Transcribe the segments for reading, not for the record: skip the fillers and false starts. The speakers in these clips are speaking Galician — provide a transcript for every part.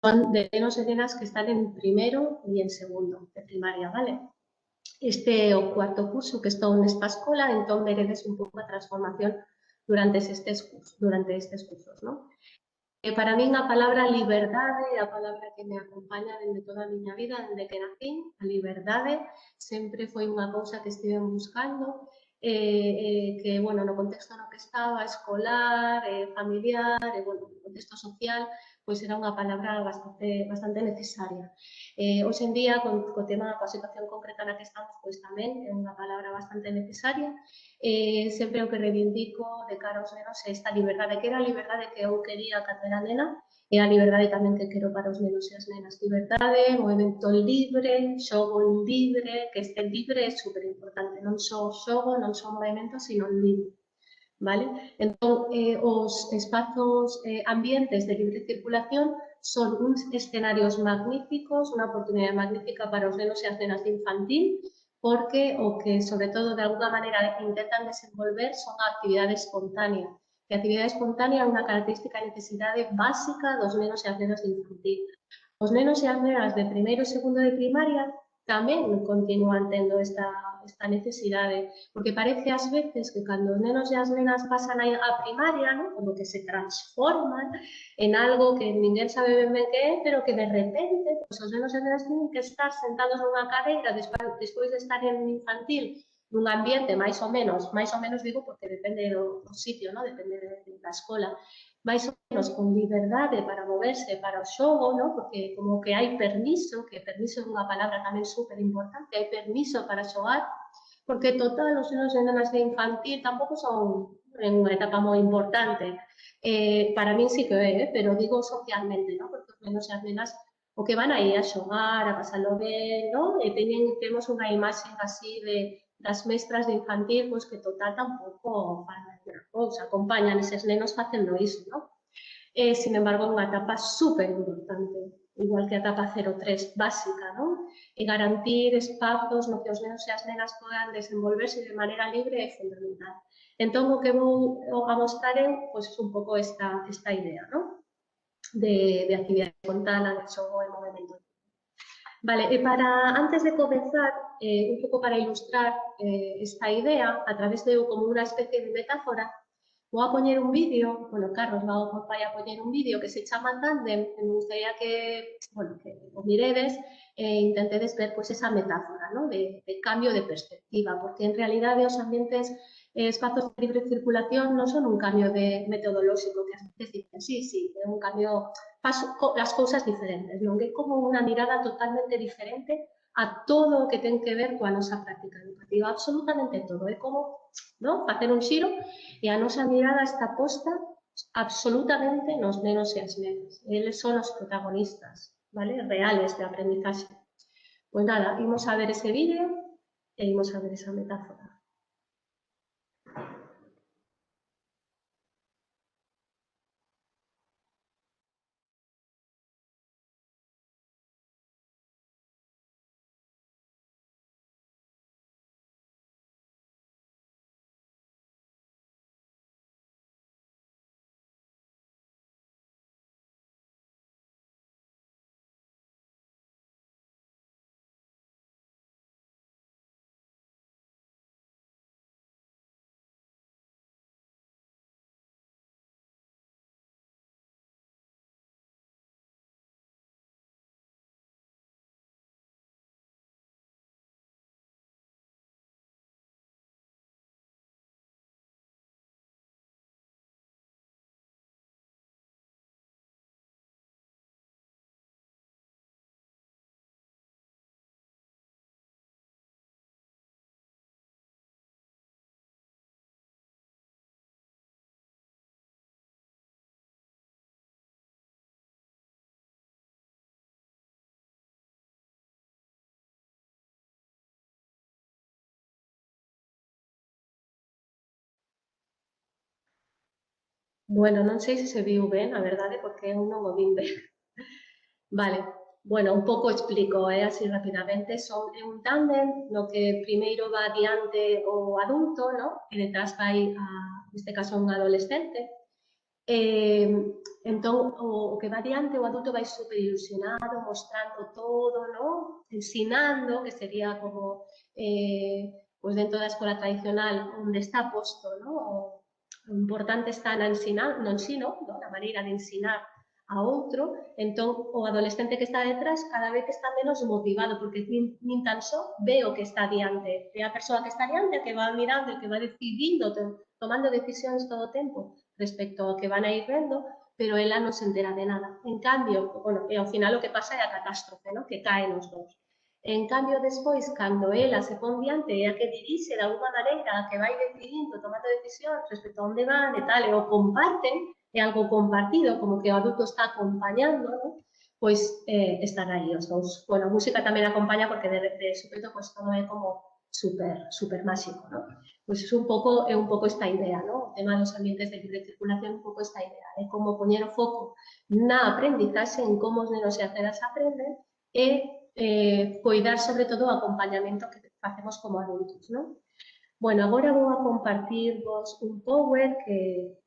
son de nenos e nenas que están en primero e en segundo de primaria, vale? Este o cuarto curso que estou nesta escola, entón veredes un pouco a transformación durante estes cursos, non? Para min a palabra liberdade é a palabra que me acompaña dende toda a miña vida, dende que nacín. A liberdade sempre foi unha cousa que estive buscando, que, bueno, no contexto no que estaba, escolar, familiar, bueno, no contexto social, pois era unha palabra bastante necesaria. Hoxe en día, co tema, coa situación concreta na que estamos, pois tamén é unha palabra bastante necesaria. Sempre o que reivindico de cara aos nenos é esta liberdade, que era a liberdade que eu quería cando era nena, e a liberdade tamén que quero para os nenos e as nenas. Liberdade, movimento libre, xogo libre, que este libre é super importante, non só xogo, non só movimento, sino libre. Vale? Entón, os espazos ambientes de libre circulación son uns escenarios magníficos, unha oportunidade magnífica para os nenos e as nenas de infantil, porque o que, sobre todo, de alguna maneira intentan desenvolver son a actividade espontánea. E a actividade espontánea é unha característica e necesidade básica dos nenos e as nenas de infantil. Os nenos e as nenas de primeiro e segundo de primaria tamén continúan tendo esta necesidade, porque parece ás veces que cando os nenos e as nenas pasan a primaria, ¿no? Como que se transforman en algo que ninguén sabe ben que é, pero que de repente pues, os nenos e as nenas teñen que estar sentados nunha cadeira despois de estar en infantil nun ambiente máis ou menos digo porque depende do sitio, ¿no? Depende da escola, máis ou menos con liberdade para moverse, para o xogo, ¿no? Porque como que hai permiso, que permiso é unha palabra tamén super importante, hai permiso para xogar, porque total, os nenos e nenas de infantil tampouco son en unha etapa moi importante. Para min sí que é, pero digo socialmente, ¿no? Porque os nenos e as nenas o que van aí a xogar, a pasalo ben, ¿no? E temos unha imaxe así das mestras de infantil, pois que total tampouco fan unha cousa, acompañan eses nenos facendo iso, ¿no? Sin embargo, é unha etapa super importante, igual que a etapa 03 básica, ¿no? E garantir espazos no que os nenos e as nenas podan desenvolverse de maneira libre é fundamental. Entón, o que vou a mostrar é, pois, un pouco esta idea, ¿no? De actividade espontánea, de xogo e movimento. Vale, e antes de comenzar, un pouco para ilustrar esta idea, a través de como unha especie de metáfora, vou a poñer un vídeo, bueno, Carlos vai a poñer un vídeo que se chama Tandem, e me gustaría que, bueno, que o miredes e intentedes ver pues, esa metáfora, ¿no? de cambio de perspectiva, porque en realidade os ambientes espazos de libre circulación non son un cambio de metodolóxico, que as veces dicen, sí, é un cambio, as cousas diferentes, non? É como unha mirada totalmente diferente a todo o que ten que ver coa nosa práctica educativa, absolutamente todo, é como, ¿no? Facer un xiro e a nosa mirada está posta absolutamente nos nenos e as nenas. Eles son os protagonistas, ¿vale? Reales de aprendizaxe. Pois nada, imos a ver ese vídeo e imos a ver esa metáfora. Bueno, non sei se viu ben, a verdade, porque eu non o vin ben. Vale, bueno, un pouco explico, así rapidamente. É un tándem no que primeiro va adiante o adulto, ¿no? E detrás vai, neste caso, un adolescente. Entón, o que va diante, o adulto vai super ilusionado, mostrando todo, ¿no? Ensinando, que sería como, pues dentro da escola tradicional, onde está posto, ¿no? O importante está no ensino, ¿no? Na maneira de ensinar a outro, entón o adolescente que está detrás cada vez está menos motivado, porque nin tan só ve o que está diante, é a persoa que está diante que va mirando e que va decidindo, tomando decisións todo o tempo respecto ao que van a ir vendo, pero ela non se entera de nada. En cambio, bueno, e ao final o que pasa é a catástrofe, ¿no? Que caen os dous. En cambio, despois, cando ela se pon diante e a que dirixe de alguma maneira, a que vai decidindo, tomando decisións respecto a onde van e tal, e o comparten, é algo compartido, como que o adulto está acompañando, ¿no? Pois están aí os dous. Bueno, a música tamén acompaña porque de súpeto pues, todo é como super máxico, ¿no? Pois é un pouco esta idea, ¿no? O tema dos ambientes de libre circulación, un pouco esta idea, é como poñer o foco na aprendizaxe, en como os nenos e as nenas aprenden, e coidar sobre todo o acompañamento que facemos como adultos, ¿no? Bueno, agora vou a compartirvos un power que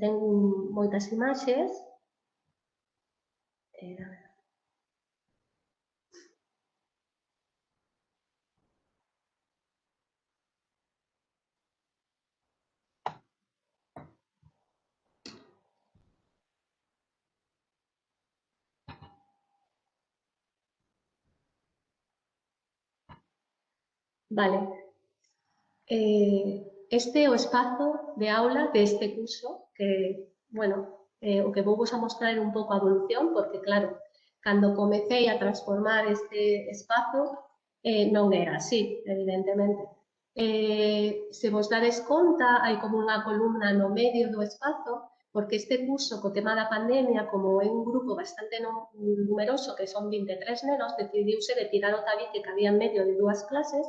ten moitas imaxes. Vale. Este é o espazo de aula deste curso que, bueno, o que vou vos a mostrar é un pouco a evolución, porque, claro, cando comecei a transformar este espazo, non era así, evidentemente. Se vos dades conta, hai como unha columna no medio do espazo, porque este curso, co tema da pandemia, como é un grupo bastante numeroso, que son 23 nenos, decidiuse de tirar o tabique que había en medio de dúas clases.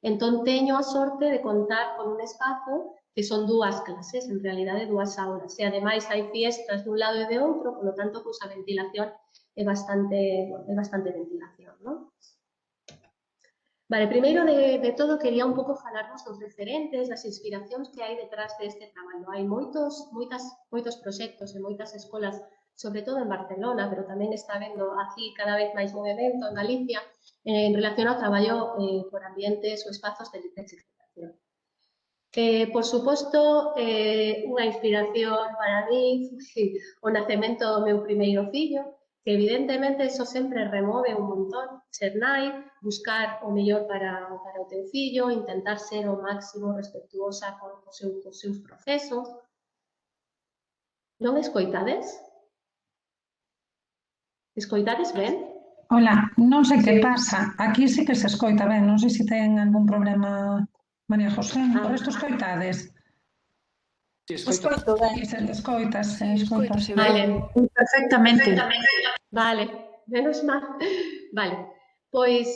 Entón, teño a sorte de contar con un espazo que son dúas clases, en realidade dúas aulas. E, ademais, hai fiestas dun lado e de outro, polo tanto, pues, a ventilación é bastante ventilación, ¿no? Vale, primeiro de todo, quería un pouco falarvos dos referentes, das inspiracións que hai detrás deste traballo. Hai moitos proxectos e moitas escolas, sobre todo en Barcelona, pero tamén está vendo aquí cada vez máis movimento en Galicia, en relación ao traballo por ambientes ou espazos de libre circulación. Por suposto, unha inspiración para mí o nacemento do meu primeiro fillo, que evidentemente eso sempre remove un montón, ser nai, buscar o mellor para o teu fillo, intentar ser o máximo respetuosa cos seus procesos. Non escoitades? Escoitades ben? Hola, non sei que pasa. Aquí sí que se escoita ben. Non sei se ten algún problema María José. Por resto escoitades? Escoito ben. Escoitas. Vale. Perfectamente. Vale, menos mal. Vale, pois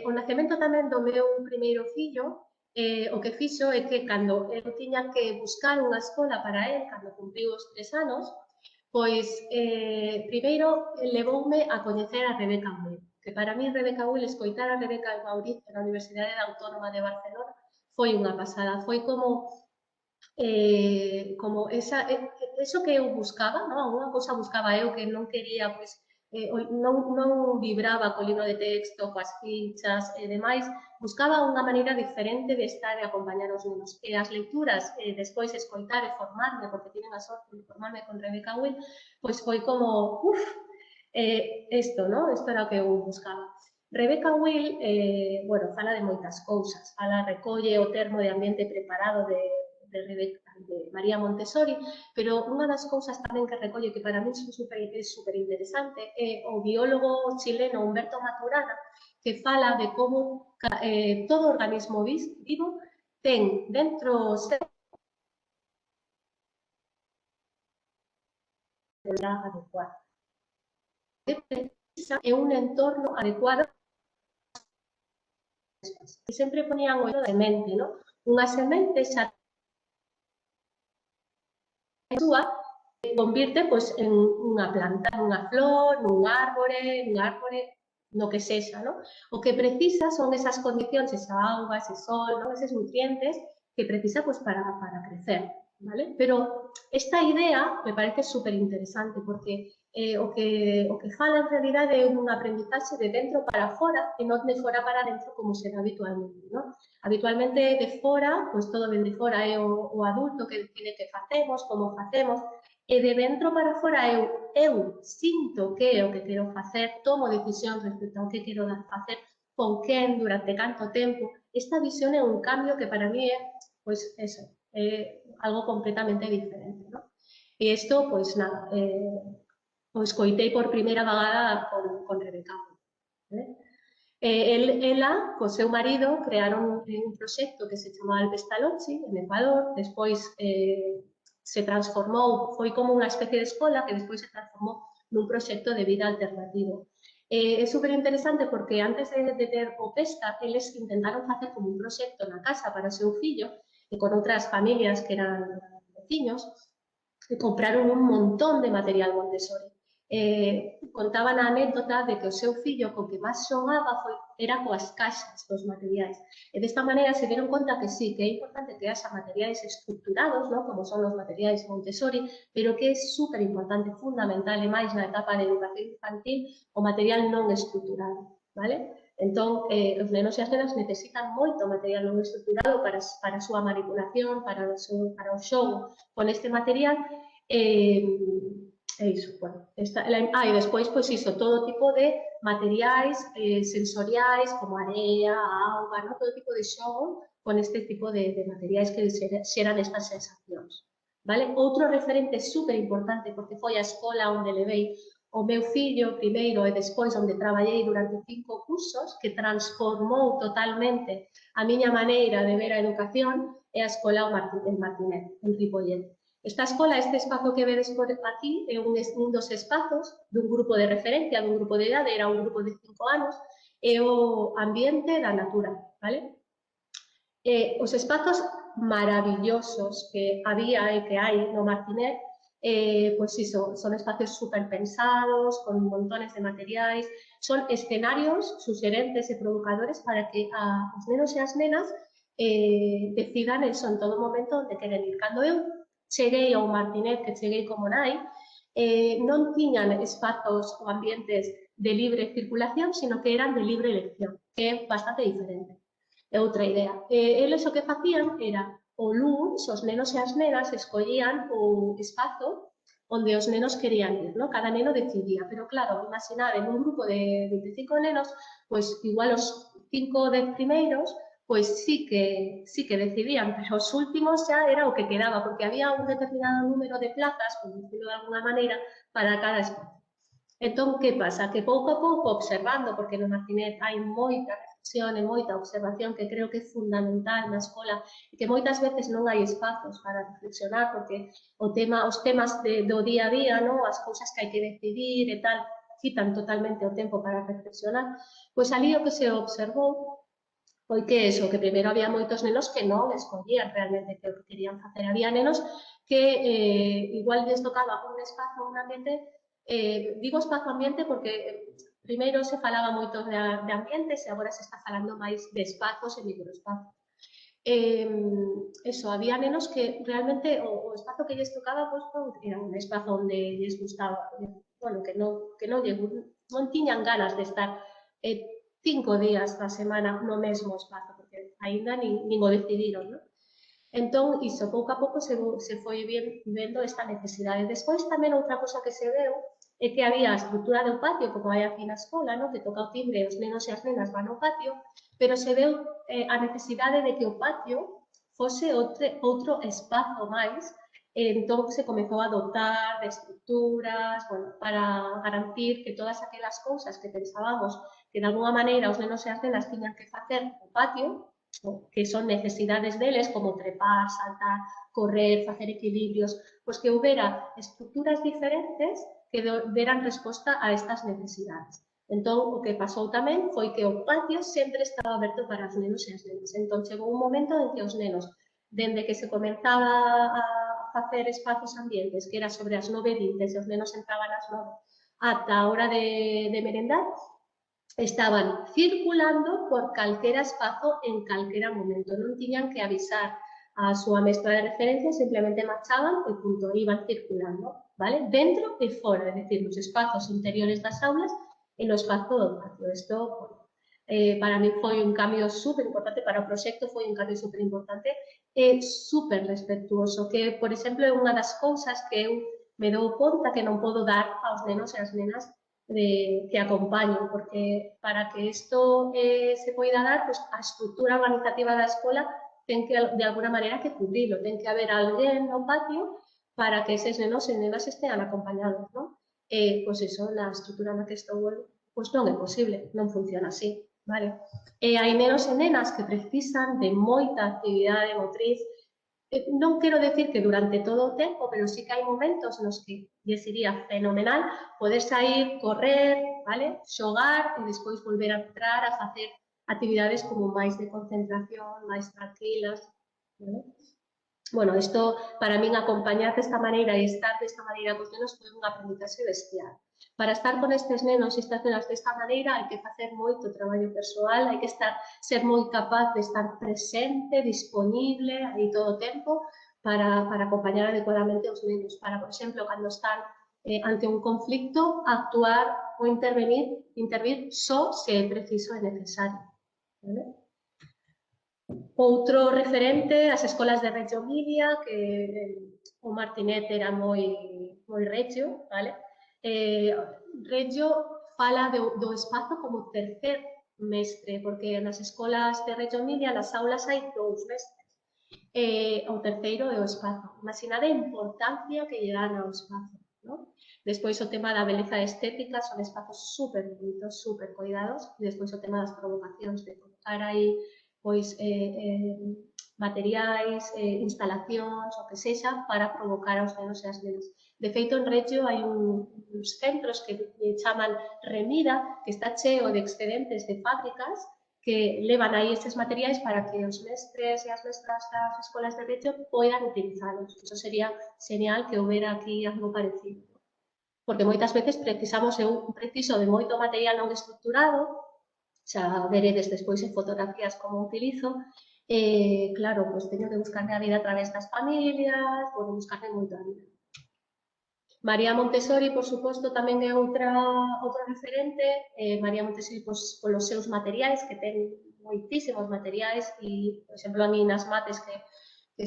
o nacemento tamén do meu primeiro fillo, o que fixo é que cando eu tiña que buscar unha escola para él, cando cumpriu os 3 anos, pois primeiro levoume a coñecer a Rebeca Will, que para mí Rebeca Will, escoitar a Rebeca Mauriz na Universidade Autónoma de Barcelona foi unha pasada, foi como eso que eu buscaba, non? Unha cousa buscaba eu que non quería, pois, non vibraba co libro de texto, coas fichas e demais, buscaba unha maneira diferente de estar e acompañar os nenos. E as lecturas, despois escoitar e formarme, porque tiven a sorte de formarme con Rebeca Will, pois foi como, isto, non? Isto era o que eu buscaba. Rebeca Will, bueno, fala de moitas cousas, recolle o termo de ambiente preparado de María Montessori, pero unha das cousas tamén que recolle que para mí é super interesante é o biólogo chileno Humberto Maturana, que fala de como todo organismo vivo ten dentro adecuado. É un entorno adecuado e sempre poñían o semente, non? Unha semente xa convirte pois, en unha planta, nunha flor, nun árbore no que sexa, non? O que precisa son esas condicións, esa auga, ese sol, non? Eses nutrientes que precisa pois, para crecer, vale? Pero esta idea me parece súper interesante porque o que fala en realidad é un aprendizaxe de dentro para fora e non de fora para dentro como será habitualmente, non? Habitualmente de fora, pois todo ben de fora é o adulto que decide que facemos, como facemos, e de dentro para fora eu sinto que é o que quero facer, tomo decisións respecto ao que quero facer, con quen, durante canto tempo. Esta visión é un cambio que para mí é, pois, eso, algo completamente diferente, ¿no? E isto, pois, nada, o escoitei por primeira vegada con Rebeca, ¿vale? Ela, co seu marido, crearon un proxecto que se chamaba El Pestalozzi, en Ecuador, despois se transformou, foi como unha especie de escola que despois se transformou nun proxecto de vida alternativo. É super interesante porque antes de ter o Pesta, eles intentaron facer como un proxecto na casa para o seu fillo e con outras familias que eran veciños, e compraron un montón de material Montessori. Contaban a anécdota de que o seu fillo co que máis xogaba era coas caixas dos materiais. E desta maneira se deron conta que sí, que é importante que haxa materiais estructurados, ¿no? Como son os materiais Montessori, pero que é super importante, fundamental, e máis na etapa de educación infantil, o material non estructurado, vale? Entón, os nenos e as nenas necesitan moito material non estructurado para a súa manipulación, para o xogo con este material. É iso, bueno. E despois, pois iso, todo tipo de materiais sensoriais, como area, auga, ¿no? Todo tipo de xogo con este tipo de materiais que xeran estas sensacións. Vale? Outro referente super importante, porque foi a escola onde levei o meu fillo primeiro e despois onde traballei durante 5 cursos, que transformou totalmente a miña maneira de ver a educación, é a escola en Martinet, en Ripollet. Esta escola, este espazo que vedes por aquí, é un dos espazos dun grupo de referencia, dun grupo de idade, era un grupo de 5 anos, é o ambiente da natura, vale? Os espazos maravillosos que había e que hai no Martinet, pois iso, son espacios super pensados, con montones de materiais, son escenarios suxerentes e provocadores para que os nenos e as nenas decidan eso en todo momento onde queren ir. Cando eu cheguei ao Martinet, que cheguei como nai, non tiñan espazos ou ambientes de libre circulación, sino que eran de libre elección, que é bastante diferente. É outra idea. Eles o que facían era o luns, os nenos e as nenas escollían o espazo onde os nenos querían ir, ¿no? Cada neno decidía, pero claro, imaginade, nun grupo de 25 nenos, pois igual os 5 de primeiros, pois sí que decidían, pero os últimos xa era o que quedaba, porque había un determinado número de plazas, por decirlo de alguna maneira, para cada espazo. Entón, que pasa? Que pouco a pouco, observando, porque no Martinet hai moita reflexión e moita observación que creo que é fundamental na escola e que moitas veces non hai espazos para reflexionar porque os temas do día a día, ¿no? As cousas que hai que decidir e tal, quitan totalmente o tempo para reflexionar. Pois ali o que se observou foi que eso, que primeiro había moitos nenos que non escollían realmente que o que querían facer. Había nenos que igual lles tocaba un espazo, un ambiente. Digo espazo-ambiente porque primeiro se falaba moito de ambientes e agora se está falando máis de espazos e microespazos. Eso, había nenos que realmente o espazo que lles tocaba pues, era un espazo onde lles gustaba, bueno, que non tiñan ganas de estar 5 días da semana no mesmo espazo, porque aínda nin o decidiron, non? Entón, iso, pouco a pouco se foi vendo esta necesidade. Despois, tamén, outra cosa que se veu é que había a estrutura do patio, como hai aquí na escola, no? Que toca o timbre e os nenos e as nenas van ao patio, pero se veu a necesidade de que o patio fose outro espazo máis, entón se comezou a dotar de estruturas, bueno, para garantir que todas aquelas cousas que pensábamos que de alguna maneira os nenos e as nenas tiñan que facer no patio, que son necesidades deles, como trepar, saltar, correr, facer equilibrios, pois que houbera estruturas diferentes que deran resposta a estas necesidades. Entón, o que pasou tamén foi que o patio sempre estaba aberto para os nenos e as nenas. Entón, chegou un momento en que os nenos, dende que se comenzaba a facer espazos ambientes, que era sobre as 9:20, se os nenos entraban ás 9, ata a hora de merendar, estaban circulando por calquera espazo en calquera momento. Non tiñan que avisar a súa mestra de referencia, simplemente marchaban e punto, iban circulando, vale? Dentro e fora, é dicir, nos espazos interiores das aulas e no espazo do patio. Isto, para mí foi un cambio super importante, para o proxecto foi un cambio super importante e super respectuoso, que, por exemplo, é unha das cousas que eu me dou conta que non podo dar aos nenos e ás nenas que acompaño, porque para que isto se poida dar, pues, a estrutura organizativa da escola ten que, de alguna maneira, que cubrilo, ten que haber alguén no patio para que eses nenos e nenas estean acompañados, non? Pois iso, na estrutura na que estou, pois non é posible, non funciona así, vale? Hai nenos e nenas que precisan de moita actividade motriz. Non quero decir que durante todo o tempo, pero sí que hai momentos nos que lle sería fenomenal poder sair, correr, vale? Xogar e despois volver a entrar a facer actividades como máis de concentración, máis tranquilas, vale? Bueno, isto, para min, acompañar desta maneira e estar desta maneira cos nenos foi un aprendizaxe bestial. Para estar con estes nenos e estas nenas desta maneira hai que facer moito traballo persoal, hai que ser moi capaz de estar presente, disponible aí todo o tempo para acompañar adecuadamente os nenos. Para, por exemplo, cando están ante un conflicto, actuar ou intervir só se é preciso e necesario, vale? Outro referente, as escolas de Reggio Emilia, que o Martinet era moi regio, vale? Reggio fala do espazo como tercer mestre, porque nas escolas de Reggio Emilia, nas aulas, hai 2 mestres. O terceiro é o espazo. Imaginade a importancia que lle dan ao espazo, non? Despois, o tema da beleza estética, son espazos super bonitos, super cuidados, e despois o tema das provocacións, de colocar aí pois materiais, instalacións, o que sexa, para provocar aos nenos e as nenas. De feito, en Reggio hai uns centros que chaman Remida, que está cheo de excedentes de fábricas que levan aí estes materiais para que os mestres e as mestras das escolas de Reggio poidan utilizalos. Iso sería genial que houbera aquí algo parecido. Porque moitas veces precisamos, eu preciso de moito material non estructurado, xa veredes despois en fotografías como utilizo, claro, pois teño que buscarme a vida a través das familias, vou buscarme moito a vida. María Montessori, por suposto, tamén é outro referente. María Montessori, pois, polos seus materiais, que ten moitísimos materiais, e, por exemplo, a mí nas mates, que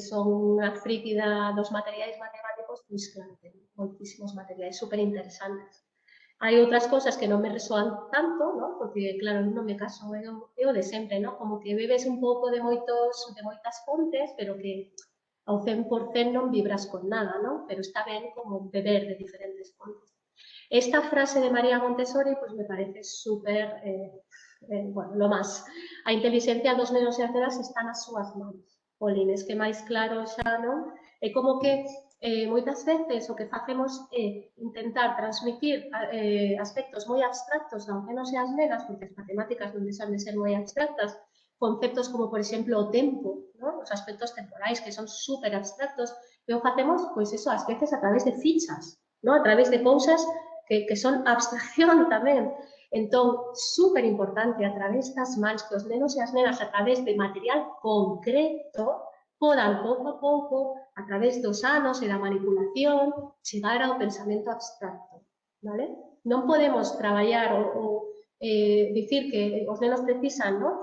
son unha friki dos materiais matemáticos, pois, claro, ten moitísimos materiais super interesantes. Hai outras cousas que non me resoan tanto, ¿no? Porque, claro, non me caso, é o de sempre, ¿no? Como que bebes un pouco de moitas fontes, pero que ao 100% non vibras con nada, ¿no? Pero está ben como beber de diferentes fontes. Esta frase de María Montessori, pues me parece súper, bueno, lo más. A inteligencia dos nenos e as nenas está nas súas mans. Polines, que máis claro xa, non? É como que moitas veces o que facemos é intentar transmitir aspectos moi abstractos aos nenos e as nenas, porque as matemáticas non deixan de ser moi abstractas, conceptos como, por exemplo, o tempo, ¿no? Os aspectos temporais, que son super abstractos, e o facemos, pois eso, ás veces a través de fichas, ¿no? A través de cousas que son abstracción tamén. Entón, super importante, a través das mans, que os nenos e as nenas, a través de material concreto, podan pouco a pouco, a través dos anos e da manipulación, chegar ao pensamento abstracto, vale? Non podemos traballar ou dicir que os nenos precisan, ¿no?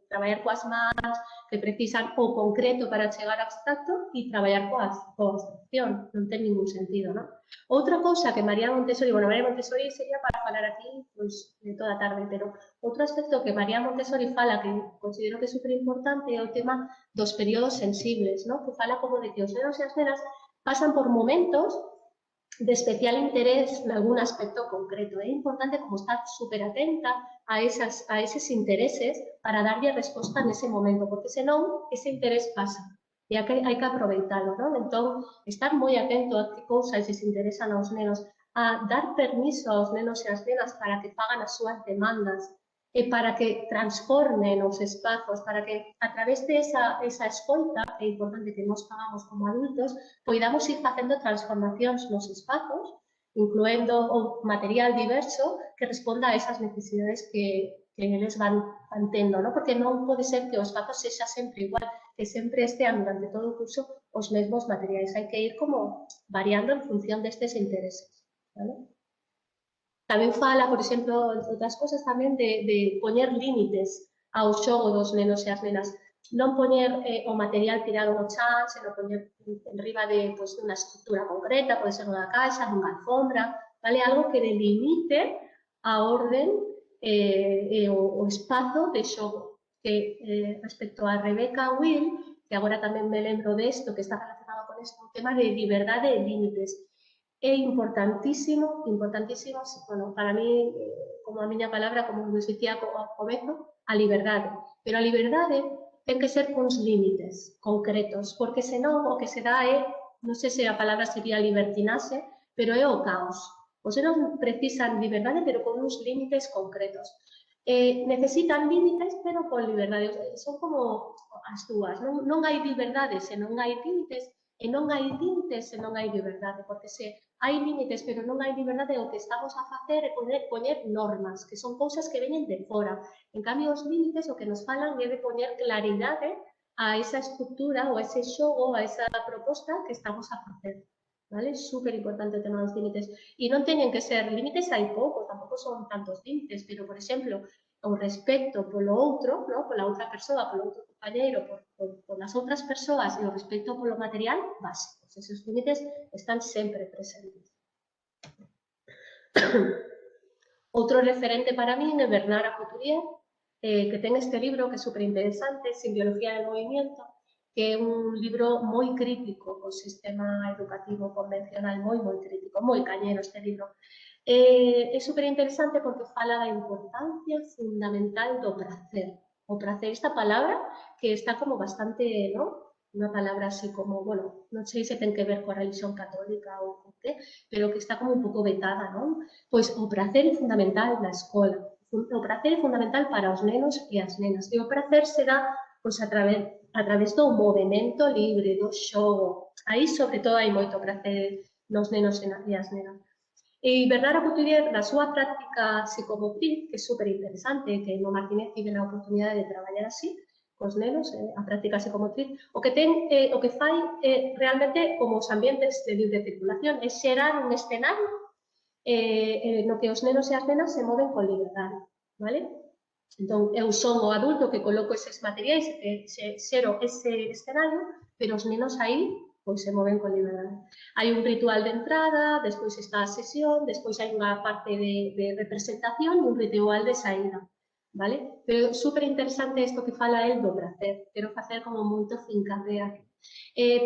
Traballar coas mans, que precisan o concreto para chegar ao abstracto, e traballar coa abstracción, non ten ningún sentido, ¿no? Outra cousa que María Montessori, bueno, María Montessori sería para falar aquí, pois, de toda a tarde, pero outro aspecto que María Montessori fala, que considero que é superimportante, é o tema dos períodos sensibles, ¿no? Que fala como de que os nenos e as nenas pasan por momentos de especial interés en algún aspecto concreto. É importante como estar super atenta a eses intereses para darlle resposta nese momento, porque senón ese interés pasa e hai que aproveitalo, non? Entón, estar moi atento a que cousas lles interesan aos nenos, a dar permiso aos nenos e ás nenas para que fagan as súas demandas, e para que transformen os espazos, para que a través de esa escoita, é importante que nós fagamos como adultos, poidamos ir facendo transformacións nos espazos, incluendo o material diverso que responda a esas necesidades que eles van tendo, ¿no? Porque non pode ser que o espazo sexa sempre igual, que sempre estean durante todo o curso os mesmos materiais. Hai que ir como variando en función destes intereses, vale? Tamén fala, por exemplo, entre outras cosas, tamén de poñer límites ao xogo dos nenos e as nenas. Non poñer o material tirado no chan, senón poñer en riba de unha estrutura concreta, pode ser unha caixa, unha alfombra, vale? Algo que delimite a orden e o espazo de xogo. Que respecto a Rebecca Will, que agora tamén me lembro desto, que está relacionado con isto, o tema de liberdade e límites. É importantísimo, importantísimo, bueno, para mí, como a miña palabra, como vos dicía ao comezo, a liberdade. Pero a liberdade ten que ser cuns límites concretos, porque senón o que se dá é, non sei se a palabra sería libertinaxe, pero é o caos. Os nenos precisan liberdade, pero con uns límites concretos. Necesitan límites, pero con liberdade. Son como as dúas. Non hai liberdade se non hai límites, e non hai límites se non hai liberdade, porque se hai límites, pero non hai liberdade, o que estamos a facer é poñer normas, que son cousas que veñen de fora. En cambio, os límites o que nos falan é de poñer claridade a esa estructura, ou a ese xogo, a esa proposta que estamos a facer. Vale? Súper importante o tema dos límites. E non teñen que ser límites, hai pouco, tampouco son tantos límites, pero, por exemplo, o respecto polo outro, ¿no? Pola outra persoa, polo outro compañeiro, polas outras persoas e o respecto polo material básico. Esos límites están sempre presentes. Outro referente para min é Bernard Couturier, que ten este libro que é super interesante, Simbiología del Movimiento, que é un libro moi crítico co sistema educativo convencional, moi crítico, moi cañero este libro. É super interesante porque fala da importancia fundamental do prazer. O prazer, esta palabra que está como bastante, ¿no? Unha palabra así como, bueno, non sei se ten que ver coa religión católica ou con que, pero que está como un pouco vetada, non? Pois o prazer é fundamental na escola. O prazer é fundamental para os nenos e as nenas. E o prazer se dá pois, a través do movimento libre, do xogo. Aí, sobre todo, hai moito prazer nos nenos e as nenas. E Bernard Couturier, na súa práctica psicomotriz, que é super interesante, que no Martínez tive a oportunidade de traballar así, cos nenos, a práctica psicomotriz, o que fai é realmente como os ambientes de libre circulación, é xerar un escenario no que os nenos e as nenas se moven con liberdade, vale? Entón, eu son o adulto que coloco eses materiais, xero ese escenario, pero os nenos aí pois se moven con liberdade. Hai un ritual de entrada, despois está a sesión, despois hai unha parte de representación e un ritual de saída, vale? Pero é super interesante isto que fala el do prazer, quero facer como moito fincapé aquí.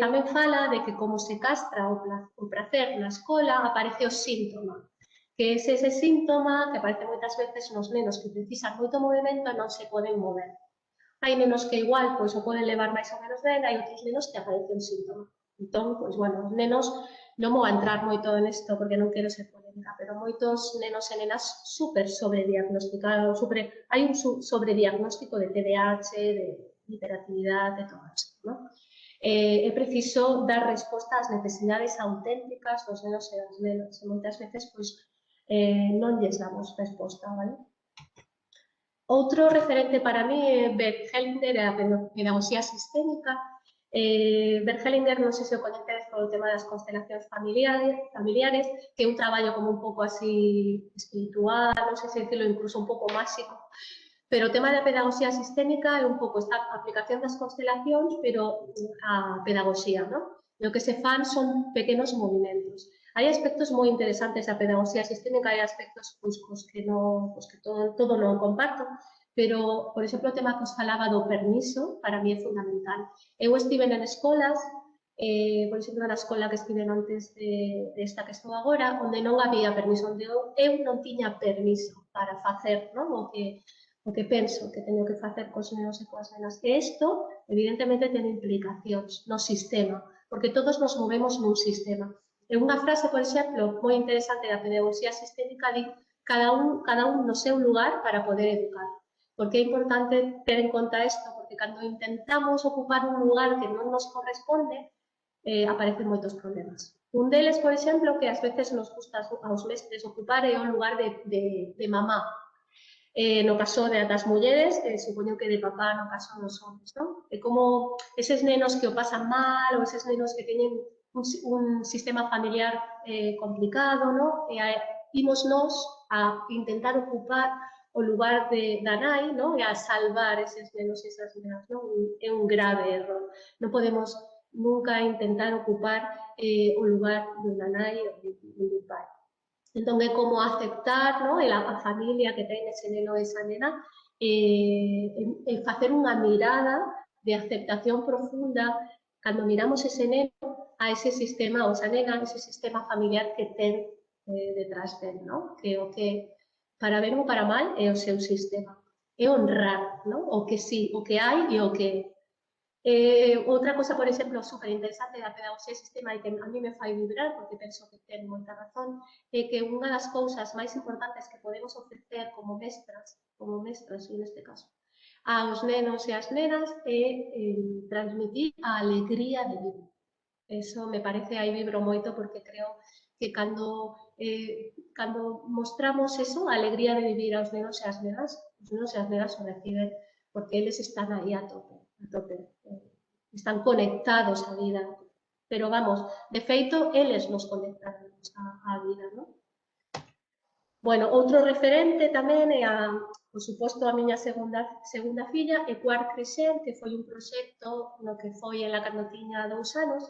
Tamén fala de que como se castra o prazer na escola, aparece o síntoma, que é ese síntoma que aparece moitas veces nos nenos que precisan moito movimento e non se poden mover. Hai nenos que igual pois o poden levar máis ou menos ben, hai outros nenos que aparece un síntoma. Entón, pois, bueno, os nenos, non vou entrar moito nesto porque non quero ser polémica, pero moitos nenos e nenas super sobrediagnosticados, hai un sobrediagnóstico de TDAH, de hiperactividade, de todo isto, non? É preciso dar resposta ás necesidades auténticas dos nenos e das nenas, e moitas veces, pois, non lles damos resposta, vale? Outro referente para mí é Bert Hellinger, a pedagogía sistémica. Bert Hellinger, non sei se o coñecedes polo tema das constelacións familiares, que é un traballo como un pouco así espiritual, non sei se decirlo, incluso un pouco máxico, pero o tema da pedagogía sistémica é un pouco esta aplicación das constelacións, pero a pedagogía, non? E o que se fan son pequenos movimentos. Hai aspectos moi interesantes da pedagogía sistémica, hai aspectos pois, que todo non comparto, pero, por exemplo, o tema que os falaba do permiso, para mí é fundamental. Eu estive en escolas, por exemplo, na escola que estive antes desta que estou agora, onde non había permiso, onde eu non tiña permiso para facer, non? O que penso que teño que facer cos nenos e coas nenas. E isto, evidentemente, ten implicacións no sistema, porque todos nos movemos nun sistema. E unha frase, por exemplo, moi interesante da pedagogía sistémica di cada un no seu lugar para poder educar. Porque é importante ter en conta isto, porque cando intentamos ocupar un lugar que non nos corresponde, aparecen moitos problemas. Un deles, por exemplo, que ás veces nos gusta aos mestres ocupar é o lugar de mamá. No caso das mulleres, supoño que de papá no caso dos homes, non? É como eses nenos que o pasan mal ou eses nenos que teñen un sistema familiar complicado, non? E imos nós a intentar ocupar o lugar da nai, non? E a salvar eses nenos e esas nenas, non? É un grave error. Non podemos nunca intentar ocupar o lugar dunha nai ou dun pai. Entón, é como aceptar, non? A familia que ten ese neno e esa nena e facer unha mirada de aceptación profunda cando miramos ese neno a ese sistema, ou esa nena, ese sistema familiar que ten detrás del, non? Que o que, para ben ou para mal, é o seu sistema. É honrar, non? O que sí, o que hai e o que é. Outra cosa, por exemplo, super interesante da pedagoxía e sistema e que a mí me fai vibrar, porque penso que ten moita razón, é que unha das cousas máis importantes que podemos ofrecer como mestras, neste caso, aos nenos e as nenas é transmitir a alegría de vivir. Eso me parece, aí vibro moito porque creo que cando mostramos eso, a alegría de vivir aos nenos e as nenas, os nenos e as nenas o reciben porque eles están aí a tope, están conectados á vida. Pero vamos, de feito, eles nos conectan á vida, non? Bueno, outro referente tamén é, por suposto, a miña segunda filla, é Quart Crescent, que foi un proxecto no que foi ela cando tiña 2 anos,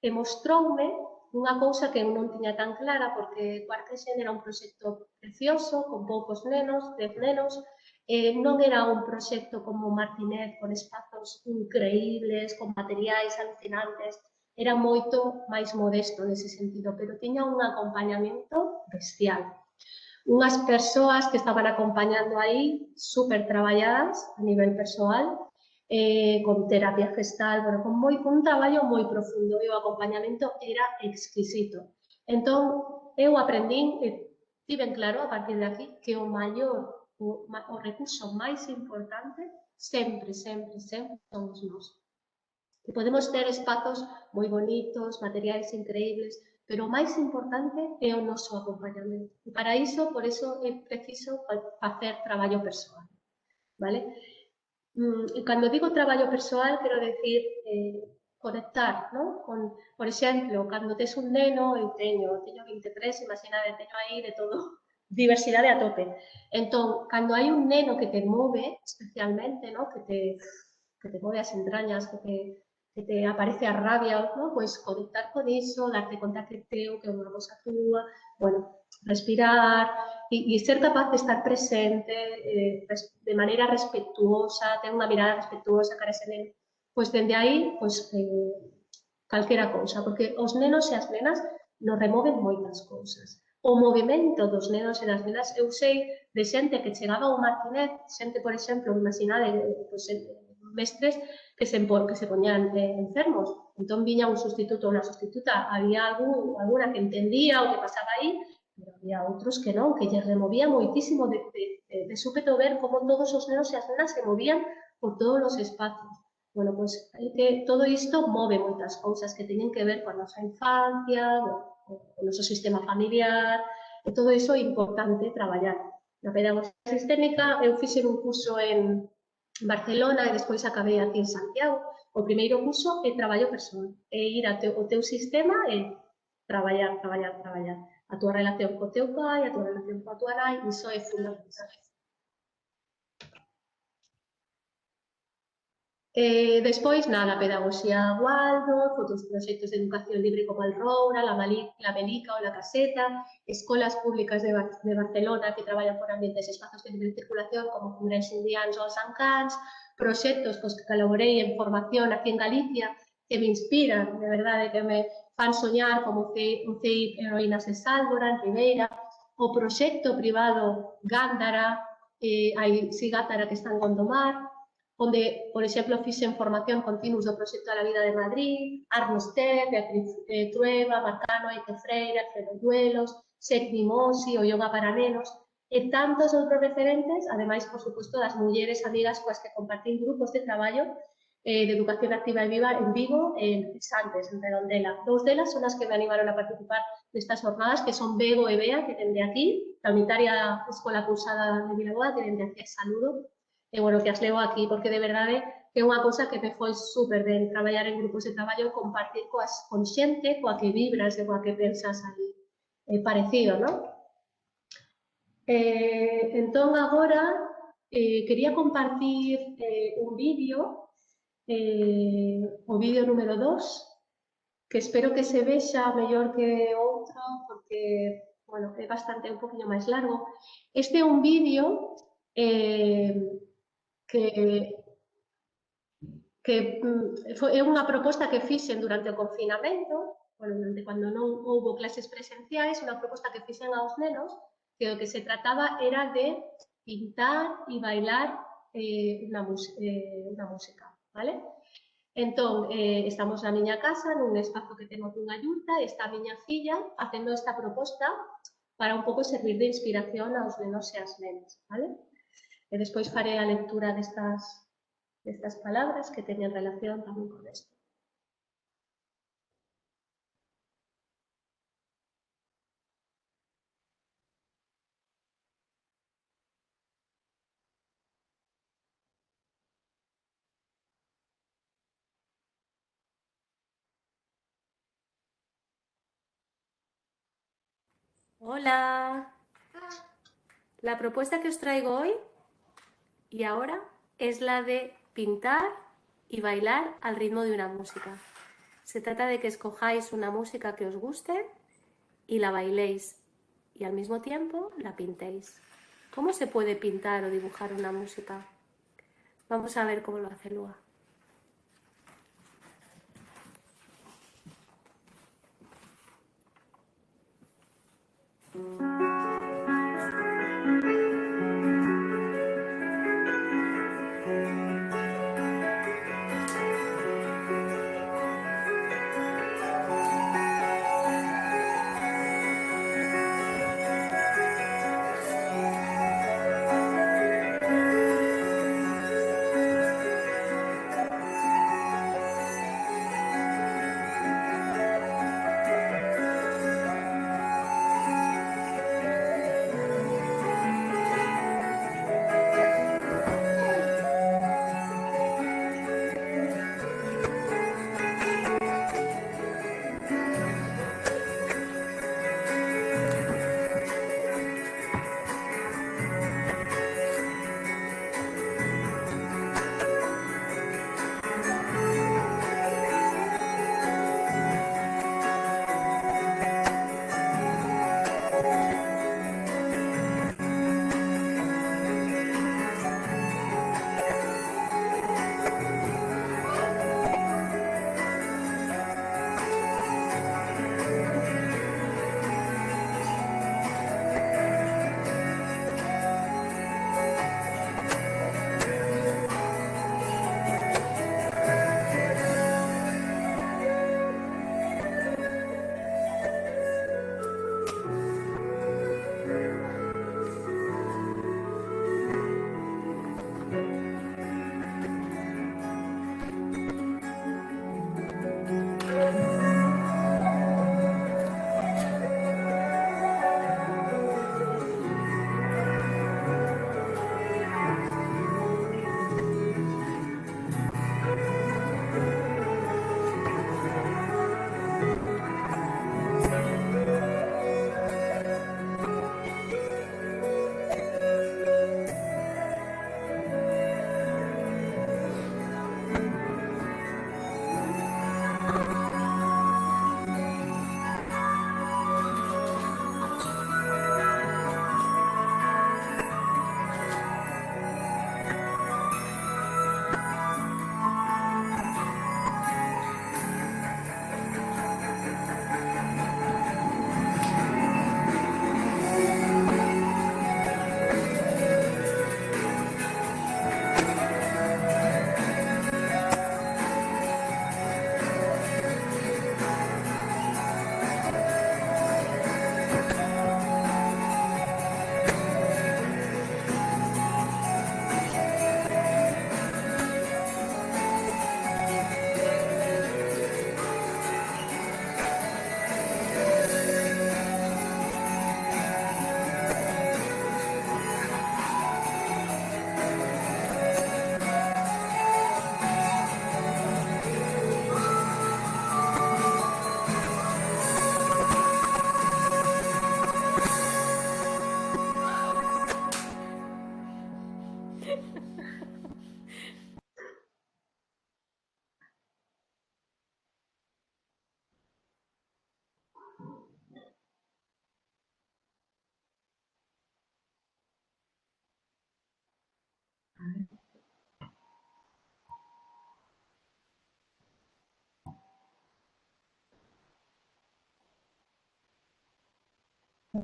e mostroume unha cousa que eu non tiña tan clara, porque Quart Crescent era un proxecto precioso, con poucos nenos, 10 nenos, non era un proxecto como Martinet, con espazos increíbles, con materiais alucinantes, era moito máis modesto nese sentido, pero tiña un acompañamento bestial. Unhas persoas que estaban acompañando aí, super traballadas a nivel persoal, con terapia gestal, bueno, con un traballo moi profundo e o acompañamento era exquisito. Entón, eu aprendín e tiven claro a partir de aquí que o recurso máis importante sempre somos nós. Que podemos ter espazos moi bonitos, materiais increíbles, pero o máis importante é o noso acompañamento. E para iso, por iso é preciso facer traballo persoal, vale? E cando digo traballo persoal, quero decir conectar, non? Por exemplo, cando tes un neno, eu teño 23, imaginade, teño aí de todo, diversidade a tope. Entón, cando hai un neno que te move, especialmente, non? Que te move as entrañas, que te aparece a rabia, non? Pois conectar con iso, darte conta que teu, que é unha cosa túa, bueno, respirar e ser capaz de estar presente de maneira respetuosa, ter unha mirada respetuosa cara a ese neno. Pois dende aí, pois calquera cousa, porque os nenos e as nenas nos removen moitas cousas. O movimento dos nenos e das nenas, eu sei de xente que chegaba ao Martinet, xente, por exemplo, imaginade, pois, mestres que se poñían enfermos. Entón, viña un sustituto ou unha sustituta, había alguna que entendía o que pasaba aí, pero había outros que non, que lle removía moitísimo de súpeto ver como todos os nenos e as nenas se movían por todos os espazos. Bueno, pois que todo isto move moitas cousas que teñen que ver coa nosa infancia, o noso sistema familiar, e todo iso é importante traballar. Na pedagogía sistémica, eu fixen un curso en Barcelona e despois acabei aquí en Santiago. O primeiro curso é traballo persoal, é ir ao teu sistema e traballar. A túa relación co teu pai, a túa relación coa túa nai, iso é fundamental. Despois, nada, pedagogía Waldorf, outros proxectos de educación libre como el Roura, la Melica ou la Caseta, escolas públicas de Barcelona que traballan por ambientes e espazos de libre circulación como Congrés Indians ou Sant Cans, proxectos cos que colaborei en formación aquí en Galicia que me inspiran, de verdade, que me fan soñar como un CEIP Heroínas de Sálvora, en Ribeira, o proxecto privado Gándara, Gátara que está en Gondomar, onde, por exemplo, fixen formación continuos do proxecto da vida de Madrid, Arnostet, Beatriz Trueba, Marcano, Eike Freire, Alfredo Duelos, Sec Dimosi, o Yoga para Nenos, e tantos outros referentes, ademais, por suposto, das mulleres amigas coas que compartín grupos de traballo de educación activa e viva en Vigo e en Santes, en Redondela. Dous delas son as que me animaron a participar destas jornadas, que son Bego e Bea, que dende aquí, da unitaria Escola Cursada de Vilaboa, que dende aquí saludo, e, bueno, que as levo aquí, porque de verdade que é unha cousa que me foi super ben traballar en grupos de traballo, compartir con xente coa que vibras e coa que pensas ali parecido, non? Entón, agora, quería compartir un vídeo, o vídeo número 2, que espero que se vexa mellor que outro, porque, bueno, é bastante, un poquinho máis largo. Este é un vídeo é unha proposta que fixen durante o confinamento, bueno, cando non houbo clases presenciais, unha proposta que fixen aos nenos, que o que se trataba era de pintar e bailar unha música, vale? Entón, estamos na miña casa, nun espazo que temos dunha yurta, e está a miña filla facendo esta proposta para un pouco servir de inspiración aos nenos e ás nenas, vale? E despois farei a lectura destas palabras que teñen relación tamén con isto. Hola. La propuesta que os traigo hoy y ahora es la de pintar y bailar al ritmo de una música. Se trata de que escojáis una música que os guste y la bailéis y al mismo tiempo la pintéis. ¿Cómo se puede pintar o dibujar una música? Vamos a ver cómo lo hace Lua.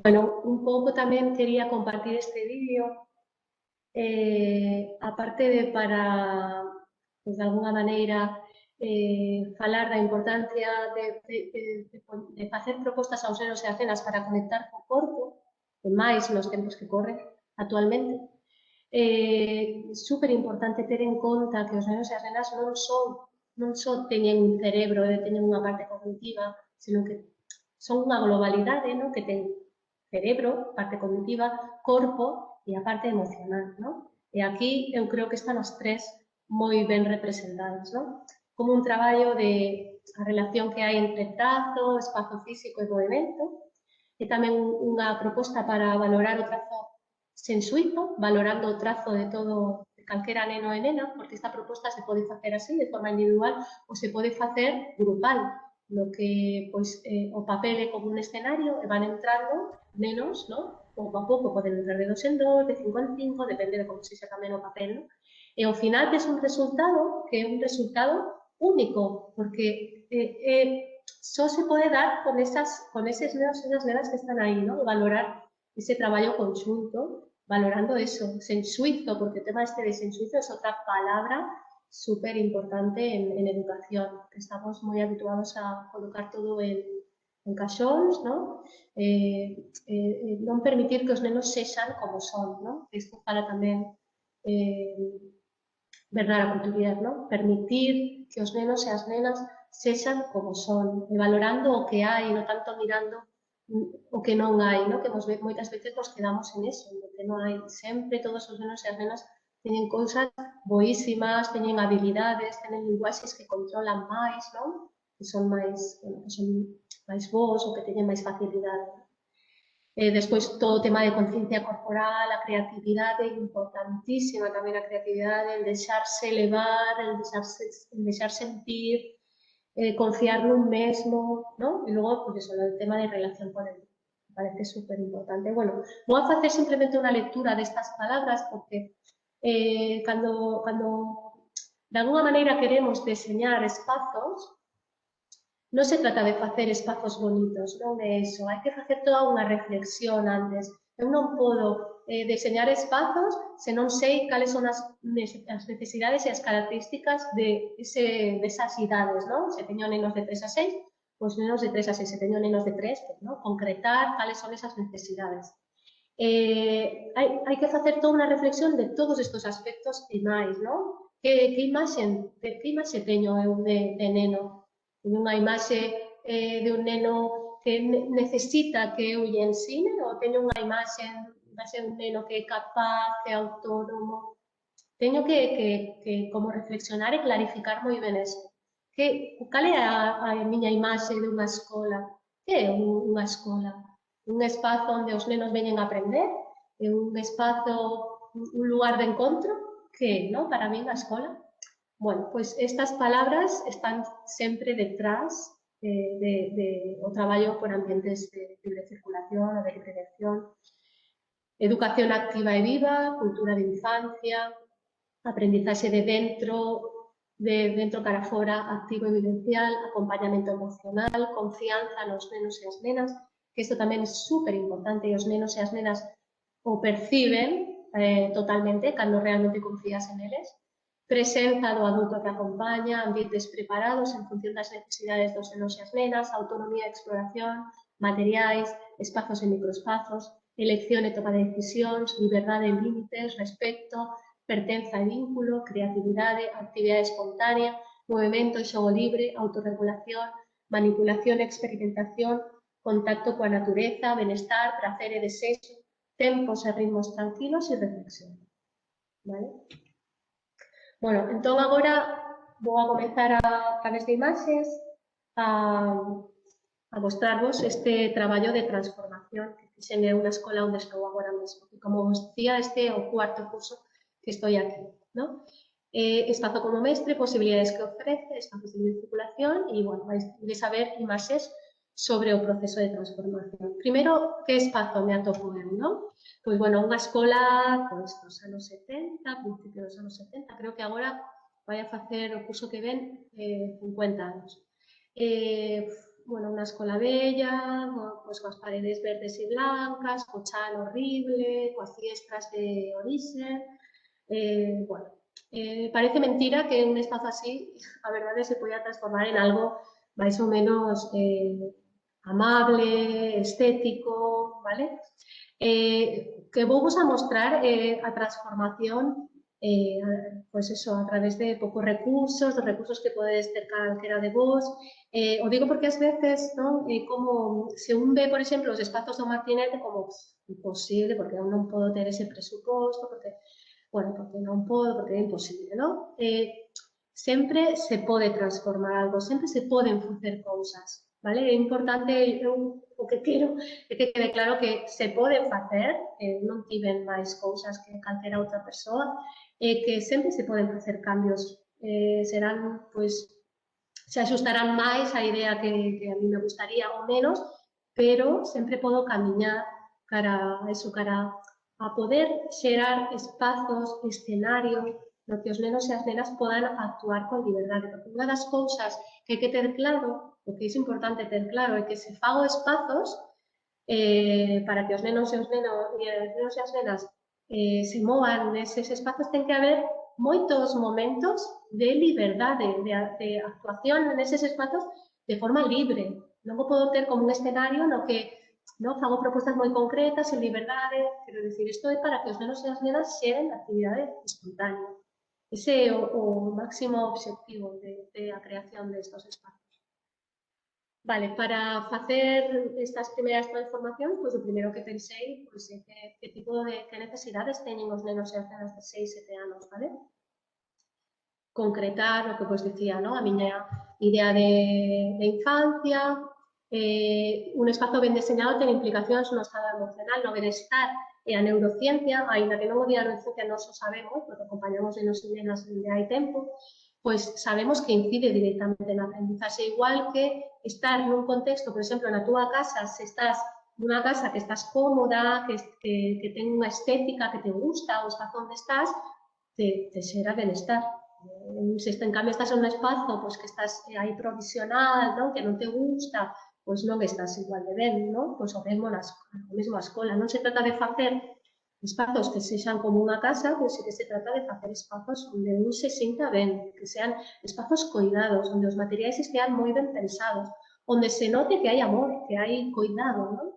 Bueno, un pouco tamén quería compartir este vídeo, aparte de para, pues, de alguna maneira, falar da importancia de facer propostas aos nenos e ás nenas para conectar co corpo, e máis nos tempos que corren actualmente, super importante ter en conta que os nenos e as nenas non só teñen un cerebro e teñen unha parte cognitiva, senón que son unha globalidade, non? Que ten cerebro, parte cognitiva, corpo e a parte emocional, non? E aquí eu creo que están as tres moi ben representadas, non? Como un traballo de a relación que hai entre trazo, espazo físico e movimento, e tamén unha proposta para valorar o trazo sen suizo, valorando o trazo de todo, de calquera neno e nena, porque esta proposta se pode facer así, de forma individual, ou se pode facer grupal, no que pois, o papel é como un escenario e van entrando nenos, ¿no? Pouco a pouco poden entrar de 2 en 2, de 5 en 5, depende de como se xa tamén o papel, ¿no? E ao final tes un resultado que é un resultado único, porque só se pode dar con eses nenos e esas nenas que están aí, ¿no? E valorar ese traballo conxunto, valorando eso, sen suizo, porque o tema este de sen suizo é outra palabra súper importante en educación, que estamos moi habituados a colocar todo en caixóns, ¿no? Non permitir que os nenos sexan como son, ¿no? Isto fala tamén Bernara Couturier, ¿no? Permitir que os nenos e as nenas sexan como son, e valorando o que hai, non tanto mirando o que non hai, ¿no? Que moitas veces nos quedamos en eso, en o que non hai. Sempre todos os nenos e as nenas teñen cousas boísimas, teñen habilidades, teñen linguaxes que controlan máis, non? Que son máis, bueno, que son máis bons ou que teñen máis facilidade. Despois, todo o tema de conciencia corporal, a creatividade, importantísima tamén a creatividade, el deixarse levar, el deixar sentir, confiar nun mesmo, ¿no? E logo, pues eso, el tema de relación con el me parece súper importante. Bueno, vou a facer simplemente unha lectura destas palabras porque cando de alguna maneira queremos deseñar espazos, non se trata de facer espazos bonitos, non é iso, hai que facer toda unha reflexión antes. Eu non podo deseñar espazos se non sei cales son as necesidades e as características desas idades, non? Se teño nenos de 3 a 6, pois nenos de 3 a 6, se teño nenos de 3, pues, ¿no? Concretar cales son esas necesidades. Hai que facer toda unha reflexión de todos estes aspectos e máis, non? Que imaxe teño eu de neno? Teño unha imaxe de un neno que necesita que eu lle ensine ou teño unha imaxe de un neno que é capaz, que é autónomo? Teño que como reflexionar e clarificar moi ben isto. Cal é a miña imaxe de unha escola? Que é unha escola? Un espazo onde os nenos veñen a aprender? É un espazo, un lugar de encontro? Que é, non? Para min a escola. Bueno, pois estas palabras están sempre detrás o traballo por ambientes de libre circulación ou de libre elección, educación activa e viva, cultura de infancia, aprendizaxe de dentro cara fora, activo e vivencial, acompañamento emocional, confianza nos nenos e as nenas, que isto tamén é super importante e os nenos e as nenas o perciben totalmente cando realmente confías en eles. Presenza do adulto que acompaña, ambientes preparados en función das necesidades dos nenos e as nenas, autonomía e exploración, materiais, espazos e microespazos, elección e toma de decisións, liberdade e límites, respecto, pertenza e vínculo, creatividade, actividade espontánea, movimento e xogo libre, autorregulación, manipulación e experimentación, contacto coa natureza, benestar, prazer e desexo, tempos e ritmos tranquilos e reflexión. Vale? Bueno, entón agora vou a comezar a través de imaxes a mostrarvos este traballo de transformación que fixen en unha escola onde estou agora mesmo. E como vos dicía, este é o cuarto curso que estou aquí, ¿no? Espazo como mestre, posibilidades que ofrece, espazos de circulación e, bueno, vais a ver imaxes sobre o proceso de transformación. Primeiro, que espazo me atopo eu, non? Pois, bueno, unha escola pois, dos anos 70, principio dos anos 70, creo que agora vai a facer o curso que ven 50 anos. bueno, unha escola bella, pois coas paredes verdes e blancas, co chan horrible, coas fiestras de orixe, bueno, parece mentira que un espazo así, a verdade, se poida transformar en algo máis ou menos amable, estético, vale? Que vou vos a mostrar a transformación pois eso, a través de poucos recursos, dos recursos que podedes ter calquera de vos. O digo porque ás veces, non? Como se un ve, por exemplo, os espazos do Martinete como imposible, porque eu non podo ter ese presuposto, porque, bueno, porque non podo, porque é imposible, non? Sempre se pode transformar algo, sempre se poden facer cousas, vale? É importante, eu o que quero é que quede claro que se poden facer, non tiven máis cousas que calquera outra persoa, que sempre se poden facer cambios, serán, pois, se axustarán máis a idea que a mí me gustaría ou menos, pero sempre podo camiñar cara a eso, cara a poder xerar espazos, escenarios, no que os nenos e as nenas podan actuar con liberdade. Porque unha das cousas que hai que ter claro, o que é importante ter claro, é que se fago espazos para que os nenos e os nenos e as nenas se movan neses espazos, ten que haber moitos momentos de liberdade, de actuación neses espazos de forma libre. Non o podo ter como un escenario no que fago propostas moi concretas, en liberdade, quero dicir, isto é para que os nenos e as nenas xeren actividade espontánea. Ese é o máximo obxectivo de a creación destos espazos. Vale, para facer estas primeiras transformacións, pois o primeiro que pensei pois, é que tipo de que necesidades teñen os nenos e as nenas de 6, 7 anos, vale? Concretar o que vos dicía, ¿no? A miña idea de infancia, un espazo ben deseñado ten implicacións no estado emocional, no benestar e a neurociencia, aínda que non o día a neurociencia non o sabemos, porque acompañamos nenos e nenas desde hai tempo, pois sabemos que incide directamente na aprendizaxe, igual que estar nun contexto, por exemplo, na túa casa, se estás nunha casa que estás cómoda, que ten unha estética que te gusta, o espazo onde estás, te xera benestar. Se en cambio estás en un espazo pois, que estás aí provisional, non? Que non te gusta, pois non estás igual de ben, non? Pois o mesmo a escola. Non se trata de facer espazos que sexan como unha casa, pois sí que se trata de facer espazos onde un se sinta ben, que sean espazos coidados, onde os materiais estean moi ben pensados, onde se note que hai amor, que hai coidado, non?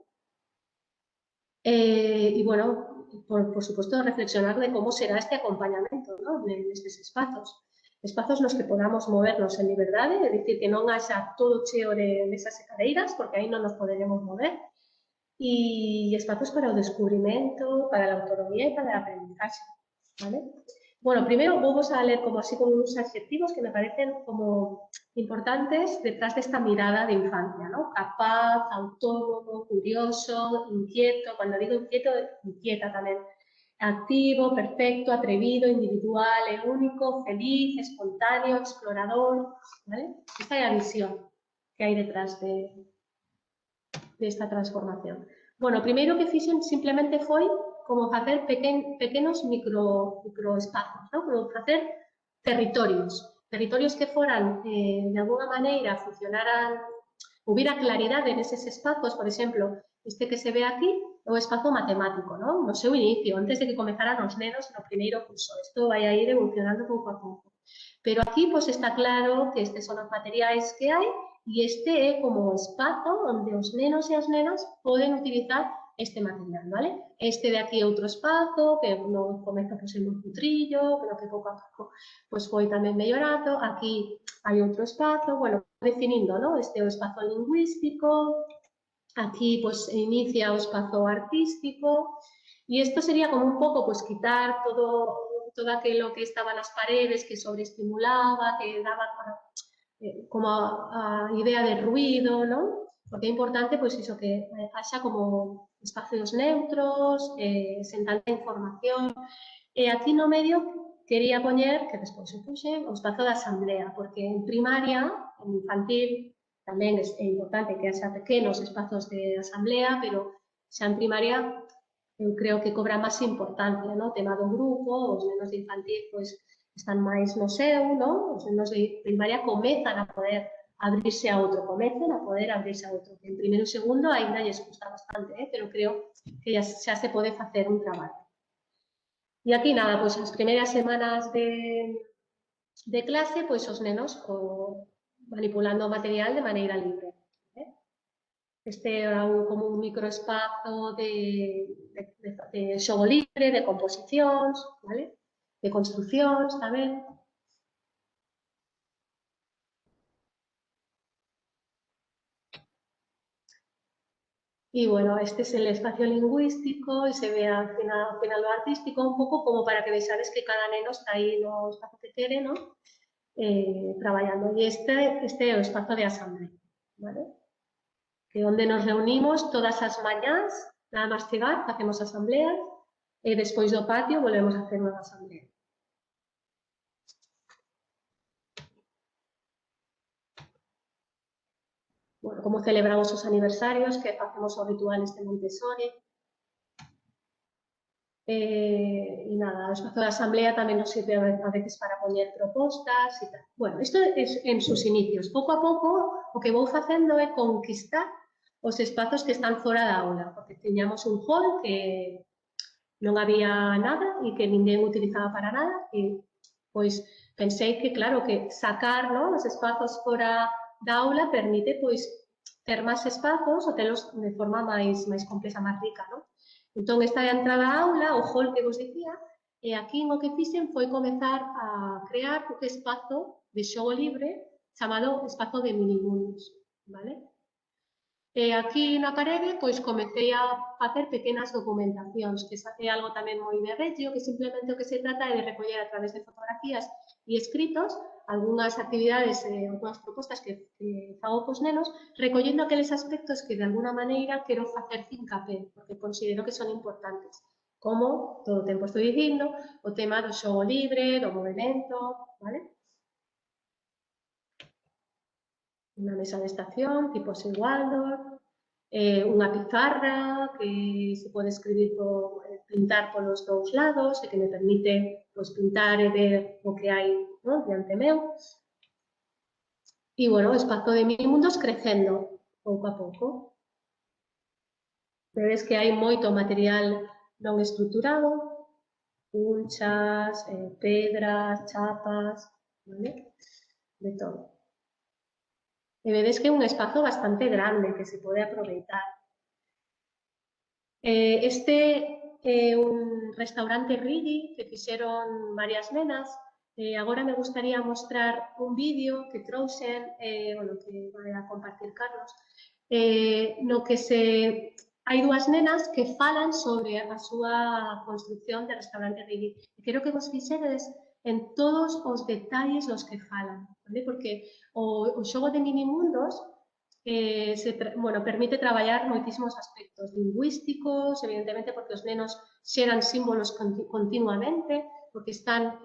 E, bueno, por suposto, reflexionar de como será este acompañamento, ¿no? Nestes espazos. Espazos nos que podamos movernos en liberdade, é dicir, que non haxa todo cheo de mesas e cadeiras, porque aí non nos poderemos mover, e espazos para o descubrimento, para a autonomía e para a aprendizaxe, vale? Bueno, primeiro vou vos a ler como así como uns adxectivos que me parecen como importantes detrás desta mirada de infancia, ¿no? Capaz, autónomo, curioso, inquieto, cando digo inquieto, inquieta tamén, activo, perfecto, atrevido, individual e único, feliz, espontáneo, explorador, ¿vale? Esta é a visión que hai detrás desta transformación. Bueno, o primeiro que fixen simplemente foi como facer pequenos microespazos, ¿no? Como facer territorios que foran, de alguna maneira, funcionaran, hubiera claridade neses espazos, por exemplo, este que se ve aquí é o espazo matemático, ¿no? No seu inicio, antes de que comenzaran os nenos no primeiro curso. Isto vai a ir evolucionando pouco a pouco. Pero aquí, pois, está claro que estes son os materiais que hai e este é como o espazo onde os nenos e as nenas poden utilizar este material, ¿vale? Este de aquí é outro espazo, que no comezo pois, en un cutrillo, pero que pouco a pouco pois, foi tamén mellorando. Aquí hai outro espazo, bueno, definindo, ¿no? Este é o espazo lingüístico, aquí pois, inicia o espazo artístico, e isto sería como un pouco pois, quitar todo aquilo que estaba nas paredes, que sobreestimulaba, que daba como a idea de ruido, ¿no? Porque é importante, pois, iso, que haxa como espacios neutros, sen tanta información. E aquí no medio quería poñer, que despois se puxen, o espazo da asamblea, porque en primaria, en infantil, tamén é importante que haxa pequenos espazos de asamblea, pero xa en primaria eu creo que cobra máis importancia, ¿no? O tema do grupo, os nenos de infantil, pois, están máis no seu, ¿no? Os nenos de primaria comezan a poder abrirse a outro, comecen a poder abrirse a outro. En primeiro e segundo ainda lles custa bastante, pero creo que xa se pode facer un traballo. E aquí nada, pois as primeiras semanas de clase, pois os nenos manipulando o material de maneira libre. Este é como un microespazo de xogo libre, de composicións, vale? De construcións tamén. Y bueno, este es el espacio lingüístico y se ve al final lo artístico un pouco como para que vexades que cada neno está aí no espazo que quere, ¿no? Traballando. E este é o espazo de asamblea, ¿vale? Que onde nos reunimos todas as mañás, nada máis chegar, facemos asambleas e despois do patio volvemos a hacer unha asamblea. Bueno, como celebramos os aniversarios, que facemos os rituales de Montessori. Y nada, o espazo de asamblea tamén nos sirve a veces para poñer propostas e tal. Bueno, isto é en sus inicios. Pouco a pouco, o que vou facendo é conquistar os espazos que están fora da aula, porque tiñamos un hall que non había nada e que ninguén utilizaba para nada e, pois, pensei que, claro, que sacar, ¿no?, os espazos fora da aula permite, pois, ter máis espazos ou telos de forma máis complexa, máis rica, ¿no? Entón, esta é a entrada á aula, o hall que vos dicía, e aquí o que fixen foi comezar a crear un espazo de xogo libre chamado espazo de minimundos, vale? E aquí na parede, pois, comecei a facer pequenas documentacións, que é algo tamén moi de Reggio, que simplemente o que se trata é de recoller a través de fotografías e escritos algunhas actividades, algunhas propostas que fago cos nenos, recollendo aqueles aspectos que de alguna maneira quero facer fincapé, porque considero que son importantes, como todo o tempo estou dicindo, o tema do xogo libre, do movimento, vale? Unha mesa de estación, tipo Waldorf, unha pizarra que se pode escribir, pintar polos dous lados e que me permite, pois, pintar e ver o que hai, ¿no?, diante meu. E, bueno, o espazo de minimundos crecendo pouco a pouco. Vedes que hai moito material non estruturado, punchas, pedras, chapas, ¿vale? De todo. E vedes que é un espazo bastante grande que se pode aproveitar. Este é un restaurante Rigi que fixeron varias nenas. Agora me gustaría mostrar un vídeo que trouxen, bueno, que vai a compartir Carlos, no que hai dúas nenas que falan sobre a súa construcción de restaurante Rigi. E quero que vos fixedes en todos os detalles nos que falan, ¿vale? Porque o xogo de minimundos bueno, permite traballar moitísimos aspectos lingüísticos, evidentemente porque os nenos xeran símbolos continuamente, porque están,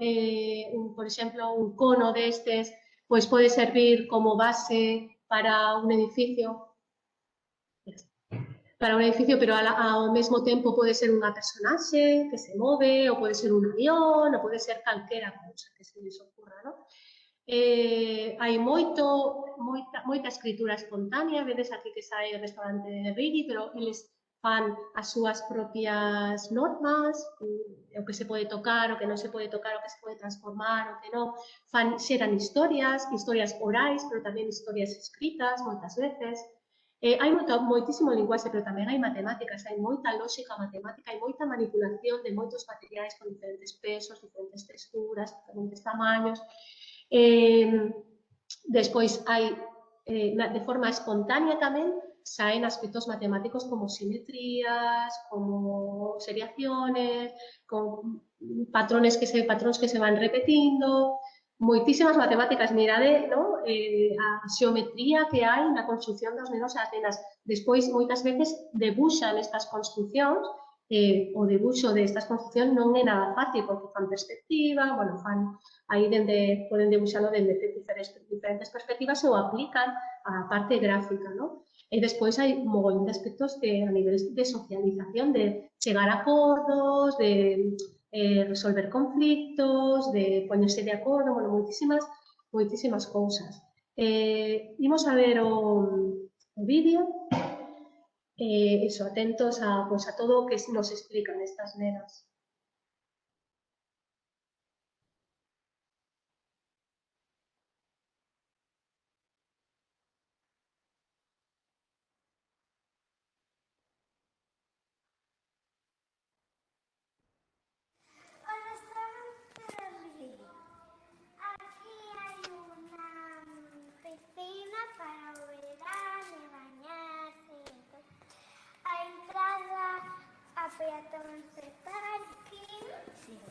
por exemplo, un cono destes, pois pode servir como base para un edificio, pero ao mesmo tempo pode ser unha personaxe que se move, ou pode ser un avión, ou pode ser calquera cousa que se les ocurra, non? Hai moita escritura espontánea, vedes aquí que sae o restaurante de Rigi, pero eles fan as súas propias normas, o que se pode tocar, o que non se pode tocar, o que se pode transformar, o que non. Xeran historias orais, pero tamén historias escritas, moitas veces. Hai moitísimo linguaxe, pero tamén hai matemáticas, hai moita lógica matemática, hai moita manipulación de moitos materiais con diferentes pesos, diferentes texturas, diferentes tamaños. Despois hai, de forma espontánea tamén, saen aspectos matemáticos como simetrías, como seriaciones, con patrones que se van repetindo, moitísimas matemáticas. Mirade, ¿no?, a xeometría que hai na construcción dos nenos e as nenas. Despois, moitas veces, debuxan estas construccións, o debuxo destas construccións non é nada fácil, porque fan perspectiva, bueno, poden debuxalo dende diferentes perspectivas ou aplican a parte gráfica, ¿no? E despois hai mogollón de aspectos a nivel de socialización, de chegar a acordos, de resolver conflictos, de poñerse de acordo, bueno, moitísimas cousas. Imos a ver o vídeo, atentos a todo o que nos explican estas nenas. Aquí hay una piscina para verano, bañarse. A entrada a peatones de parking. Sí, un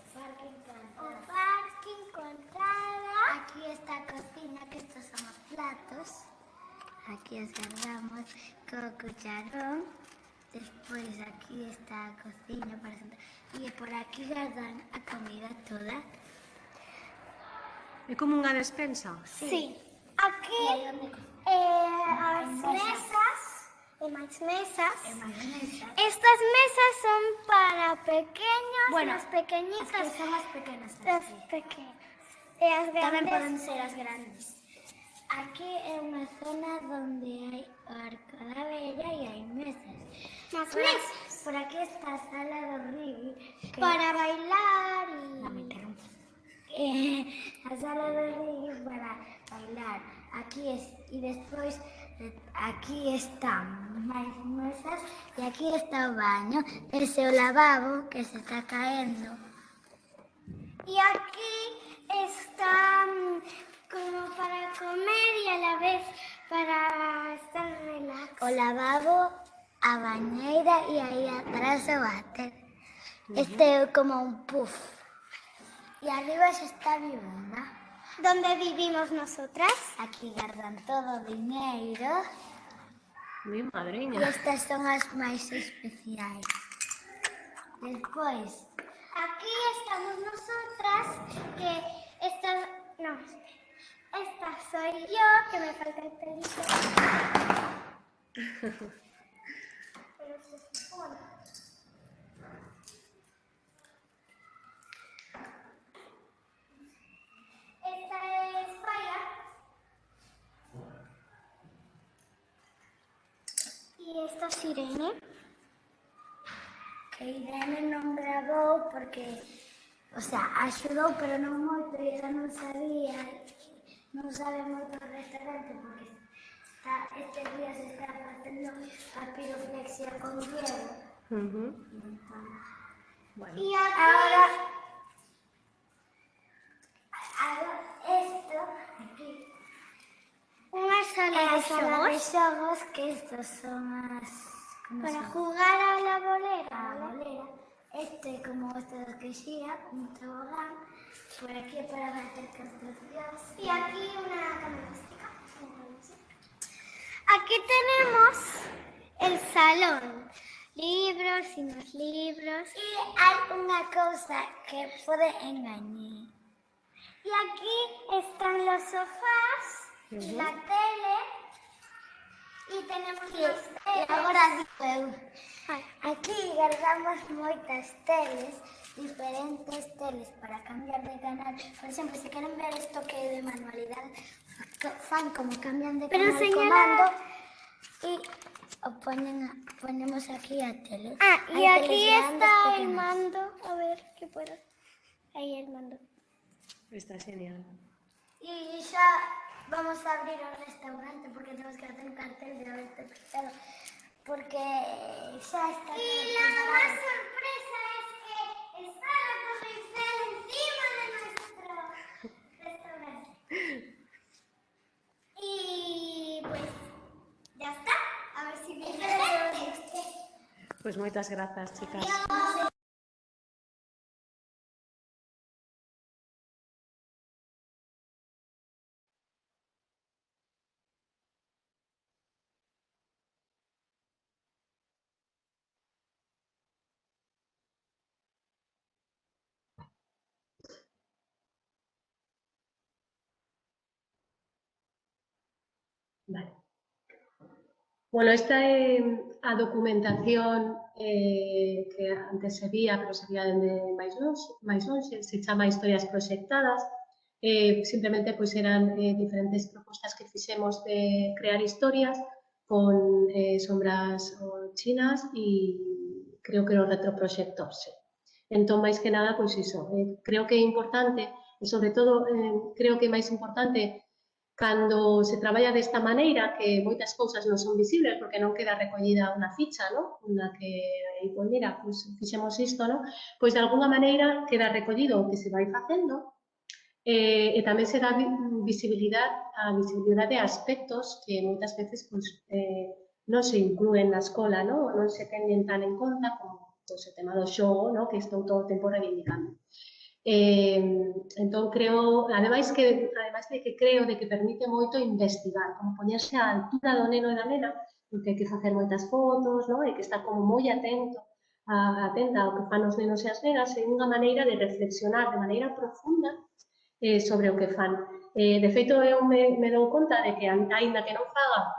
parking con entrada. Aquí está cocina, que estos son los platos. Aquí agarramos con cucharón. Después aquí está la cocina para sentar. Y por aquí guardan a comida toda. É como unha despensa? Sí. Aquí as mesas e máis mesas. Estas mesas son para pequeños, as pequeñitas. As que son as pequenas. As pequenas. E as grandes. Tamén poden ser as grandes. Aquí é unha zona onde hai arco da vella e hai mesas. Nas mesas. Por aquí está a sala do río. Para bailar e... Non me interrumpo. A sala do río para bailar. Aquí e despois aquí están máis mesas e aquí está o baño. Ese o lavabo que se está caendo. E aquí están como para comer e a la vez para estar relax. O lavabo, a bañeira e aí atrás o váter. Este é como un puff. Y arriba se está vivenda. ¿Dónde vivimos nosotras? Aquí guardan todo o diñeiro. Mi E madriña. estas son as máis especiais. Despois, aquí estamos nosotras, que esta... No, esta soy yo, que me falta el pelito. Pero se supone. Esta es Faya. Y esta es Irene. Que Irene non grabou porque, o sea, axudou, pero non moito, e ela non sabía, non sabe moito do restaurante porque estes días está facendo a piroflexia con Diego. Bueno. Y ahora esto, aquí, unha sala de xogos, que estos son as... Para jugar a la bolera. A bolera. Este como estos que xira, un tobogán. Por aquí para hacer construccións. Y aquí una cama elástica. Aquí tenemos el salón. Libros y más libros. Y hay una cosa que puede engañar. Y aquí están los sofás, la tele. Y tenemos los teles. E agora digo eu. Aquí guardamos moitas teles, diferentes teles para cambiar de canal. Por exemplo, se queren ver isto que é de manualidade, fan como cambian de canal comando e o ponemos aquí a tele. Y aquí está el mando. A ver, ¿qué puedo? Ahí el mando. Está genial. Y ya vamos a abrir el restaurante porque tenemos que hacer un cartel de haberte pisado. Porque ya está. Y la más sorpresa es que está la Torre Eiffel encima de nuestro restaurante. Y pues ya está. A ver si viene gente. Pues moitas grazas, chicas. Vale. Bueno, esta é a documentación que antes se vía, pero se vía dende máis lonxe, se chama Historias Proxectadas. Simplemente pois eran diferentes propostas que fixemos de crear historias con sombras chinas e creo que os retroproxectores. Sí. Entón, máis que nada, pois iso, creo que é importante e, sobre todo, creo que é máis importante cando se traballa desta maneira, que moitas cousas non son visibles porque non queda recollida unha ficha, ¿no? Unha que, pois mira, pois fixemos isto, ¿no? Pois de alguna maneira queda recollido o que se vai facendo e tamén se dá visibilidade a aspectos que moitas veces pois, non se inclúen na escola, ¿no? Non se teñen tan en conta como pois, o tema do xogo, ¿no? Que estou todo o tempo reivindicando. Entón, creo, ademais de que creo de que permite moito investigar, como poñerse á altura do neno e da nena, porque hai que facer moitas fotos, ¿no? E que está como moi atenta ao que fan os nenos e as nenas, é unha maneira de reflexionar de maneira profunda sobre o que fan. De feito, eu me dou conta de que, aínda que non faga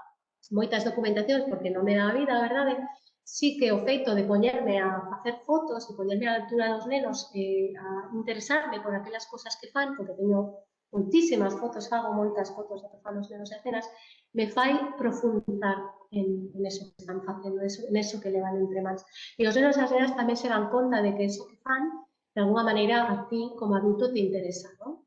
moitas documentacións, porque non me dá a vida, a verdade, sí que o feito de poñerme a facer fotos, de poñerme á altura dos nenos, a interesarme por aquelas cosas que fan, porque teño moitísimas fotos, fago moitas fotos do que fan os nenos e as nenas, me fai profundizar en eso que están facendo, en eso que levan entre mans. E os nenos e as nenas tamén se dan conta de que eso que fan, de alguna maneira, a ti, como adulto, te interesa, non?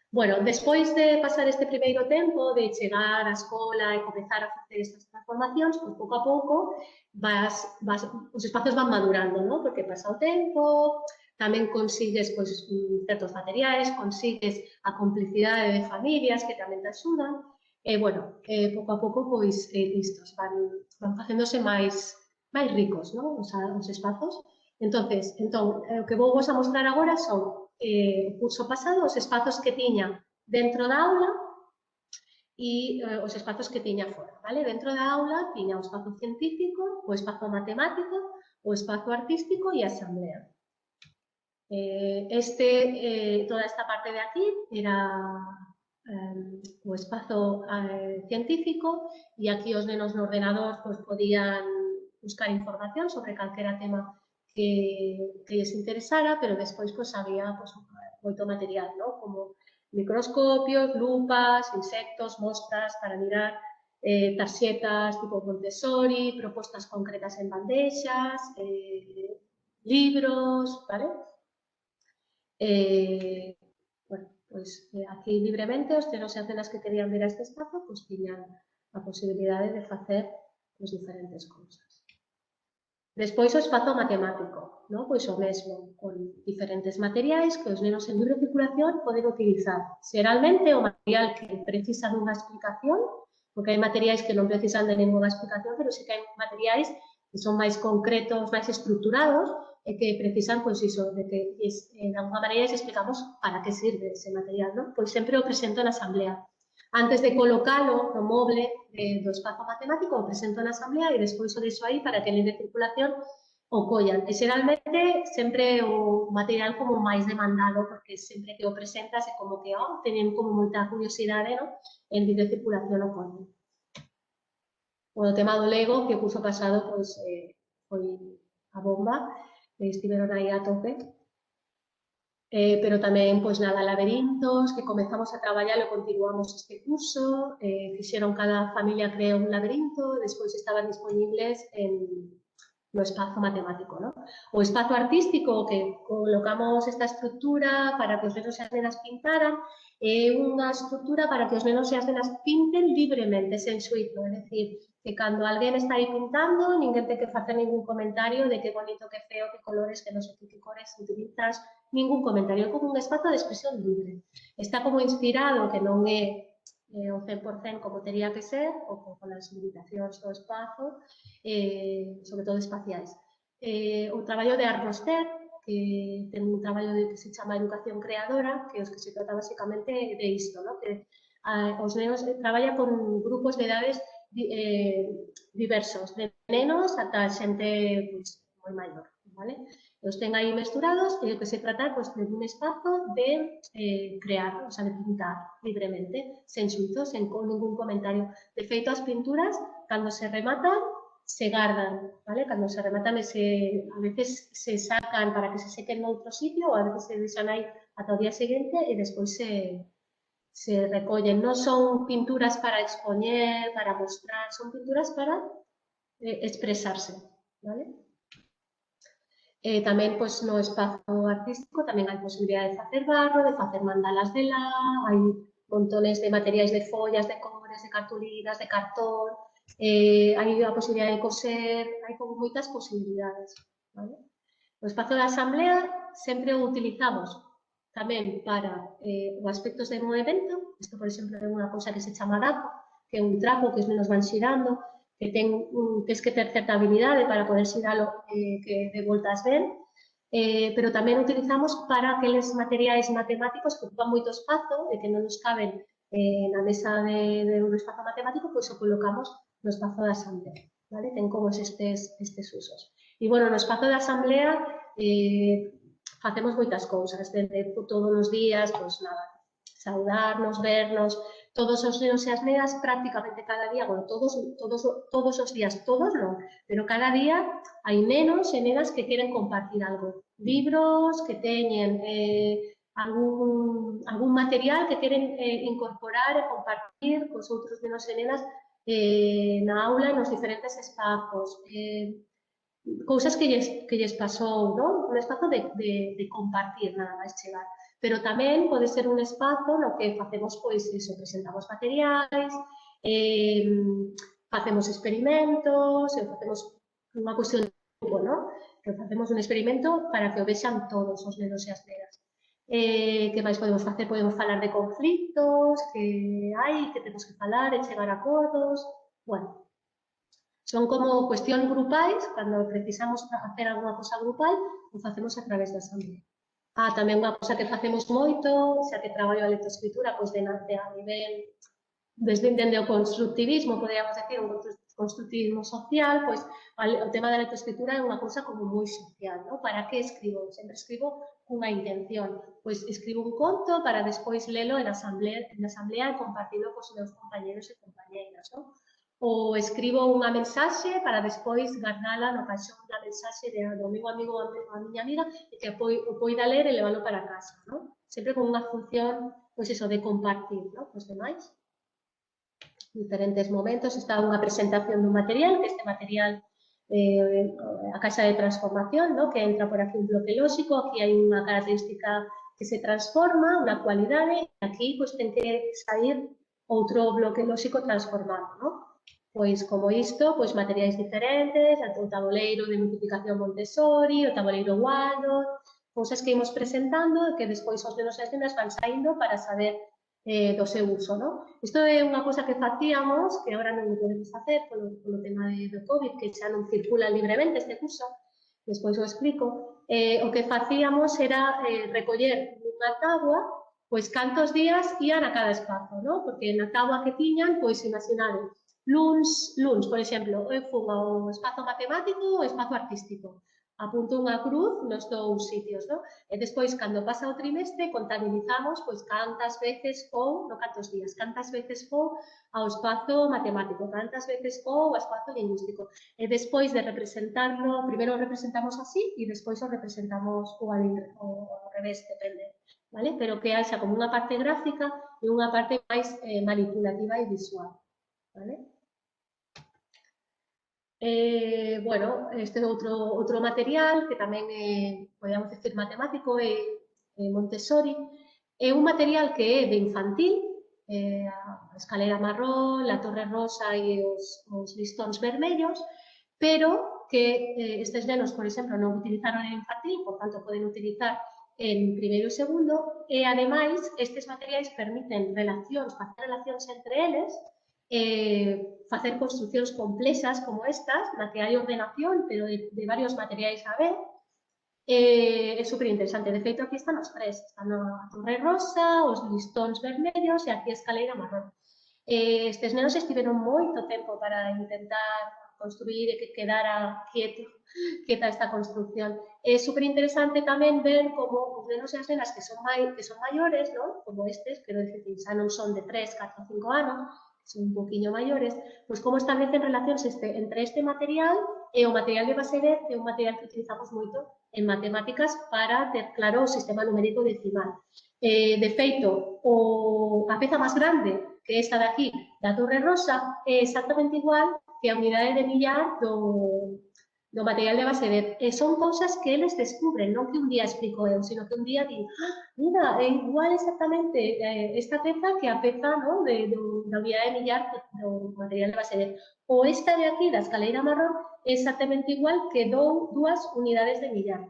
Bueno, despois de pasar este primeiro tempo, de chegar á escola e comezar a facer estas transformacións, pois pouco a pouco os espazos van madurando, ¿no? Porque pasa o tempo, tamén consigues pois, certos materiais, consigues a complicidade de familias que tamén te axudan, e, bueno, pouco a pouco, pois, listos, van facéndose máis ricos, ¿no? Os espazos. Entón, o que vou vos a mostrar agora son o curso pasado, os espazos que tiña dentro da aula e os espazos que tiña fora, vale? Dentro da aula tiña o espazo científico, o espazo matemático, o espazo artístico e a asamblea. Toda esta parte de aquí era o espazo científico e aquí os nenos no ordenador pues, podían buscar información sobre calquera tema que lles interesara, pero despois pues, había pues, moito material, ¿no? Como microscopios, lupas, insectos, mostras para mirar, tarxetas tipo Montessori, propostas concretas en bandexas, libros, ¿vale? Bueno, pues aquí libremente os nenos e as nenas que querían ver a este espazo pues, tiñan a posibilidade de facer pues, diferentes cousas. Despois o espazo matemático, ¿no? Pois o mesmo, con diferentes materiais que os nenos en libre circulación poden utilizar. Xeralmente o material que precisa dunha explicación, porque hai materiais que non precisan de ninguna explicación, pero sí que hai materiais que son máis concretos, máis estructurados e que precisan, pois iso, de que de alguna maneira explicamos para que sirve ese material, ¿no? Pois sempre o presento na asamblea. Antes de colocalo no moble do espazo matemático, o presento na asamblea e despois o deixo aí para que en libre circulación o collan. E xeralmente sempre o material como máis demandado, porque sempre que o presentas é como que teñen como moita curiosidade, ¿no? En libre circulación o collen. O tema do Lego, que o curso pasado pois, foi a bomba, estiveron aí a tope. Pero tamén, pois nada, laberintos, que comezamos a traballar e continuamos este curso, fixeron cada familia creou un laberinto, despois estaban disponibles no espazo matemático, ¿no? O espazo artístico, que colocamos esta estructura para que os nenos e as nenas pintaran, é unha estructura para que os nenos e as nenas pinten libremente, sen xuízo, é dicir, que cando alguén está aí pintando, ninguén ten que facer ningún comentario de que bonito, que feo, que colores, que non sei que cores utilizas, ningún comentario, é como un espazo de expresión libre. Está como inspirado, que non é o 100% como tería que ser, ou con as limitacións do espazo, sobre todo espaciais. O traballo de Art Roster, que ten un traballo que se chama Educación Creadora, que os que se trata basicamente de isto, ¿no? Que os nenos traballa con grupos de edades diversos, de nenos ata xente pues, moi maior, vale? Os ten aí mesturados e o que se trata pues, de un espazo de crear, o sea, de pintar libremente, sen xuizo, sen ningún comentario. De feito, as pinturas, cando se rematan, se gardan, vale? Cando se rematan, a veces se sacan para que se sequen noutro sitio, ou a veces se deixan aí ata o día seguinte e despois se recollen. Non son pinturas para expoñer, para mostrar, son pinturas para expresarse, vale? Tamén, pois, no espazo artístico tamén hai posibilidade de facer barro, de facer mandalas de lá, hai montones de materiais de follas, de cores, de cartulinas, de cartón, hai a posibilidade de coser, hai como moitas posibilidades, vale? O espazo da asamblea sempre o utilizamos tamén para os aspectos de movimento. Isto, por exemplo, é unha cousa que se chama dapo, que é un trapo que os nenos van xirando, que tens que ter certa habilidade para poder xiralo que de voltas ben, pero tamén utilizamos para aqueles materiais matemáticos que ocupan moito espazo e que non nos caben na mesa de un espazo matemático, pois o colocamos no espazo da asamblea, vale? Ten como estes usos. E, bueno, no espazo da asamblea facemos moitas cousas, desde todos os días, pois nada, saudarnos, vernos, todos os nenos e as nenas prácticamente cada día, bueno, todos os días, todos non, pero cada día hai nenos e nenas que queren compartir algo, libros que teñen algún material que queren incorporar e compartir cos outros nenos e nenas na aula e nos diferentes espazos, cousas que lles pasou, non? Un espazo de compartir, nada máis chegar. Pero tamén pode ser un espazo no que facemos, pois, iso, presentamos materiais, facemos experimentos, facemos unha cuestión de grupo, non? Que facemos un experimento para que o vexan todos os nenos e as nenas. Que máis podemos facer? Podemos falar de conflictos que hai, que temos que falar e chegar a acordos. Bueno, son como cuestións grupais, cando precisamos facer alguna cosa grupal, o facemos a través da asamblea. Tamén unha cosa que facemos moito, xa que traballo a lectoescritura, pois a nivel, dende o constructivismo, poderíamos decir, un constructivismo social, pois o tema da lectoescritura é unha cousa como moi social, non? Para que escribo? Sempre escribo cunha intención. Pois escribo un conto para despois lelo na asamblea e compartilo cos meus compañeros e compañeiras, non? Ou escribo unha mensaxe para despois guardala no caixón da mensaxe do meu amigo ou a miña amiga e que o poida ler e levalo para casa, non? Sempre con unha función, pois iso, de compartir, non? Cos demais. Diferentes momentos, está unha presentación dun material, que este material a caixa de transformación, non? Que entra por aquí un bloque lóxico, aquí hai unha característica que se transforma, unha cualidade, e aquí pois ten que sair outro bloque lóxico transformado, non? Pois como isto, pois materiais diferentes, o tabuleiro de multiplicación Montessori, o tabuleiro Waldorf, cousas que imos presentando e que despois os nenos e as nenas van saindo para saber do seu uso, non? Isto é unha cousa que facíamos, que agora non o podemos facer polo tema do COVID, que xa non circula libremente este curso, despois o explico. O que facíamos era recoller nunha táboa pois cantos días ían a cada espazo, non? Porque na táboa que tiñan, pois imaginade, luns, por exemplo, eu fun ao espazo matemático ou espazo artístico. Apunto unha cruz nos dous sitios, non? E despois, cando pasa o trimestre, contabilizamos pois cantas veces fou, non cantos días, cantas veces fou ao espazo matemático, cantas veces fou ao espazo lingüístico. E despois de representarlo, primeiro o representamos así e despois o representamos ao revés, depende, vale? Pero que haxa como unha parte gráfica e unha parte máis manipulativa e visual, vale? Bueno, este é outro material que tamén podemos decir matemático e Montessori. É un material que é de infantil, a escalera marrón, a torre rosa e os listóns vermellos, pero que estes nenos, por exemplo, non utilizaron en infantil, por tanto, poden utilizar en primeiro e segundo, e, ademais, estes materiais permiten facer relacións entre eles, facer construcións complexas como estas, na que hai ordenación, pero de varios materiais a ver, é superinteresante. De feito, aquí están os tres. Están a torre rosa, os listóns vermellos e aquí a escaleira marrón. Estes nenos estiveron moito tempo para intentar construir e que quedara quieta esta construcción. É superinteresante tamén ver como os nenos e as nenas que son maiores, non? Como estes, quero dicir que xa non son de 3, 4, 5 anos, son un poquinho maiores, pois como establecen relacións entre este material e o material de base 10, que é un material que utilizamos moito en matemáticas para ter claro o sistema numérico decimal. De feito, a peza máis grande, que é esta de aquí, da Torre Rosa, é exactamente igual que a unidade de millar do material de base 10. E son cousas que eles descubren, non que un día explico eu, sino que un día din, mira, é igual exactamente esta peza que a peza, ¿no?, da unidade de millar do material de base 10. Ou esta de aquí, da escaleira marrón, é exactamente igual que dúas unidades de millar,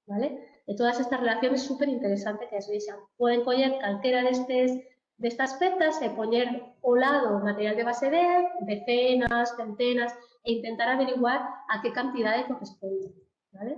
vale? E todas estas relaciones super interesantes que as vexan. Poden coller calquera destas pezas e poñer ao lado o material de base 10, decenas, centenas, e intentar averiguar a que cantidade corresponde, vale?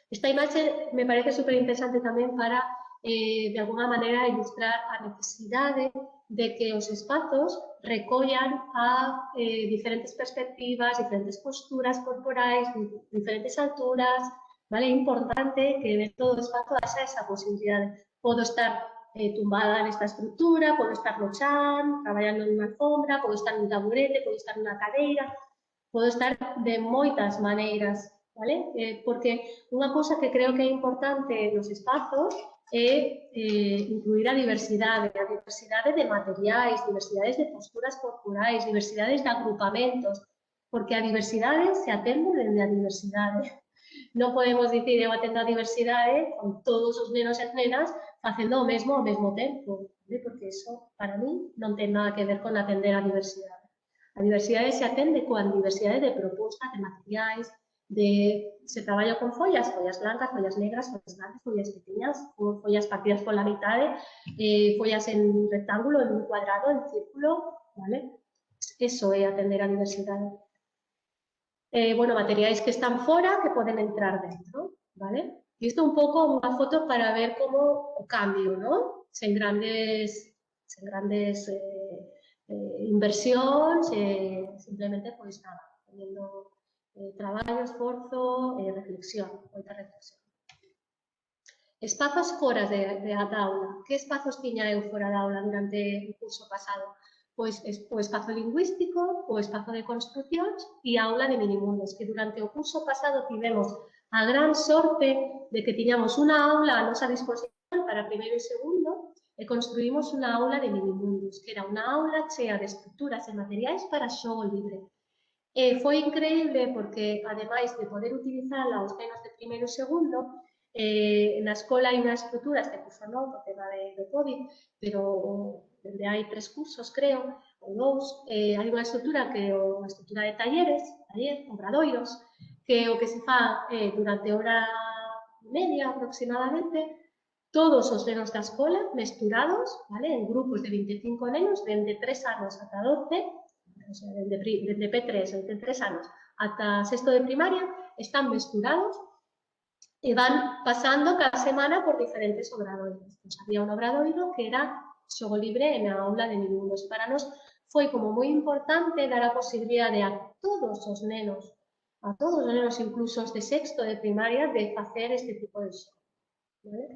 Esta imaxe me parece super interesante tamén para, de alguna maneira, ilustrar a necesidade de que os espazos recollan a diferentes perspectivas, diferentes posturas corporais, diferentes alturas, vale? É importante que de todo o espazo haxa esa posibilidade. Podo estar tumbada nesta estructura, podo estar no chan, traballando nunha alfombra, podo estar nun taburete, podo estar nunha cadeira, podo estar de moitas maneiras, vale? Porque unha cousa que creo que é importante nos espazos é incluir a diversidade de materiais, diversidades de posturas corporais, diversidades de agrupamentos, porque a diversidade se atende dende a diversidade. Non podemos dicir eu atendo a diversidade con todos os nenos e nenas facendo o mesmo ao mesmo tempo, porque iso, para mí, non ten nada que ver con atender a diversidade. A diversidade se atende coa diversidade de propostas, de materiais, se traballo con follas blancas, follas negras, follas grandes, follas pequeñas, follas partidas pola mitade, follas en rectángulo, en un cuadrado, en círculo, vale? Eso é atender a diversidade. Bueno, materiais que están fora que poden entrar dentro, vale? E isto é un pouco unha foto para ver como o cambio, ¿no? Sen grandes inversións, simplemente, pois, nada, teniendo traballo, esforzo, reflexión, moita reflexión. Espazos fora da aula. Que espazos tiña eu fora da aula durante o curso pasado? Pois o espazo lingüístico, o espazo de construcións e a aula de minimundos, que durante o curso pasado tivemos a gran sorte de que tiñamos unha aula a nosa disposición para primeiro e segundo e construímos unha aula de minimundos, que era unha aula chea de estruturas e materiais para xogo libre. Foi increíble porque, ademais de poder utilizala os nenos de primeiro e segundo, na escola hai unha estrutura, este curso non, por tema do COVID, pero desde hai 3 cursos, creo, ou 2, hai unha estrutura que é a estrutura de talleres, obradoiros, que o que se fa durante hora e media aproximadamente, todos os nenos da escola mesturados, vale, en grupos de 25 nenos, dende 3 anos ata 12, o sea, dende P3, dende 3 anos ata sexto de primaria, están mesturados e van pasando cada semana por diferentes obradoiros. Pues había un obradoiro que era xogo libre na aula de minimundos. Para nós foi como moi importante dar a posibilidade a todos os nenos, incluso os de sexto de primaria, de facer este tipo de xogo. ¿Vale?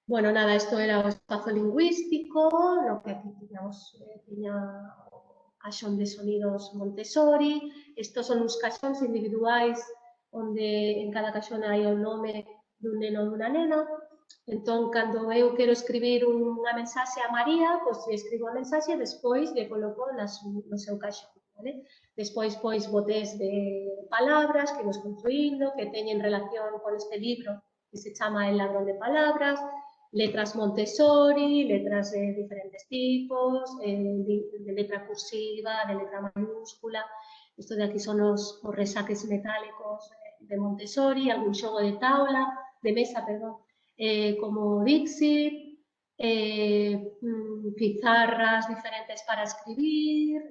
Bueno, nada, isto era o espazo lingüístico, no que aquí tiña caxón de sonidos Montessori. Estos son uns caxóns individuais onde en cada caxón hai o nome dun neno ou dunha nena. Entón, cando eu quero escribir unha mensaxe a María, pois escribo a mensaxe e despois lle coloco no seu caxón. Vale? Despois, pois, botés de palabras que nos construíndo, que teñen relación con este libro que se chama El ladrón de palabras, letras Montessori, letras de diferentes tipos, de letra cursiva, de letra mayúscula. Isto de aquí son os resaques metálicos de Montessori, algún xogo de taula, de mesa, perdón, como Dixit, pizarras diferentes para escribir,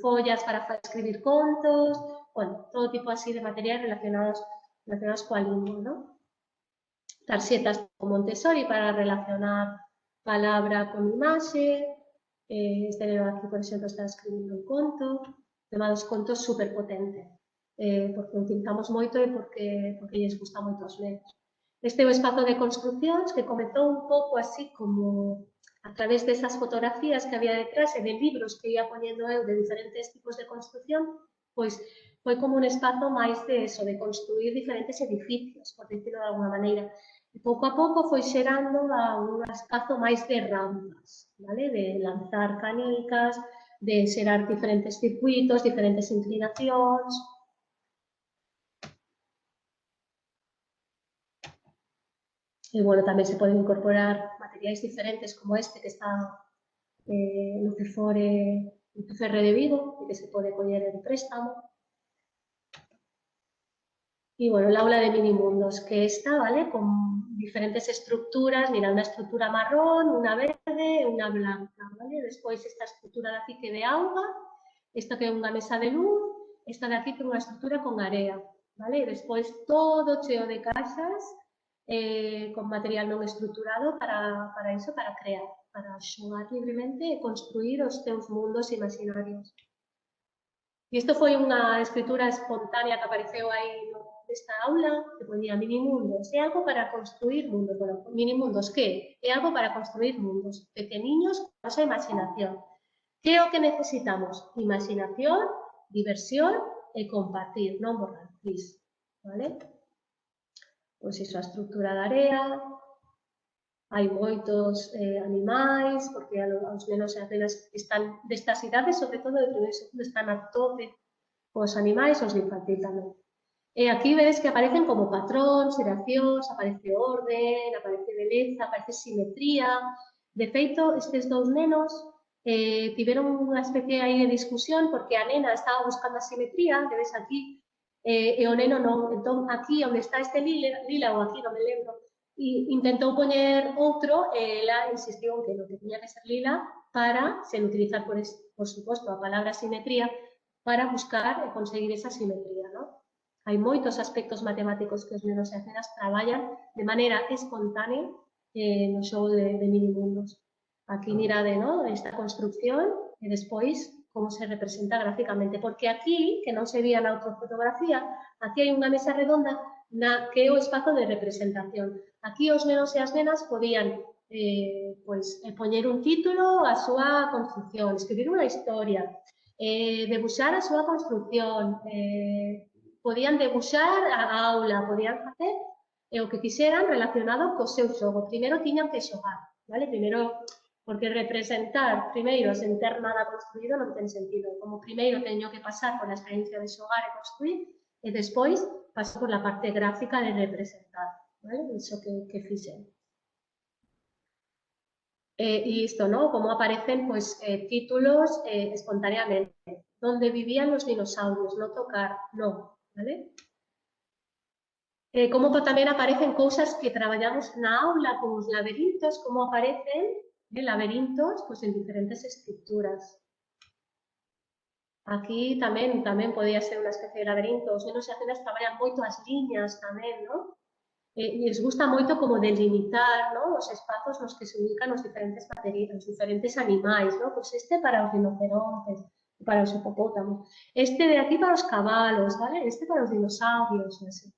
follas para escribir contos, bueno, todo tipo así de materiais relacionados coa lingua, ¿no? Tarxetas con Montessori para relacionar palabra con imaxe. Este neno aquí, por exemplo, está escribindo un conto. O tema dos contos super potente, porque o utilizamos moito e porque lles gusta moito aos nenos. Este é o espazo de construcións que comezou un pouco así como a través desas fotografías que había detrás e de libros que ia poñendo eu de diferentes tipos de construción, pois foi como un espazo máis de eso, de construir diferentes edificios, por dicirlo de alguna maneira. E pouco a pouco foi xerando un espazo máis de rampas, vale? De lanzar canicas, de xerar diferentes circuitos, diferentes inclinacións. E, bueno, tamén se poden incorporar materiais diferentes como este que está no CEFORE de Vigo e que se pode coller en préstamo. Y bueno, el aula de minimundos, que está, ¿vale? Con diferentes estructuras, mira, una estructura marrón, una verde, una blanca, ¿vale? Despois esta estructura de aquí que é de auga, esta que é unha mesa de luz, esta de aquí que é unha estructura con area, ¿vale? E despois todo cheo de caixas con material non estruturado para iso, para crear, para xogar libremente e construir os teus mundos imaginarios. E isto foi unha escritura espontánea que apareceu aí nesta aula, que ponía minimundos. É algo para construir mundos. Bueno, minimundos, que? É algo para construir mundos pequeniños con a nosa imaginación. Que é o que necesitamos? Imaginación, diversión e compartir, non borrar, please. Vale? Pois iso, a estructura da area, hai moitos animais, porque os nenos e as nenas están destas idades, sobre todo de primeiro e segundo, están a tope cos animais, os de infantil tamén. E aquí vedes que aparecen como patróns, xeracións, aparece orden, aparece beleza, aparece simetría. De feito, estes dous nenos tiveron unha especie aí de discusión porque a nena estaba buscando a simetría, que ves aquí, e o neno non. Entón, aquí onde está este lila ou aquí, non me lembro, e intentou poñer outro e ela insistiu en que non, que tiña que ser lila para, sen utilizar, por suposto, a palabra simetría, para buscar e conseguir esa simetría, non? Hai moitos aspectos matemáticos que os nenos e as nenas traballan de maneira espontánea no xogo de minimundos. Aquí mirade, non? Esta construcción e despois como se representa gráficamente, porque aquí, que non se vía na outra fotografía, aquí hai unha mesa redonda que é o espazo de representación. Aquí os nenos e as nenas podían poñer un título á súa construcción, escribir unha historia, debuxar a súa construcción, podían debuxar a aula, podían facer o que quixeran relacionado co seu xogo. Primeiro tiñan que xogar, vale? Primeiro, porque representar primeiro sen ter nada construído non ten sentido. Como primeiro teño que pasar por a experiencia de xogar e construir e despois paso por la parte gráfica de representar, vale? Iso que fixen. E isto, ¿no? Como aparecen pues, títulos espontáneamente. Donde vivían los dinosaurios, no tocar, no, ¿vale? Como tamén aparecen cousas que traballamos na aula, como os laberintos, como aparecen laberintos pues, en diferentes estructuras. Aquí tamén podía ser unha especie de laberinto. Os nenos e as nenas traballan moito as liñas tamén, ¿no? E les gusta moito como delimitar, ¿no? Os espazos nos que se ubican os diferentes materiais, os diferentes animais, ¿no? Pues este para os rinocerontes, para os hipopótamos. Este de aquí para os cabalos, ¿vale? Este para os dinosaurios, así.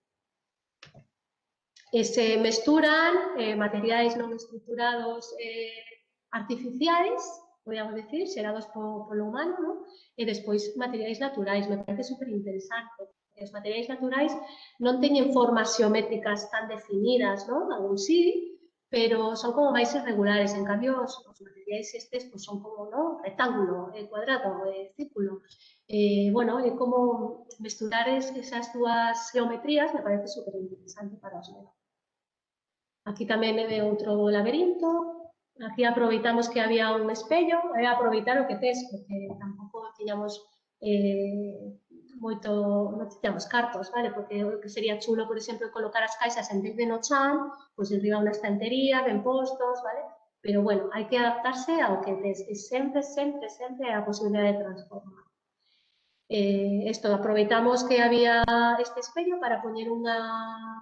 E se mesturan materiais non estruturados artificiais, podríamos decir, xerados polo humano, ¿no? E despois materiais naturais. Me parece superinteresante. Os materiais naturais non teñen formas xeométricas tan definidas, ¿no? Algún sí, pero son como máis irregulares. En cambio, os materiais estes pues, son como, ¿no? Rectángulo, cuadrado, círculo. Bueno, é como mesturar esas dúas geometrías me parece superinteresante para os nenos. Aquí tamén é outro laberinto. Aquí aproveitamos que había un espello, aproveitar o que tes, porque tampouco tiñamos moito, non tiñamos cartos, vale? Porque o que sería chulo, por exemplo, colocar as caixas en vez de no chan, pois enriba unha estantería, ben postos, vale? Pero, bueno, hai que adaptarse ao que tes, e sempre, sempre, sempre a posibilidade de transformar. Isto, aproveitamos que había este espello para poñer unha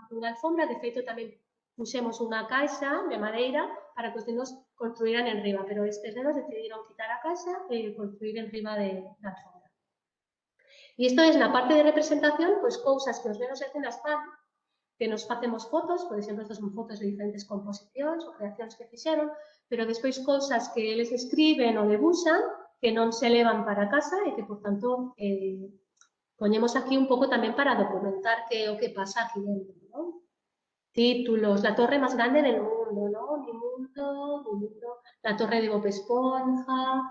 alfombra, de feito tamén puxemos unha caixa de madeira para que os nenos construíran en riba, pero estes nenos decidiron quitar a caixa e construir en riba da alfombra. E isto é, na parte de representación, pois cousas que os nenos e nenas fan, que nos facemos fotos, por exemplo, estas son fotos de diferentes composicións ou creacións que fixeron, pero despois cousas que eles escriben ou debuxan que non se levan para casa e que, por tanto, poñemos aquí un pouco tamén para documentar que é o que pasa aquí dentro, non? Títulos, la torre más grande del mundo, ¿no? Mi mundo, la torre de Bob Esponja,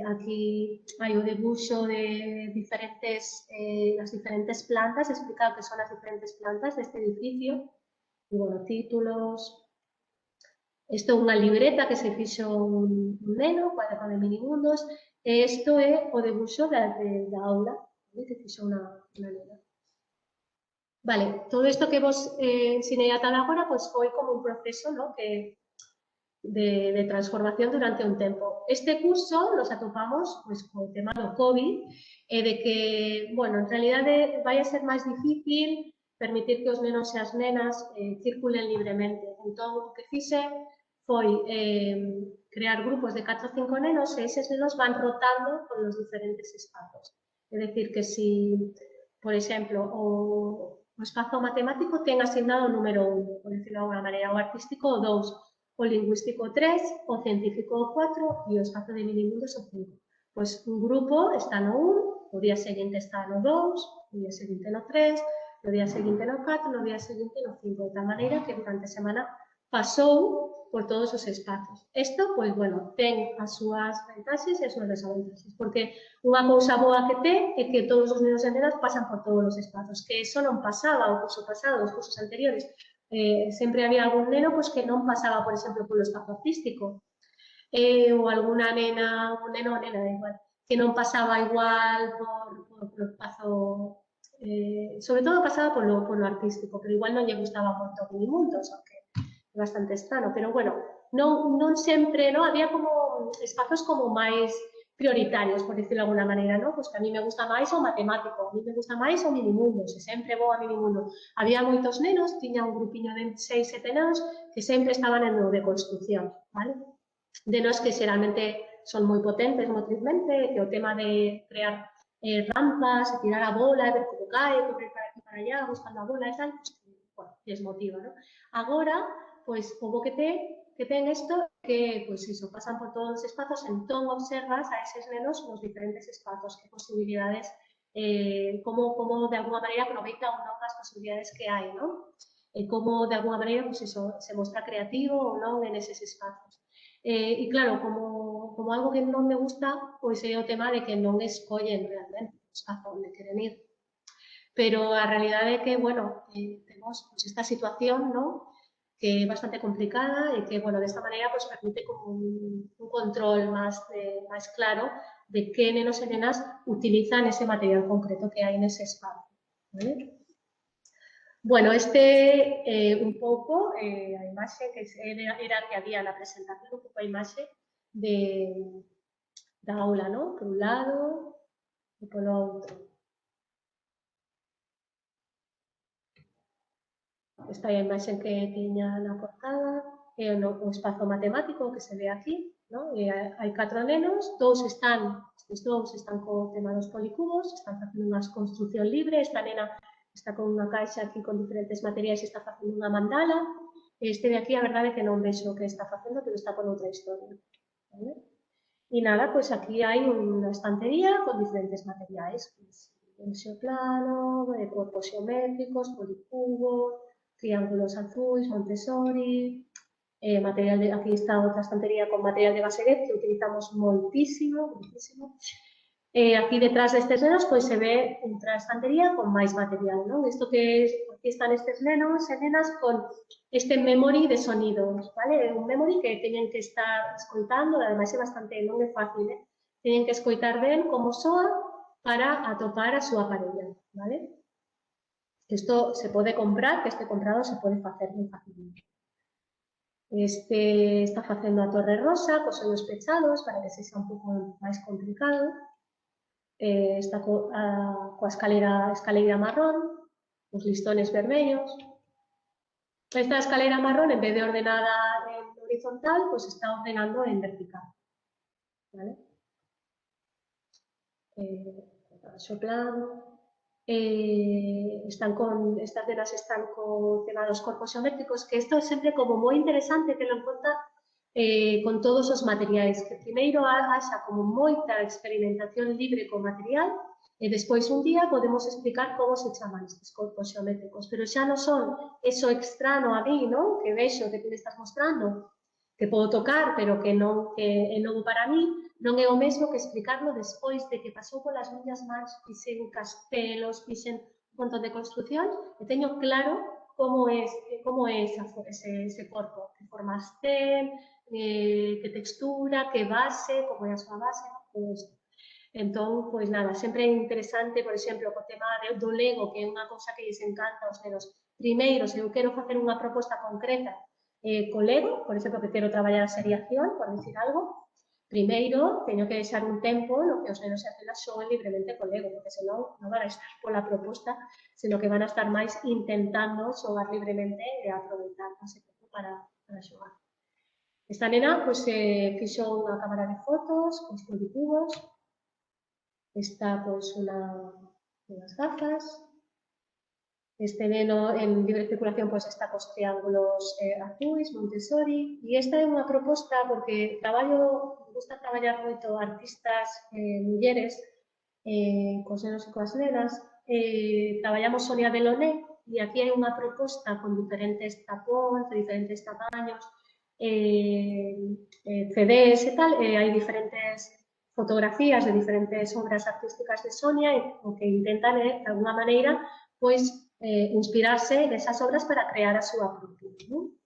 aquí hai o debuxo de las diferentes plantas, explicado que son las diferentes plantas deste edificio, e, bueno, títulos. Isto é unha libreta que se fixo un neno, cuaderno de minimundos, e isto é o debuxo da aula, que fixo unha nena. Vale, todo isto que vos ensinei ata agora pois foi como un proceso, ¿no? de transformación durante un tempo. Este curso nos atopamos pois, co tema do COVID e de que, bueno, en realidade vai a ser máis difícil permitir que os nenos e as nenas circulen libremente. Entón, o que fixe foi crear grupos de 4 ou 5 nenos e eses nenos van rotando por os diferentes espazos. É dicir, que si, por exemplo, o espazo matemático ten asignado o número 1, por decirlo de alguna maneira, o artístico o 2, o lingüístico o 3, o científico o 4 e o espazo de minimundos o 5. Pois un grupo está no 1, o día seguinte está no 2, o día seguinte no 3, o día seguinte no 4, no día seguinte no 5, de tal maneira que durante a semana pasou por todos os espazos. Isto, pois, bueno, ten as súas vantaxes e as súas desvantaxes, porque unha cousa boa que ten é que todos os nenos e nenas pasan por todos os espazos, que iso non pasaba o curso pasado, os cursos anteriores. Sempre había algún neno pois, que non pasaba, por exemplo, polo espazo artístico, ou alguna nena, un neno ou nena, igual, que non pasaba igual por espazo, sobre todo pasaba polo artístico, pero igual non lle gustaba moito o minimundos, aunque bastante estrano, pero bueno, non sempre, ¿no? Había como espazos como máis prioritarios, por decirlo de alguna maneira, ¿no? Pois que a mí me gusta máis o matemático, a mí me gusta máis o minimundo, se sempre vou a minimundo. Había moitos nenos, tiña un grupiño de 6, 7 nenos que sempre estaban en o de construcción, ¿vale? Nenos que xeralmente son moi potentes motrizmente, que o tema de crear rampas, tirar a bola, ver como cae, correr para aquí para allá, buscando a bola e tal, pues, bueno, les motiva, ¿no? Agora, pois, o bo que ten isto que, pois, iso, pasan por todos os espazos, entón observas a eses nenos nos diferentes espazos, que posibilidades, como de alguna maneira aproveita ou non as posibilidades que hai, non? E como de alguna maneira, pois, iso, se mostra creativo ou non en eses espazos. E claro, como algo que non me gusta, pois é o tema de que non escollen realmente o espazo onde queren ir. Pero a realidade é que, bueno, temos pues, esta situación, ¿no? Que é bastante complicada e que, bueno, desta maneira pues, permite como un control máis claro de que nenos e nenas utilizan ese material concreto que hai nese espazo, ¿vale? Bueno, un pouco a imaxe que era que había na presentación, un pouco a imaxe da aula, ¿no? Por un lado e polo outro. Esta é a imaxe que tiña na portada, é o espazo matemático que se ve aquí, ¿no? E hai 4 nenos, estes dous están co tema dos policubos, están facendo unha construcción libre, esta nena está con unha caixa aquí con diferentes materiais e está facendo unha mandala, e este de aquí a verdade é que non vexo o que está facendo, pero está por outra historia, ¿vale? E nada, pois aquí hai unha estantería con diferentes materiais, plano, corpos xeométricos, policubos, triángulos azuis, Montessori, aquí está outra estantería con material de Baseguet que utilizamos moitísimo. Aquí detrás destes nenos pois se ve outra estantería con máis material, non? Isto que aquí están estes nenos e nenas con este memory de sonidos, vale? Un memory que teñen que estar escoitando, ademais é bastante, non é fácil, teñen que escoitar ben como soa para atopar a súa parella, vale? Isto se pode comprar, que este comprado se pode facer moi fácilmente. Este está facendo a torre rosa, cos ollos pechados, para que sexa un pouco máis complicado. Está coa escaleira marrón, os listones vermellos. Esta escaleira marrón, en vez de ordenada en horizontal, pues está ordenando en vertical. ¿Vale? Xo plano. estas nenas están con tema dos corpos xeométricos, que isto é sempre como moi interesante ter en conta con todos os materiais, que primeiro haxa como moita experimentación libre con material e despois un día podemos explicar como se chaman estes corpos xeométricos, pero xa non son eso extrano a mí, non? Que vexo que te me estás mostrando, que podo tocar, pero que non que é novo para mí, non é o mesmo que explicarlo despois de que pasou polas miñas mans, fixen castelos, fixen un montón de construcións, e teño claro como é ese corpo, que formas ten, que textura, que base, como é a súa base, todo isto. Entón, pois nada, sempre é interesante, por exemplo, co tema do Lego, que é unha cousa que lles encanta aos nenos. Primeiro, se eu quero facer unha proposta concreta co Lego, por exemplo, que quero traballar a seriación, por dicir algo, primeiro teño que deixar un tempo no que os nenos e as nenas xoguen libremente co Lego, porque senón non van a estar pola proposta, senón que van a estar máis intentando xogar libremente e aproveitar ese tempo para xogar. Esta nena pois, fixo unha cámara de fotos, con polipubos, está pois unhas gafas. Este neno en libre circulación pois está cos triángulos azuis, Montessori, e esta é unha proposta porque me gusta traballar moito artistas mulleres cos nenos e coas nenas. Traballamos Sonia Delaunay e aquí hai unha proposta con diferentes tapóns, de diferentes tamaños, CDs e tal, hai diferentes fotografías de diferentes obras artísticas de Sonia e o que intentan é, de alguna maneira, pois, inspirarse nesas obras para crear a súa propia. ¿No?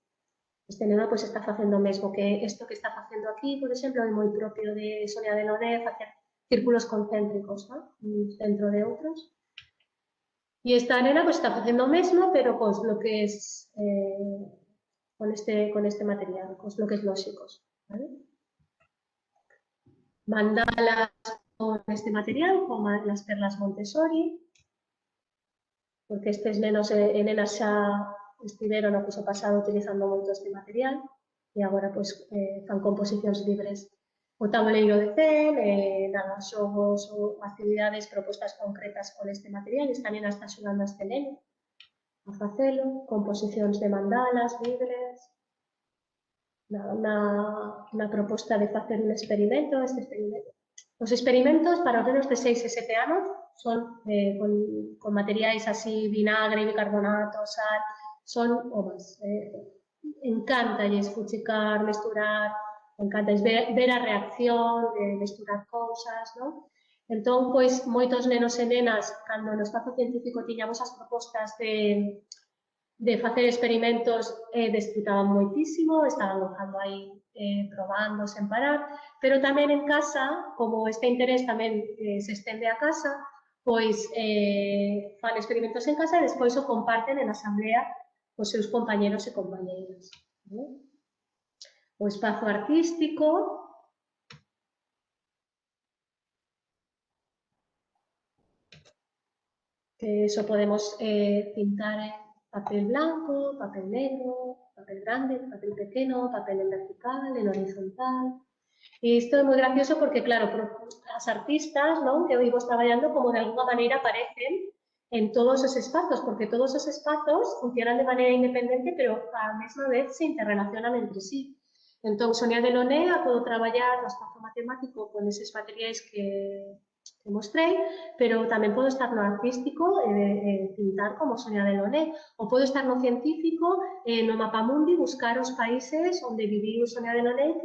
Este neno pois, está facendo o mesmo que isto que está facendo aquí, por exemplo, é moi propio de Sonia Delaunay, facer círculos concéntricos, ¿no? Dentro de outros. E esta nena pois, está facendo o mesmo, pero cos bloques con este material, cos bloques lóxicos. ¿Vale? Mandalas con este material, como las perlas Montessori, porque estes nenos e nenas xa estiveron no curso pasado utilizando moito este material e agora pois, fan composicións libres. O tabuleiro de Zen, nada, xogos ou actividades propostas concretas con este material. Esta nena está xogando a este neno a facelo, composicións de mandalas libres, unha proposta de facer un experimento. Os experimentos para os nenos de 6 e 7 anos son con materiais así, vinagre, bicarbonato, sal, son o máis. Encántalles fuchicar, mesturar, encántalles ver a reacción, de mesturar cousas, non? Entón, pois, moitos nenos e nenas, cando no espazo científico tiñamos as propostas de facer experimentos, desfrutaban moitísimo, estaban gozando aí probando sen parar, pero tamén en casa, como este interés tamén se estende a casa, pois fan experimentos en casa e despois o comparten en asamblea cos seus compañeros e compañeiras. O espazo artístico, que eso podemos pintar en papel blanco, papel negro, papel grande, papel pequeno, papel en vertical, en horizontal. E isto é moi gracioso porque, claro, as artistas, non, que vimos traballando, como de alguna maneira aparecen en todos os espazos, porque todos os espazos funcionan de maneira independente, pero a mesma vez se interrelacionan entre sí. Entón, Sonia Delaunay a podo traballar no espazo matemático con eses materiais que mostrei, pero tamén podo estar no artístico e pintar como Sonia Delaunay, ou podo estar no científico no mapamundi buscar os países onde viviu Sonia Delaunay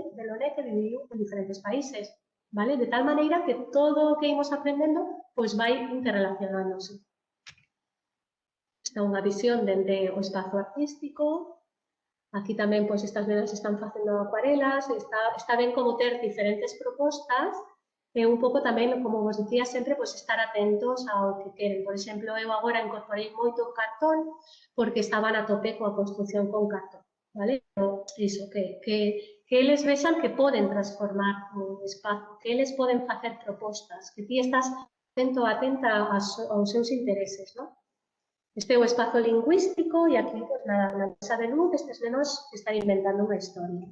que viviu en diferentes países, vale? De tal maneira que todo o que imos aprendendo pois vai interrelacionándose. Esta é unha visión dende o espazo artístico. Aquí tamén pois estas nenas están facendo acuarelas, está ben como ter diferentes propostas e un pouco tamén, como vos dicía sempre, pois estar atentos ao que queren. Por exemplo, eu agora incorporei moito cartón porque estaban a tope coa construción con cartón, vale? Iso, que eles vexan que poden transformar o espazo, que eles poden facer propostas, que ti estás atento a atenta aos seus intereses, non? Este é o espazo lingüístico e aquí, pois, na mesa de luz, estes nenos están inventando unha historia.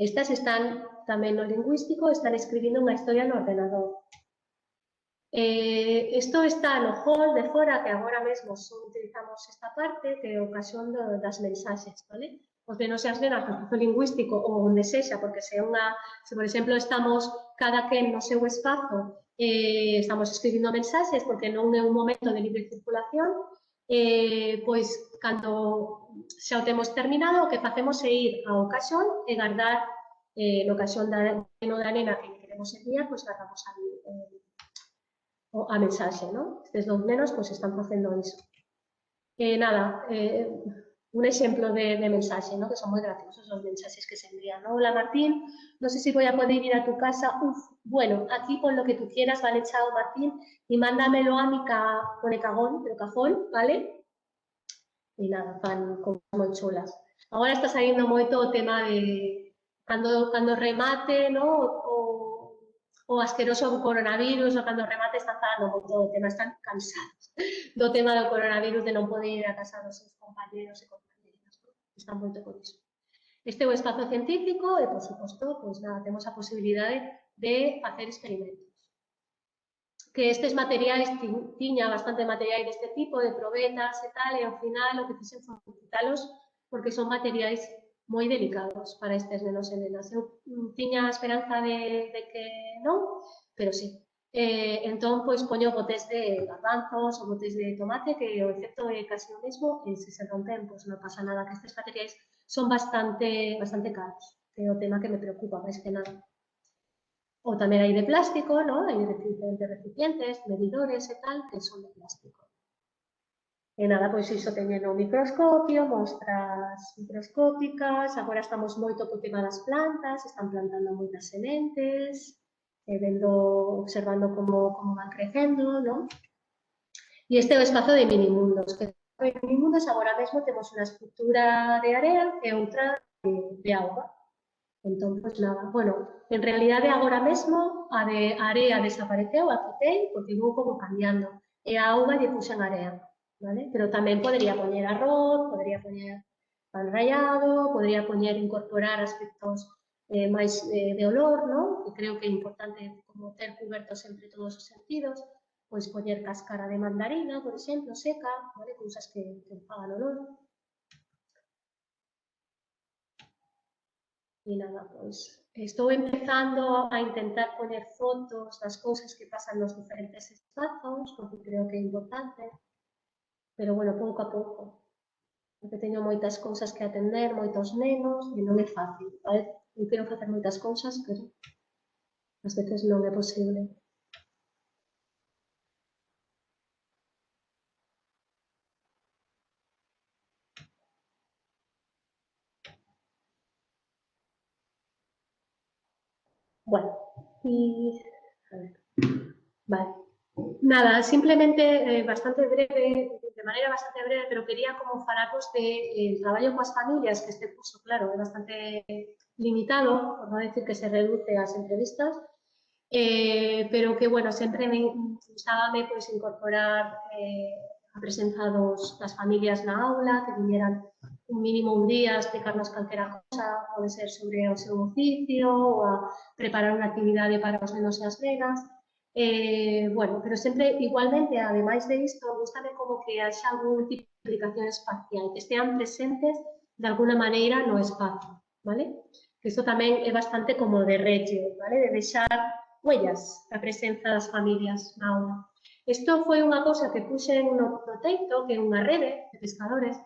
Estas están tamén no lingüístico, están escribindo unha historia no ordenador. Isto está no hall de fora, que agora mesmo só utilizamos esta parte, que é a ocasión das mensaxes, vale? Os nenos e as nenas do espazo lingüístico ou onde sexa, porque se por exemplo, estamos cada quen no seu espazo, estamos escribindo mensaxes, porque non é un momento de libre circulación, pois, cando xa o temos terminado, o que facemos é ir ao caixón e guardar no caixón da neno da nena que queremos enviar, pois guardamos ali a mensaxe, non? Estes dous nenos pois están facendo iso. Nada, un exemplo de mensaxe, ¿no? Que son moi graciosos os mensaxes que se envían, ¿no? Hola Martín, no sé si voy a poder ir a tu casa. Uf, bueno, aquí pon lo que tú quieras, ¿vale? Chao Martín, y mándamelo a mi cajón, ¿vale? E nada, fan como moi chulas. Agora está saindo moito o tema de cando remate, ¿no? O asqueroso coronavirus, ou cando remate están falando moito do tema, están cansados do tema do coronavirus, de non poder ir a casa dos seus compañeros e compañeras, ¿no? Están moito con iso. Este é o espazo científico e, por suposto, pois nada, temos a posibilidade de facer experimentos. Que estes materiais, tiña bastante materiais deste tipo, de probetas e tal, e ao final o que fixen foi quitalos porque son materiais moi delicados para estes nenos e nenas. Eu tiña a esperanza de que non, pero sí. Entón, pois, poño botes de garbanzos ou botes de tomate, que o efecto é casi o mesmo, e se se rompen, pois non pasa nada, que estes materiais son bastante caros, que é o tema que me preocupa, máis que nada. Ou tamén hai de plástico, ¿no? Hai diferentes recipientes, medidores e tal, que son de plástico. E nada, pois iso teñen o microscopio, mostras microscópicas, agora estamos moito co tema das plantas, están plantando moitas sementes, observando como van crecendo, ¿no? E este é o espazo de minimundos, que en minimundos agora mesmo temos unha estructura de area e outra de auga. Entón, pois nada, bueno, en realidade agora mesmo a de area desapareceu, a quitei, porque vou como cambiando, e a auga lle puxen area, vale? Pero tamén podería poñer arroz, podería poñer pan rallado, podería incorporar aspectos máis de olor, ¿no? Que creo que é importante como ter cuberto sempre todos os sentidos, pois poñer cáscara de mandarina, por exemplo, seca, vale? Cousas que fagan olor. E nada, pois, estou empezando a intentar poñer fotos das cousas que pasan nos diferentes espazos, porque creo que é importante, pero, bueno, pouco a pouco, porque teño moitas cousas que atender, moitos nenos, e non é fácil, vale? Eu quero facer moitas cousas, pero ás veces non é posible. Bueno, a ver, vale. Nada, simplemente bastante breve, de maneira bastante breve, pero quería como falarvos de traballo coas familias, que este curso, claro, é bastante limitado, por non decir que se reduce ás entrevistas, pero que, bueno, sempre me gustábame pois, incorporar a presenza das familias na aula, que vinieran un mínimo un día a explicarnos calquera cosa, pode ser sobre o seu oficio, ou a preparar unha actividade para os nenos e as nenas. Bueno, pero sempre, igualmente, ademais de isto, gustame como que haxa algún tipo de implicación espacial, que estean presentes de alguna maneira no espazo, vale? Que isto tamén é bastante como de reche, vale? De deixar huellas da presenza das familias na aula. Isto foi unha cousa que puxen no teito, que é unha rede de pescadores,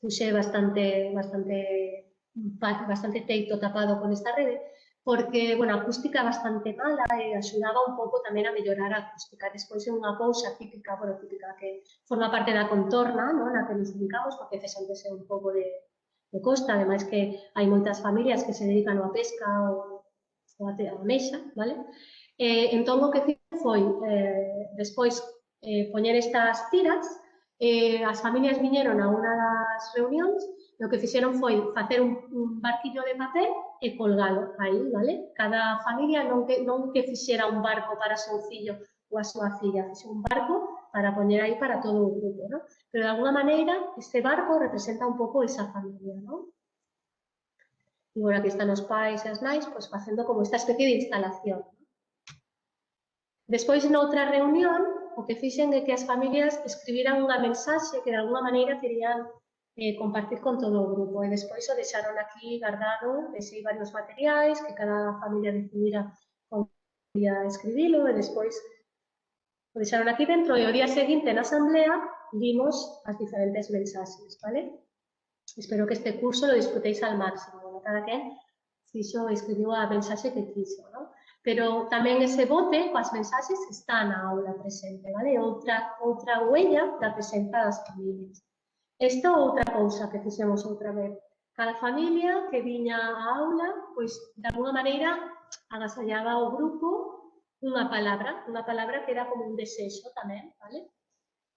puxe bastante teito tapado con esta rede, porque, bueno, a acústica bastante mala e axudaba un pouco tamén a mellorar a acústica. Despois é unha cousa típica, bueno, típica, que forma parte da contorna, ¿no? Na que nos dedicamos, porque sempre é un pouco de costa, ademais que hai moitas familias que se dedican á pesca ou a mexa, vale? Entón, o que fixe foi, despois, poñer estas tiras, as familias viñeron a unha das reunións e o que fixeron foi facer un barquillo de papel e colgalo aí, vale? Cada familia non que fixera un barco para o seu fillo ou a súa filla, fixe un barco para poñer aí para todo o grupo, ¿no? Pero, de alguna maneira, este barco representa un pouco esa familia, ¿no? E, bueno, aquí están os pais e as nais, pois, facendo como esta especie de instalación, ¿no? Despois, noutra reunión, o que fixen é que as familias escribiran unha mensaxe que de alguna maneira querían compartir con todo o grupo. E despois o deixaron aquí guardado, deixei varios materiais que cada familia decidira como quería escribilo e despois o deixaron aquí dentro e o día seguinte na asamblea vimos as diferentes mensaxes, vale? Espero que este curso lo disfrutéis al máximo, cada quen fixo escribiu a mensaxe que quixo, non? Pero tamén ese bote coas mensaxes está na aula presente, vale? Outra huella da presenza das familias. Esta outra cousa que fixemos outra vez. Cada familia que viña á aula, pois, de alguna maneira, agasallaba ao grupo unha palabra que era como un desexo tamén, vale?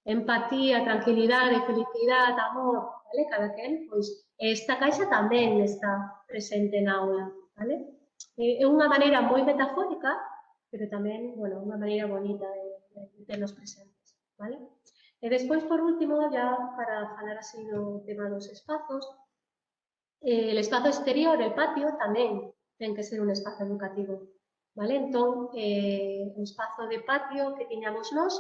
Empatía, tranquilidade, felicidade, amor, vale? Cada quen, pois, esta caixa tamén está presente na aula, vale? É unha maneira moi metafórica, pero tamén, bueno, unha maneira bonita de ternos presentes, vale? E despois, por último, ya para falar así do tema dos espazos, el espazo exterior, el patio, tamén ten que ser un espazo educativo, vale? Entón, o espazo de patio que tiñamos nós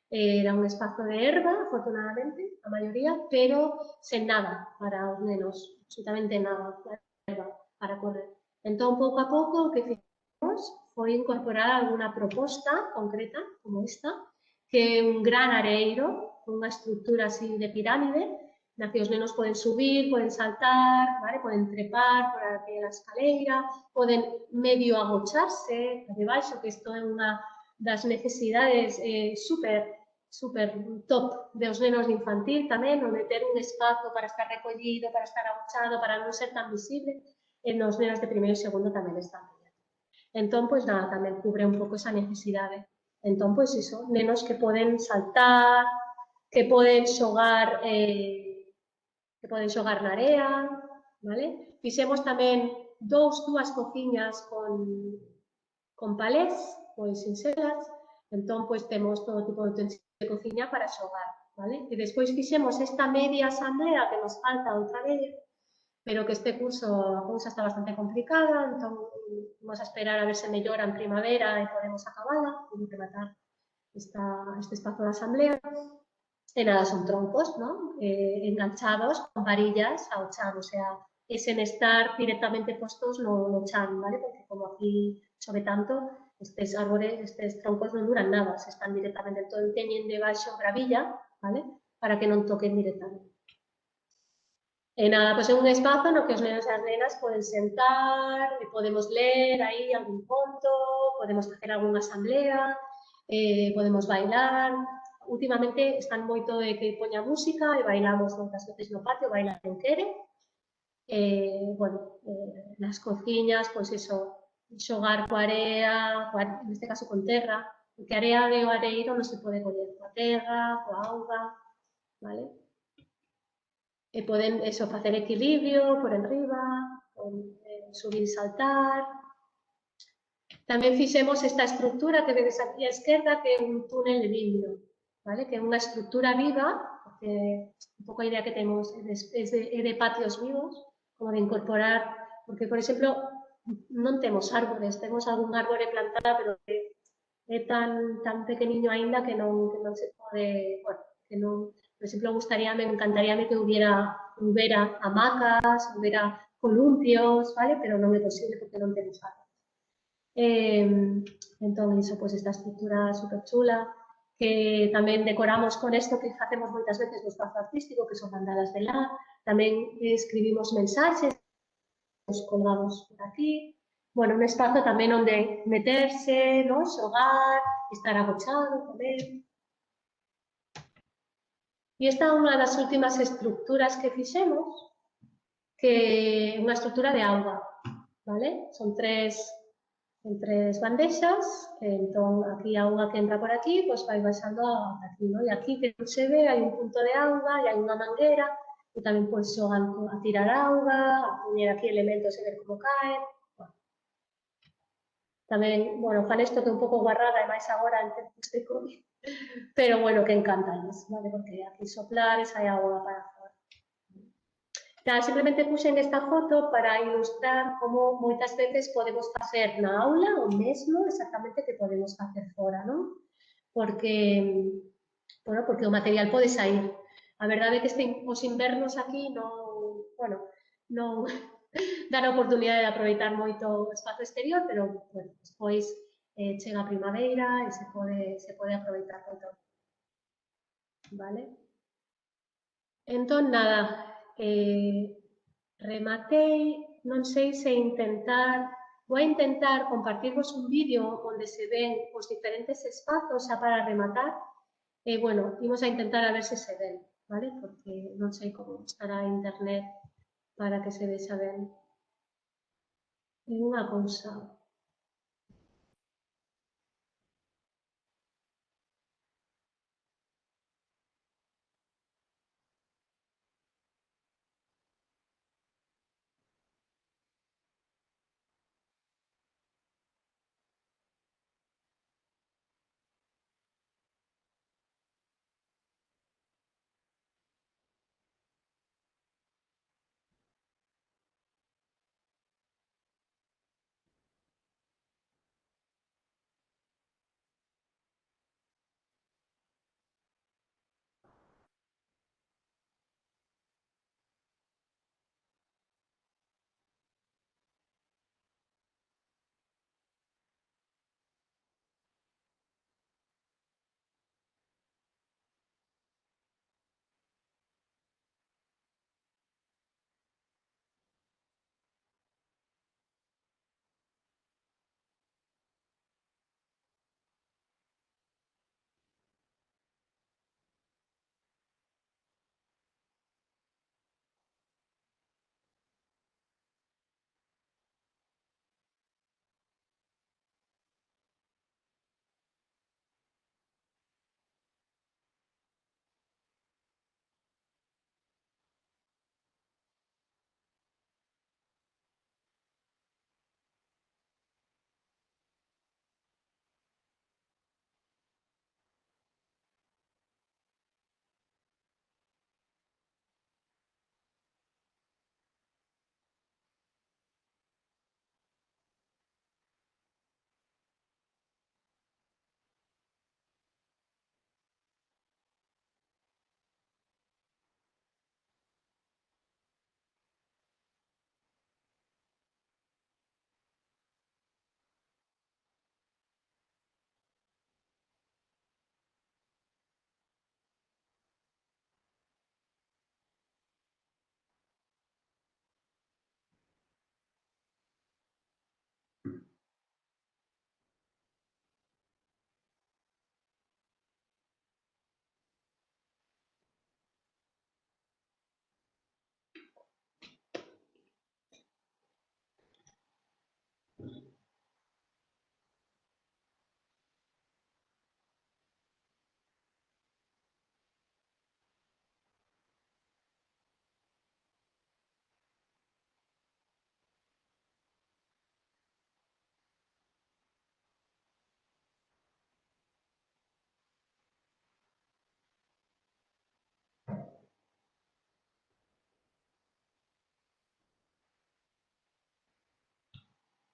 era un espazo de herba, afortunadamente, a maioría, pero sen nada para os nenos, absolutamente nada, para correr. Entón, pouco a pouco, o que fixemos foi incorporar alguna proposta concreta, como esta, que é un gran areiro, unha estrutura así de pirámide, na que os nenos poden subir, poden saltar, vale? Poden trepar por aquela escaleira, poden medio agocharse debaixo, que isto é unha das necesidades super top dos nenos de infantil tamén, onde ter un espazo para estar recollido, para estar agochado, para non ser tan visible, e nos nenos de primeiro e segundo tamén está ben. Entón, pois nada, tamén cubre un pouco esa necesidade. Entón, pois iso, nenos que poden saltar, que poden xogar na area, vale? Fixemos tamén dúas cociñas con palés, pois sinxelas, entón, pois temos todo tipo de utensilios de cociña para xogar, vale? E despois fixemos esta media asamblea que nos falta outra vez, pero que este curso a cousa está bastante complicada, entón vamos a esperar a ver se mellora en primavera e podemos acabala, e rematar este espazo de asamblea. E nada, son troncos, ¿no? Enganchados con varillas ao chan, o sea, sen estar directamente postos no chan, ¿vale? Porque como aquí chove tanto, estes árbores, estes troncos non duran nada, se están directamente, entón teñen debaixo gravilla, ¿vale? Para que non toquen directamente. E nada, pois é un espazo no que os nenos e as nenas poden sentar, e podemos ler aí algún conto, podemos facer algunha asamblea, podemos bailar. Últimamente están moito de que poña música e bailamos moitas veces no patio, baila quen quere. Bueno, nas cociñas, pois iso, xogar coa area, neste caso con terra, porque a area de o areiro non se pode coller coa terra, coa auga, vale? E poden, eso, facer equilibrio por enriba, subir e saltar. Tamén fixemos esta estructura que vedes aquí á esquerda, que é un túnel de vidro, vale? Que é unha estructura viva, porque un pouco a idea que temos é de patios vivos, como de incorporar, porque, por exemplo, non temos árbores, temos algún árbore plantada, pero que é tan pequeniño aínda que non se pode, bueno, que non, por exemplo, me encantaríame que hubiera hamacas, hubiera columpios, vale? Pero non é posible porque non temos árboles. Entón, iso, pois, esta estructura super chula, que tamén decoramos con isto que facemos moitas veces no espazo artístico, que son mandalas de lá, tamén escribimos mensaxes, os colgamos por aquí, bueno, un espazo tamén onde meterse, no? Xogar, estar agochado tamén. E esta é unha das últimas estructuras que fixemos, que é unha estructura de auga, vale? Son tres bandexas, entón aquí a auga que entra por aquí, pois vai baixando ata aquí, non? E aquí que non se ve, hai un punto de auga e hai unha manguera, e tamén pois xogan a tirar auga, a poñer aquí elementos e ver como caen. Bueno. Tamén, bueno, fan isto que é un pouco guarrada e máis agora en tempos de COVID, pero bueno, que encanta, vale? Porque aquí soplar e sai auga para fora. Claro, simplemente puxen esta foto para ilustrar como moitas veces podemos facer na aula o mesmo exactamente que podemos facer fora, non? Porque, bueno, porque o material pode sair. A verdade é que os invernos aquí non, bueno, non dan a oportunidade de aproveitar moito o espazo exterior, pero, bueno, despois chega a primavera e se pode aproveitar moito, vale? Entón, nada, rematei, non sei se vou intentar compartirvos un vídeo onde se ven os diferentes espazos xa para rematar, e, bueno, imos a intentar a ver se se ven, vale? Porque non sei como estará a internet para que se vexa ben. E unha cousa,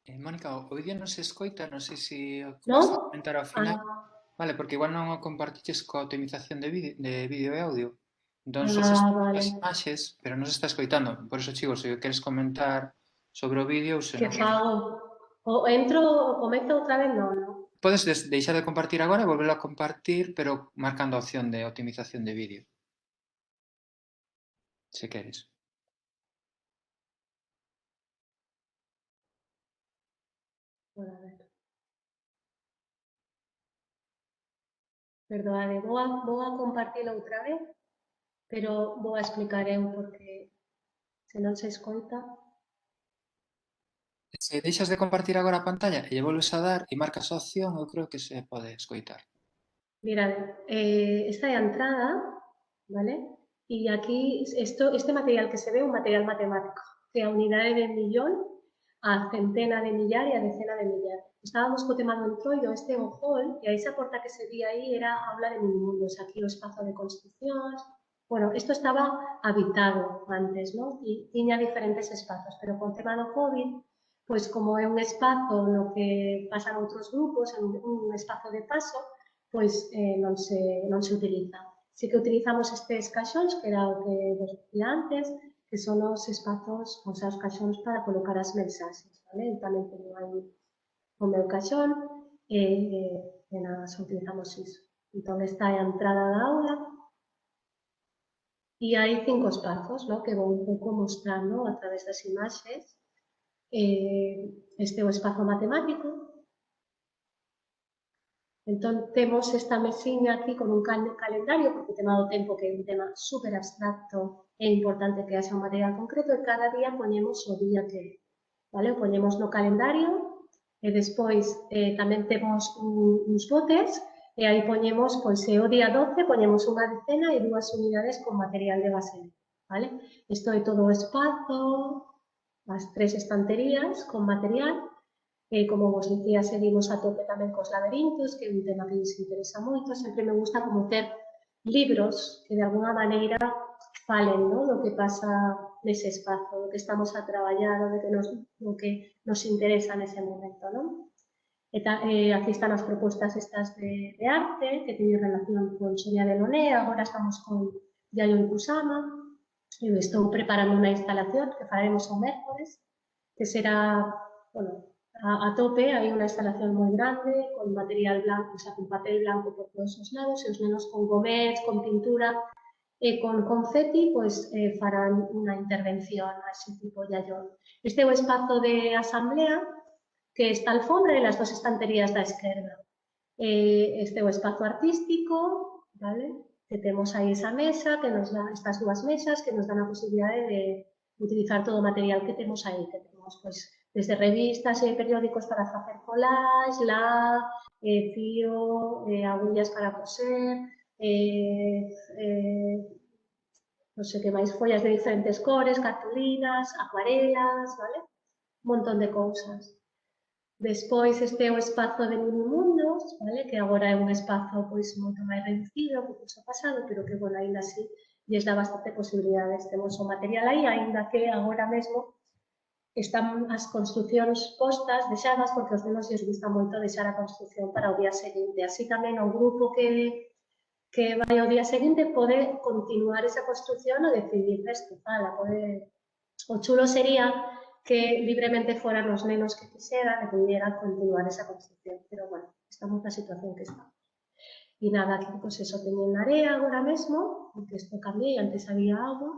Mónica, o vídeo non se escoita, non sei se o que non? vas a comentar ao final. Vale, porque igual non o compartiches coa optimización de vídeo e audio. Entón só se escoitan Vale. as imaxes, pero non se está escoitando. Por iso, chicos, se queres comentar sobre o vídeo ou se Que non... fago? Comezo outra vez? Non. Podes deixar de compartir agora e volverlo a compartir, pero marcando a opción de optimización de vídeo. Se queres. A ver. Perdoade, vou a compartilo outra vez, pero vou a explicar eu porque se non se escoita. Se deixas de compartir agora a pantalla e lle volves a dar e marcas a opción, eu creo que se pode escoitar. Mirade, esta é a entrada, vale? E aquí, este material que se ve é un material matemático, que é a unidade de millón, a centena de millar e a decena de millar. Estábamos co tema do entroido, este é o hall, e a esa porta que se vi aí era a aula de minimundos, aquí o espazo de construccións, Bueno, isto estaba habitado antes, non? E tiña diferentes espazos, pero con tema do COVID, pois como é un espazo no que pasan outros grupos, é un espazo de paso, pois non se utiliza. Sí que utilizamos estes caixóns, que era o que vos dicía antes, que son os espazos, os caixóns para colocar as mensaxes, vale? Eu tamén teño aí o meu caixón e nada, só utilizamos iso. Entón, esta é a entrada da aula e hai 5 espazos, ¿no? Que vou un pouco mostrando a través das imaxes. Este é o espazo matemático. Entón, temos esta mesiña aquí con un calendario, porque o tema do tempo, que é un tema super abstracto, é importante que haxa un material concreto e cada día poñemos o día que é, vale? O poñemos no calendario e despois tamén temos uns botes e aí poñemos, pois, o día 12, poñemos unha decena e 2 unidades con material de base, vale? Isto é todo o espazo, as 3 estanterías con material. Como vos dicía, seguimos a tope tamén cos laberintos, que é un tema que nos interesa moito. Sempre me gusta como ter libros que de alguna maneira falen, ¿no? Do que pasa nese espazo, do que estamos a traballar, do que nos interesa nese momento, non? Aquí están as propostas estas de arte, que teñen relación con Sonia Delaunay. Agora estamos con Yayoi Kusama. Eu estou preparando unha instalación que faremos o mércores, que será, bueno, a tope. Hai unha instalación moi grande, con material blanco, o sea, con papel blanco por todos os lados, e os nenos con gomés, con pintura e con confeti, pois farán unha intervención a ese tipo de Yayoi. Este é o espazo de asamblea, que está a alfombra e as 2 estanterías da esquerda. Este é o espazo artístico, vale? Que temos aí esa mesa, que nos dá, estas 2 mesas, que nos dan a posibilidade de utilizar todo o material que temos aí, que temos, pois, desde revistas e periódicos para facer collage, fío, agullas para coser, non sei que máis, follas de diferentes cores, cartulinas, acuarelas, vale? Un montón de cousas. Despois, este é o espazo de minimundos, vale? Que agora é un espazo pois moito máis reducido que o curso pasado, pero que, bueno, ainda así, lles dá bastante posibilidades. Temos o material aí, ainda que agora mesmo están as construcións postas, deixadas, porque aos nenos lles gusta moito deixar a construción para o día seguinte. Así tamén o grupo que vai ao día seguinte pode continuar esa construción ou decidir destuzala. O chulo sería que libremente foran os nenos que quixeran e pudieran continuar esa construción. Pero, bueno, estamos na situación que estamos. E nada, aquí, pois, eso, teñen area agora mesmo, porque isto cambiei, antes había agua,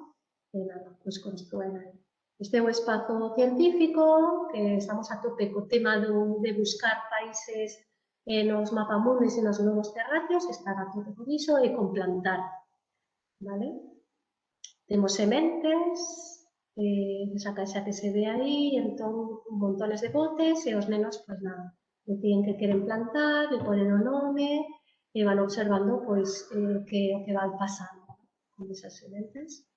e nada, pois, construen aí. Este é o espazo científico, que estamos a tope co tema de buscar países nos mapamundis e nos globos terráqueos, estar a tope con iso e con plantar, vale? Temos sementes, esa caixa que se ve aí, entón, montones de botes, e os nenos, pois nada, deciden que queren plantar, e ponen o nome, e van observando, pois, o que van pasando con esas sementes.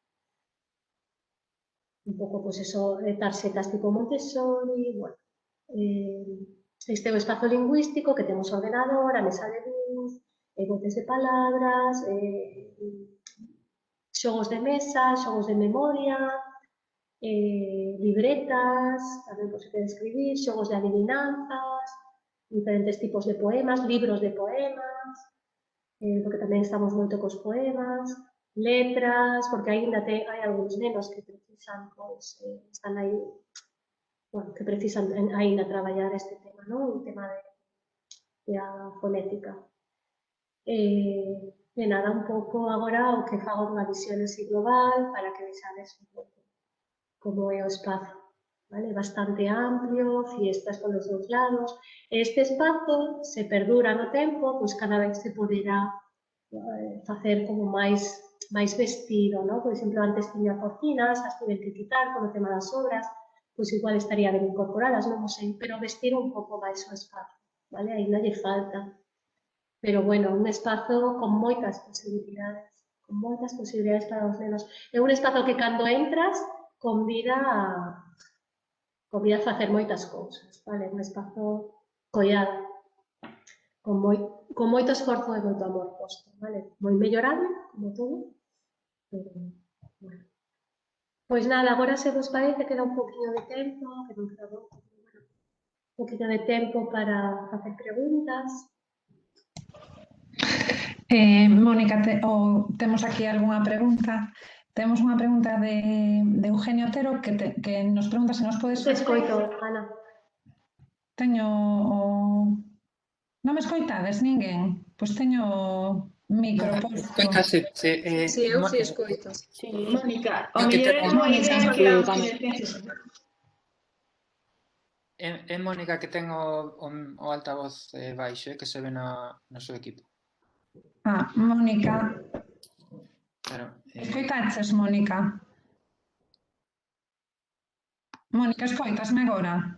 Un pouco, pois, eso, tarxetas tipo Montessori, bueno. Este é o espazo lingüístico, que temos o ordenador, a mesa de luz, botes de palabras, xogos de mesa, xogos de memoria, libretas, tamén se pode escribir, xogos de adivinanzas, diferentes tipos de poemas, libros de poemas, porque tamén estamos moito cos poemas, letras, porque aínda hai algúns nenos que precisan, pois, están aí, bueno, que precisan aínda traballar este tema, non? O tema de a fonética. E nada, un pouco agora o que fago unha visión así global para que vexades un pouco como é o espazo, vale? Bastante amplio, fiestas polos dous lados. Este espazo, se perdura no tempo, pois cada vez se poderá facer como máis vestido, non? Por exemplo, antes tiña cortinas, as tiven que quitar polo tema das obras, pois igual estaría ben incorporadas, non sei, pero vestir un pouco máis o espazo, vale? Aí non lle falta. Pero, bueno, un espazo con moitas posibilidades para os nenos. É un espazo que cando entras convida a facer moitas cousas, vale? Un espazo collado, con moito esforzo e moito amor posto, vale? Moi mellorable, como todo, Pero, bueno. Pois nada, agora se vos parece queda un poquinho de tempo, que non queda moito, pero bueno, un poquinho de tempo para facer preguntas. Mónica, temos aquí algunha pregunta. Temos unha pregunta de Eugenio Otero que nos pregunta se nos podes Te escoito, Ana. Teño o... Non me escoitades ninguén? Pois teño o micro posto. Escoitase, Sí, eu si escoito. Sí, Mónica, o Eu que mellor é tengo- boa idea Mónica, que que silencies. É Mónica que ten o altavoz baixo, que se ve no seu equipo. Mónica, Claro, escoitaches, Mónica? Mónica, escoitasme agora?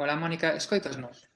Hola, Mónica, escoitasnos?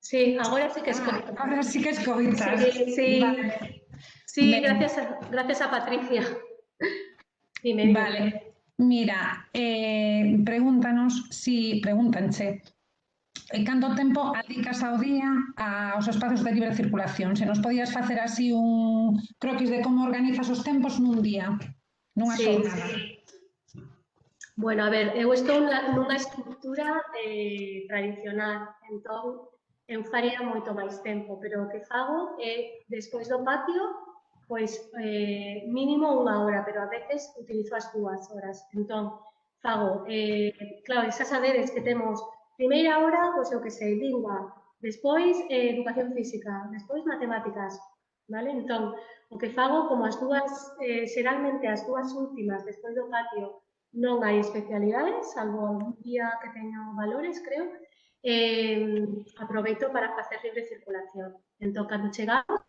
Sí, Mónica, agora sí que escoito. agora sí que escoitas. Sí. Vale. Sí, Venga. gracias a Patricia. Dime. Vale. Mira, pregúntanche canto tempo adicas ao día aos espazos de libre circulación? Se nos podías facer así un croquis de como organizas os tempos nun día, nunha Sí. xornada. Bueno, a ver, eu estou nunha estructura tradicional, entón eu faría moito máis tempo, pero o que fago é, despois do patio, pois mínimo 1 hora, pero a veces utilizo as 2 horas. Entón, fago, claro, xa sabedes que temos primeira hora, pois o que sei, lingua, despois educación física, despois matemáticas, vale? Entón, o que fago, como as dúas, xeralmente as 2 últimas, despois do patio, non hai especialidades, salvo algún día que teño valores, creo, aproveito para facer libre circulación. Entón, cando chegamos,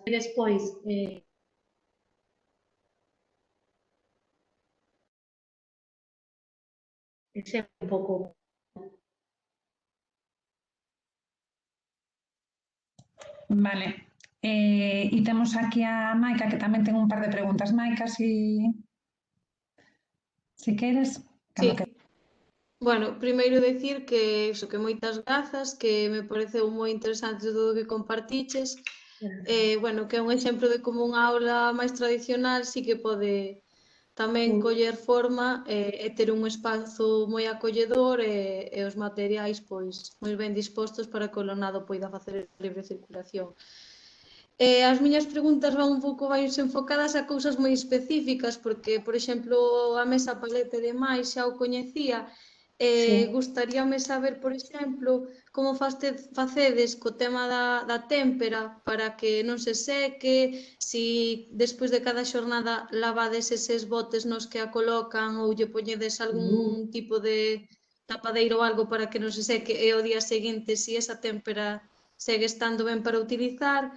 e despois ese un pouco. Vale. E temos aquí a Maica, que tamén ten un par de preguntas. Maica, si queres. Sí. Que... Bueno, primeiro decir que iso, que moitas grazas, que me pareceu moi interesante todo o que compartiches. Bueno, que é un exemplo de como unha aula máis tradicional sí que pode tamén coller forma e ter un espazo moi acolledor e os materiais pois moi ben dispostos para que o alumnado poida facer libre circulación. As miñas preguntas van un pouco máis enfocadas a cousas moi específicas, porque, por exemplo, a mesa paleta e demais xa o coñecía. Gustaríame saber, por exemplo, como facedes co tema da témpera para que non se seque, si despois de cada xornada lavades eses botes nos que a colocan ou lle poñedes algún tipo de tapadeiro ou algo para que non se seque e o día seguinte si esa témpera segue estando ben para utilizar.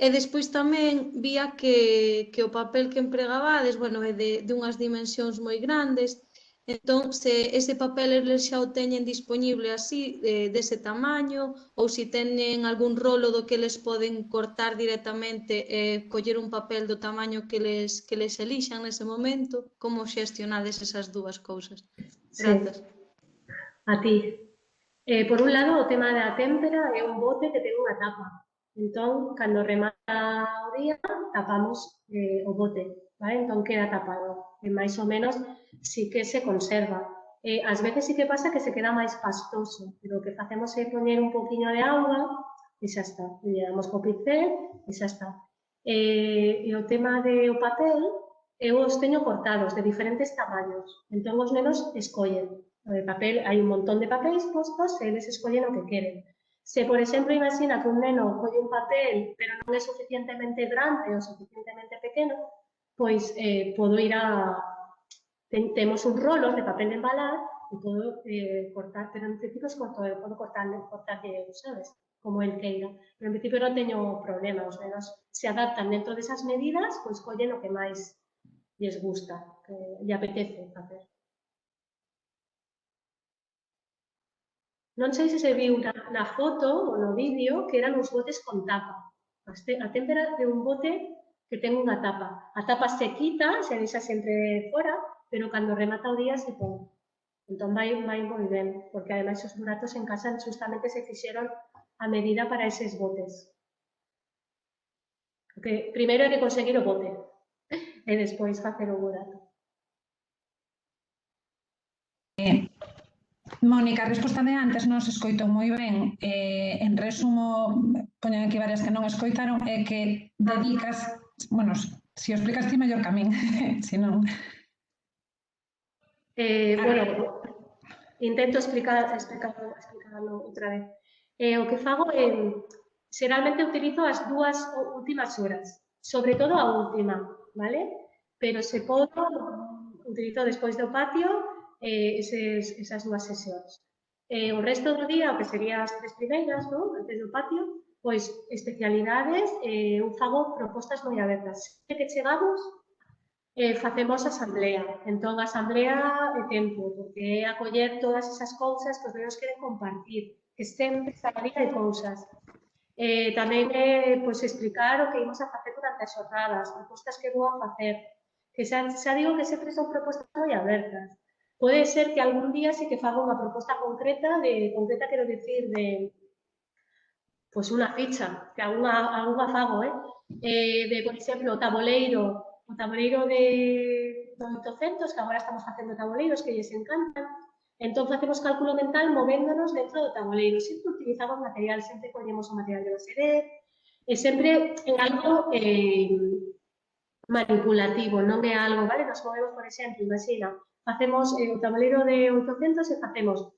E despois tamén vía que o papel que empregabades, bueno, é de unhas dimensións moi grandes, entón, se ese papel eles xa o teñen disponible así, dese tamaño, ou se teñen algún rolo do que les poden cortar directamente e coller un papel do tamaño que les elixan nese momento, como xestionades esas dúas cousas? Grazas. A ti. Por un lado, o tema da témpera é un bote que ten unha tapa. Entón, cando remata o día, tapamos o bote, vale? Entón, queda tapado. E máis ou menos sí que se conserva. Ás veces sí que pasa que se queda máis pastoso, pero o que facemos é poñer un poquinho de auga e xa está. E lle damos co pincel e xa está. E o tema do papel, eu os teño cortados de diferentes tamaños. Entón, os nenos escollen. O de papel, hai un montón de papéis postos e eles escollen o que queren. Se, por exemplo, imagina que un neno colle un papel, pero non é suficientemente grande ou suficientemente pequeno, pois podo ir a... Temos uns rolos de papel de embalar e podo cortar, pero en principio podo cortarlle, sabes? Como el queira. Pero en principio non teño problema, os nenos se adaptan dentro desas medidas, pois collen o que máis lles gusta, que lle apetece facer. Non sei se se viu na foto ou no vídeo que eran os botes con tapa. A témpera de un bote que ten unha tapa. A tapa se quita, se deixa sempre fora, pero cando remata o día se pon. Entón vai moi ben, porque ademais os buratos en casa justamente se fixeron a medida para eses botes. Porque primeiro hai que conseguir o bote e despois facer o burato. Mónica, a resposta de antes non se escoitou moi ben. En resumo, poñen aquí varias que non escoitaron, é que dedicas, bueno, se o explicas ti mellor que a min, se non... Bueno, intento explicarlo outra vez. O que fago é, xeralmente utilizo as 2 últimas horas, sobre todo a última, vale? Pero se podo, utilizo despois do patio esas 2 sesións. O resto do día, o que serían as 3 primeiras, ¿no? Antes do patio, pois especialidades, eu fago propostas moi abertas. Se que chegamos, facemos asamblea. Entón, a asamblea é tempo, porque é acoller todas esas cousas que os nenos queren compartir, que sempre sacaría de cousas. Tamén pois, explicar o que imos a facer durante as xornadas, propostas que vou a facer, que xa digo que sempre son propostas moi abertas. Pode ser que algún día sí que faga unha proposta concreta, quero dicir, de pois unha ficha, que algunha fago, de, por exemplo, o tabuleiro de 800, que agora estamos facendo tabuleiros que lles encantan. Entón, facemos cálculo mental movéndonos dentro do tabuleiro. Sempre utilizamos material, sempre collemos o material de base e sempre en algo manipulativo, non é algo, vale? Nos movemos, por exemplo, imagina, facemos o tabuleiro de 800 e facemos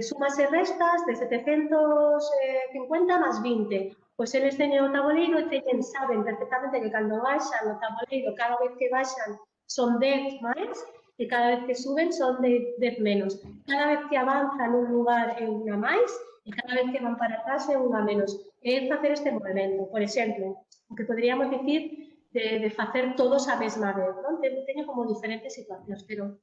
sumas e restas de 750 más 20. Pois eles teñen o tabuleiro e saben perfectamente que cando baixan o tabuleiro, cada vez que baixan son 10 máis e cada vez que suben son 10 menos. Cada vez que avanzan un lugar é unha máis e cada vez que van para atrás é unha menos. É facer este movimento. Por exemplo, o que poderíamos dicir de facer todos a mesma vez, non? Teño como diferentes situacións, pero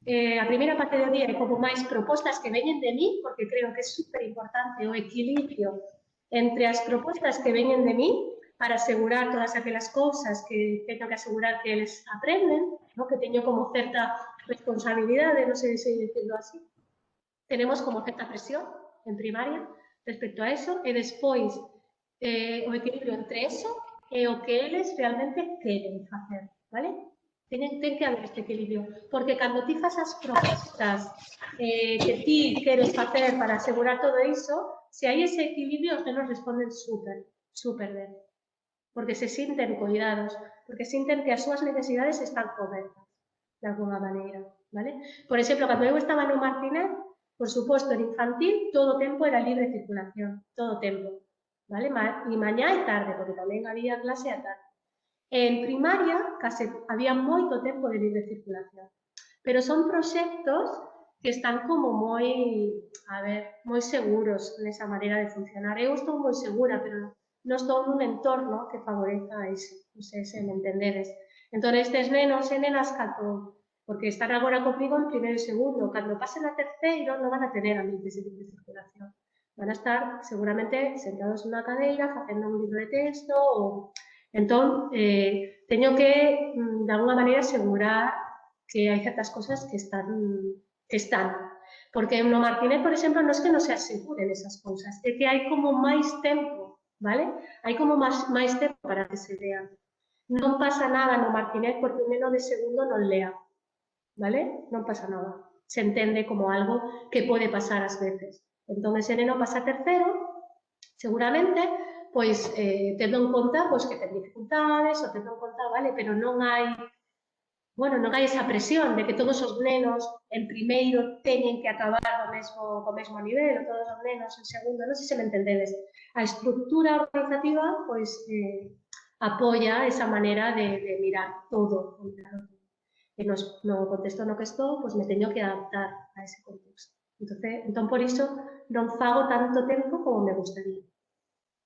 a primeira parte do día é como máis propostas que veñen de mí, porque creo que é super importante o equilibrio entre as propostas que veñen de mí para asegurar todas aquelas cousas que teño que asegurar que eles aprenden, ¿no? Que teño como certa responsabilidade, non sei se decirlo así. Tenemos como certa presión en primaria respecto a eso e despois o equilibrio entre eso e o que eles realmente queren facer, vale? Ten que haber este equilibrio, porque cando ti fas as propostas que ti queres facer para asegurar todo iso, se hai ese equilibrio, os nenos responden super ben, porque se sinten cuidados, porque sinten que as súas necesidades están cobertas, de alguna maneira, vale? Por exemplo, cando eu estaba no Martinet, por suposto, en infantil, todo o tempo era libre circulación, todo o tempo. Vale? E mañá e tarde, porque tamén había clase a tarde. En primaria, case había moito tempo de libre circulación. Pero son proxectos que están como moi seguros nesa maneira de funcionar. Eu estou moi segura, pero non estou nun entorno que favoreza iso. Non sei se me entendedes. Entón, estes nenos e nenas, porque están agora comigo en primeiro e segundo, cando pasen a terceiro non van a tener ambientes de libre circulación. Van a estar seguramente sentados nunha cadeira, facendo un libro de texto, ou... Entón, teño que, de alguna maneira, asegurar que hai certas cosas que están. Porque no Martinet, por exemplo, non é que non se aseguren esas cousas, é que hai como máis tempo, vale? Hai como máis tempo para que se vean. Non pasa nada no Martinet porque un neno de segundo non lea, vale? Non pasa nada. Se entende como algo que pode pasar ás veces. Entón, ese neno pasa a terceiro, seguramente, pois tendo en conta pois, que ten dificultades, ou tendo en conta, vale, pero non hai, bueno, non hai esa presión de que todos os nenos en primeiro teñen que acabar co mesmo nivel, ou todos os nenos en segundo, non sei se me entendedes. A estructura organizativa, pois, apoia esa manera de mirar todo, e no contexto no que estou, pois me teño que adaptar a ese contexto. Entón, por iso, non fago tanto tempo como me gustaría.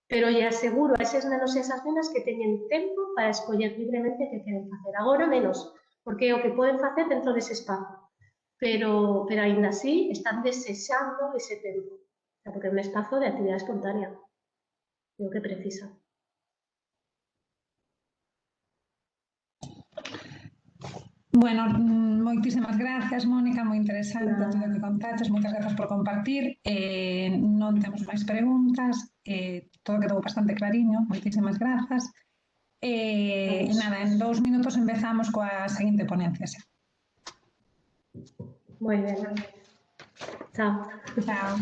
Pero lle aseguro a eses nenos e esas nenas que teñen tempo para escoller libremente que queren facer. Agora menos, porque é o que poden facer dentro dese espazo. Pero aínda así están desexando ese tempo, porque é un espazo de actividade espontánea, é o que precisa. Bueno, moitísimas grazas, Mónica, moi interesante todo o que contaches, moitas grazas por compartir. Non temos máis preguntas, todo quedou bastante clariño, moitísimas grazas. Nada, en 2 minutos empezamos coa seguinte ponencia. Moi ben. Chao. Chao.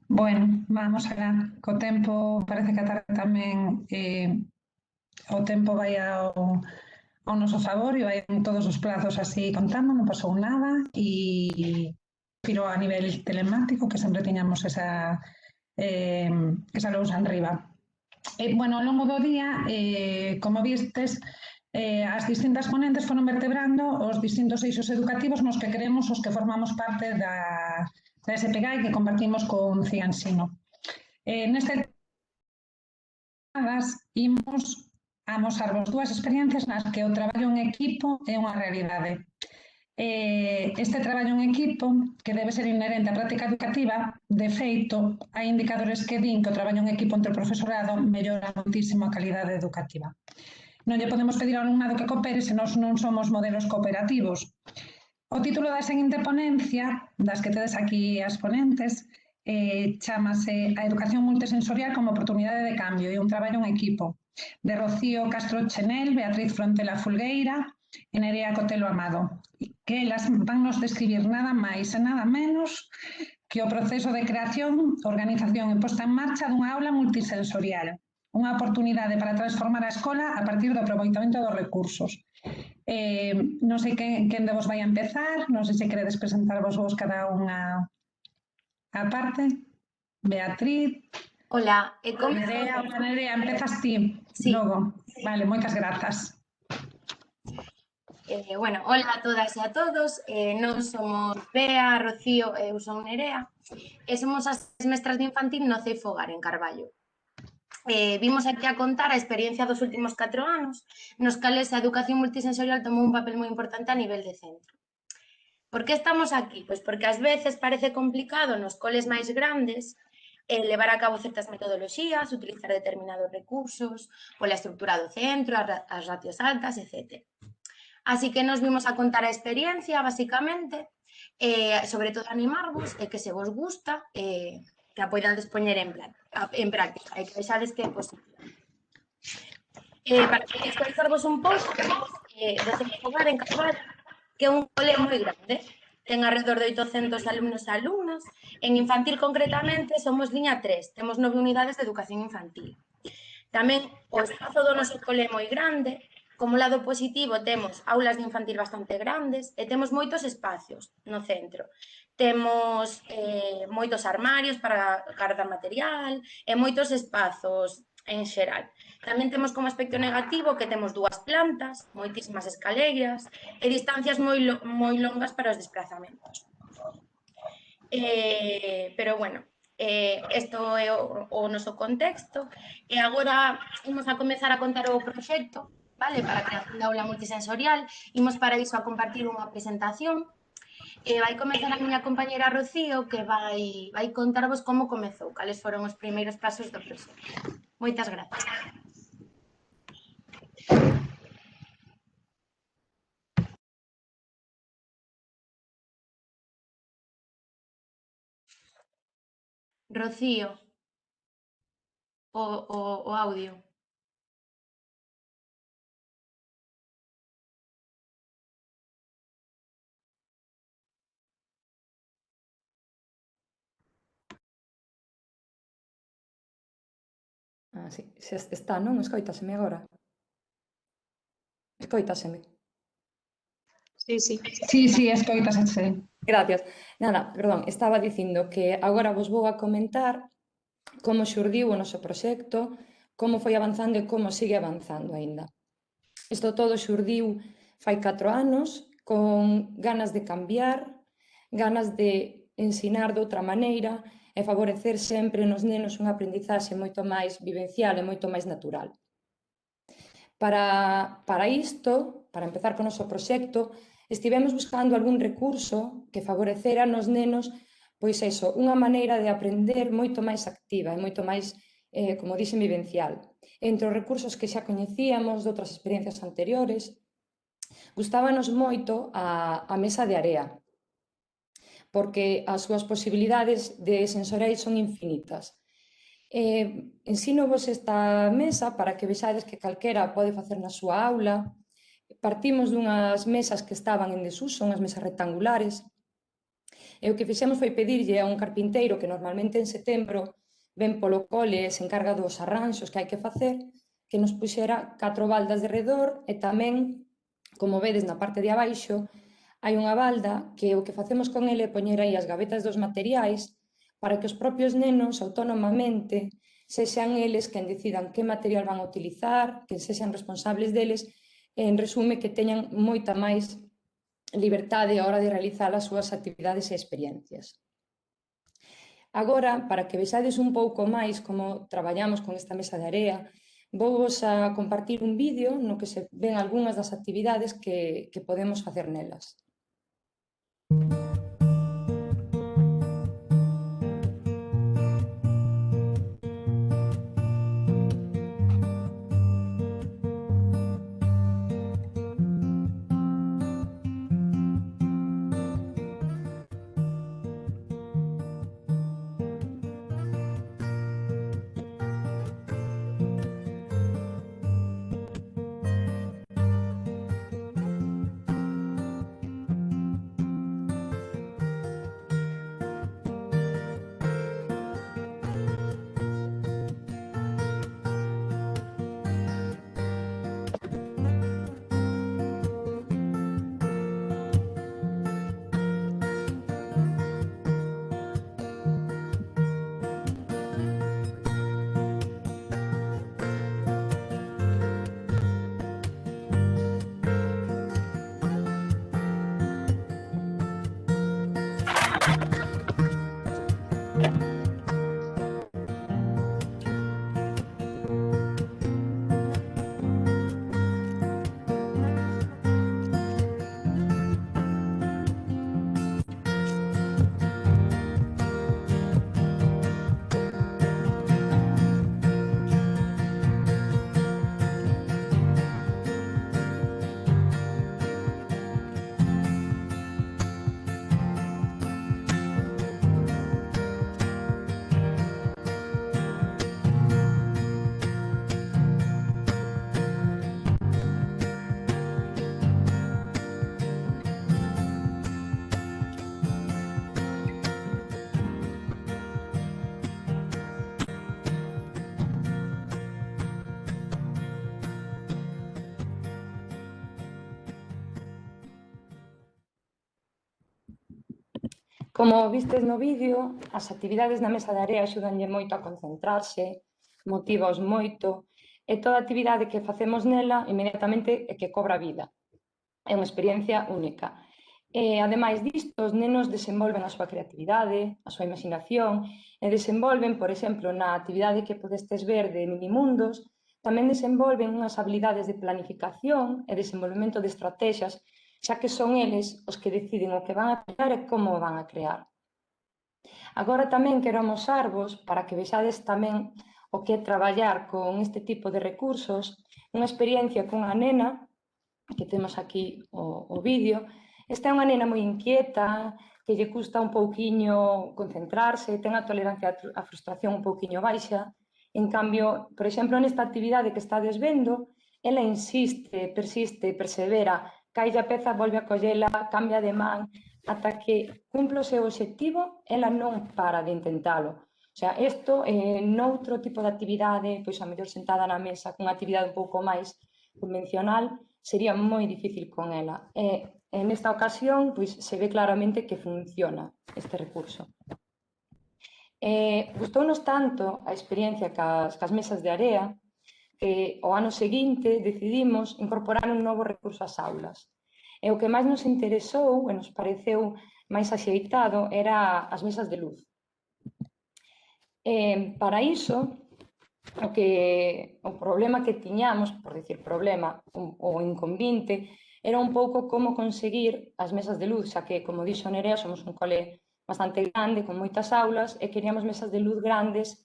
Bueno, vamos alá. Co tempo, parece que a tarde tamén o tempo vai ao noso favor e vai en todos os plazos así contando, non pasou nada e piro a nivel telemático que sempre tiñamos esa lousa enriba. Bueno, ao longo do día, como vistes, as distintas ponentes foron vertebrando os distintos eixos educativos nos que queremos os que formamos parte da SPG e que compartimos con Ciansino. Neste imos amosarvos 2 experiencias nas que o traballo en equipo é unha realidade. Este traballo en equipo, que debe ser inherente á práctica educativa, de feito, hai indicadores que din que o traballo en equipo entre o profesorado mellora moitísimo a calidade educativa. Non lle podemos pedir ao alumnado que coopere se nós non somos modelos cooperativos. O título da seguinte ponencia, das que tedes aquí as ponentes, chamase A educación multisensorial como oportunidade de cambio e un traballo en equipo, de Rocío Castro Chenel, Beatriz Frontela Fulgueira e Nerea Cotelo Amado, que elas van nos describir nada máis e nada menos que o proceso de creación, organización e posta en marcha dunha aula multisensorial, unha oportunidade para transformar a escola a partir do aproveitamento dos recursos. Non sei quen de vos vai a empezar, non sei se queredes presentarvos vos cada unha a parte. Beatriz. Hola, Nerea, empezas ti. Sí. Logo. Vale, moitas grazas. Bueno, hola a todas e a todos. Nós somos Bea, Rocío e eu son Nerea. Somos as mestras de infantil no CEIF Fogar en Carballo. Vimos aquí a contar a experiencia dos últimos 4 anos, nos cales a educación multisensorial tomou un papel moi importante a nivel de centro. Por que estamos aquí? Pois porque ás veces parece complicado nos coles máis grandes levar a cabo certas metodoloxías, utilizar determinados recursos, pola estrutura do centro, as ratios altas, etc. Así que nos vimos a contar a experiencia, basicamente, sobre todo animarvos e que se vos gusta, que a poidades poñer en práctica e que vexades que é posible. Para contextualizarvos un pouco, do Centro Fogar en Carballo, que é un cole moi grande, ten alrededor de 800 alumnos e alumnas. En infantil, concretamente, somos liña 3, temos 9 unidades de educación infantil. Tamén o espazo do noso cole é moi grande. Como lado positivo temos aulas de infantil bastante grandes e temos moitos espacios no centro. Temos moitos armarios para guardar material e moitos espazos en xeral. Tamén temos como aspecto negativo que temos 2 plantas, moitísimas escaleiras e distancias moi longas para os desplazamentos. Pero bueno, isto é o noso contexto e agora imos a comezar a contar o proxecto, vale? Para a creación da aula multisensorial, imos para iso a compartir unha presentación e vai comezar a miña compañera Rocío que vai contarvos como comezou, cales foron os primeiros pasos do proxecto. Moitas grazas. Rocío, o audio. Sí, se está, non? Escoitaseme agora. Escoitaseme. Sí, sí. Sí, escoitase. Gracias. Nada, perdón, estaba dicindo que agora vos vou a comentar como xurdiu o noso proxecto, como foi avanzando e como sigue avanzando aínda. Isto todo xurdiu fai 4 anos, con ganas de cambiar, ganas de ensinar de outra maneira e favorecer sempre nos nenos unha aprendizaxe moito máis vivencial e moito máis natural. Para isto, para empezar con o noso proxecto, estivemos buscando algún recurso que favorecera nos nenos, pois eso, unha maneira de aprender moito máis activa e moito máis, como dixen, vivencial. Entre os recursos que xa coñecíamos de outras experiencias anteriores, gustábanos moito a mesa de area, porque as súas posibilidades de sensoriais son infinitas. Ensino-vos esta mesa para que vexades que calquera pode facer na súa aula. Partimos dunhas mesas que estaban en desuso, unhas mesas rectangulares, e o que fixemos foi pedirlle a un carpinteiro que normalmente en setembro ven polo cole e se encarga dos arranxos que hai que facer, que nos puxera 4 baldas de redor e tamén, como vedes na parte de abaixo, hai unha balda que o que facemos con ele é poñer aí as gavetas dos materiais para que os propios nenos, autónomamente, sexan eles quen decidan que material van a utilizar, que sexan responsables deles, e, en resume, que teñan moita máis liberdade a hora de realizar as súas actividades e experiencias. Agora, para que vexades un pouco máis como traballamos con esta mesa de area, vou-vos a compartir un vídeo no que se ven algunhas das actividades que podemos facer nelas. Como vistes no vídeo, as actividades na mesa de area axudanlle moito a concentrarse, motivaos moito, e toda actividade que facemos nela inmediatamente é que cobra vida. É unha experiencia única. E, ademais disto, os nenos desenvolven a súa creatividade, a súa imaginación, e desenvolven, por exemplo, na actividade que podestes ver de Minimundos, tamén desenvolven unhas habilidades de planificación e desenvolvemento de estrategias, xa que son eles os que deciden o que van a crear e como o van a crear. Agora tamén quero amosarvos, para que vexades tamén o que é traballar con este tipo de recursos, unha experiencia cunha nena, que temos aquí o vídeo. Esta é unha nena moi inquieta, que lle custa un pouquiño concentrarse, ten a tolerancia á frustración un pouquiño baixa. En cambio, por exemplo, nesta actividade que estades vendo, ela insiste, persiste, persevera, caille a peza, volve a collela, cambia de man, ata que cumpre o seu obxectivo, ela non para de intentalo. O sea, isto, noutro tipo de actividade, pois a mellor sentada na mesa, cunha actividade un pouco máis convencional, sería moi difícil con ela. E nesta ocasión, pois, se ve claramente que funciona este recurso. Gustounos tanto a experiencia cas mesas de area, que o ano seguinte decidimos incorporar un novo recurso ás aulas. E o que máis nos interesou e nos pareceu máis axeitado era as mesas de luz. Para iso, o problema que tiñamos, por dicir problema, o inconvinte, era un pouco como conseguir as mesas de luz, xa que, como dixo Nerea, somos un cole bastante grande, con moitas aulas, e queríamos mesas de luz grandes.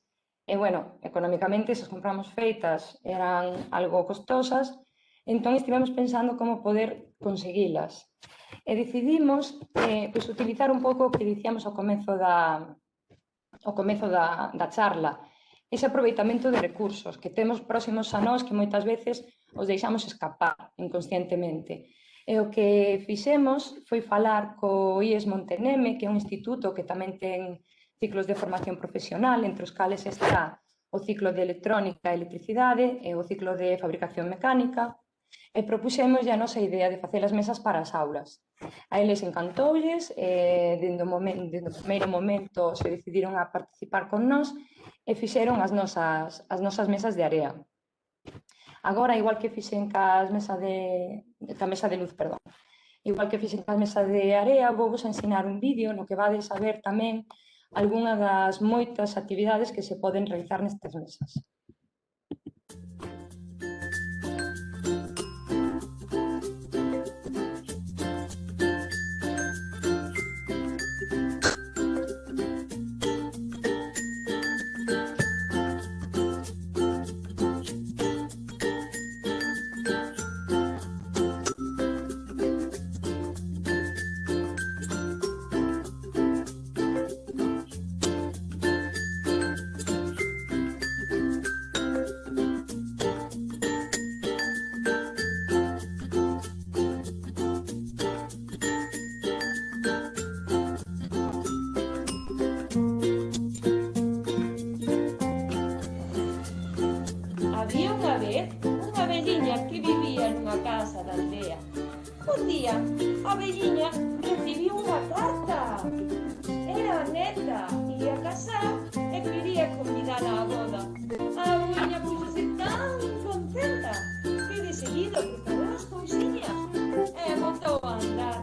E, bueno, económicamente, se as compramos feitas, eran algo costosas, entón estivemos pensando como poder conseguilas. E decidimos utilizar un pouco o que dicíamos ao comezo da charla, ese aproveitamento de recursos que temos próximos a nós que moitas veces os deixamos escapar inconscientemente. E o que fixemos foi falar co IES Monteneme, que é un instituto que tamén ten ciclos de formación profesional, entre os cales está o ciclo de electrónica e electricidade e o ciclo de fabricación mecánica, e propuxemos a nosa idea de facer as mesas para as aulas. A eles encantoulles, dende o primeiro momento se decidiron a participar con nós e fixeron as nosas mesas de area. Agora, igual que fixen ca mesa de luz, igual que fixen ca mesa de area, vou vos ensinar un vídeo no que vades a ver tamén algunha das moitas actividades que se poden realizar nestas mesas. Había unha vez unha veliña que vivía nunha casa da aldea. Un día, a veliña recibiu unha carta. Era a neta, ia casar e quería convidala á boda. A veliña puxose tan contenta que de seguido preparou as cousiñas e montou a andar.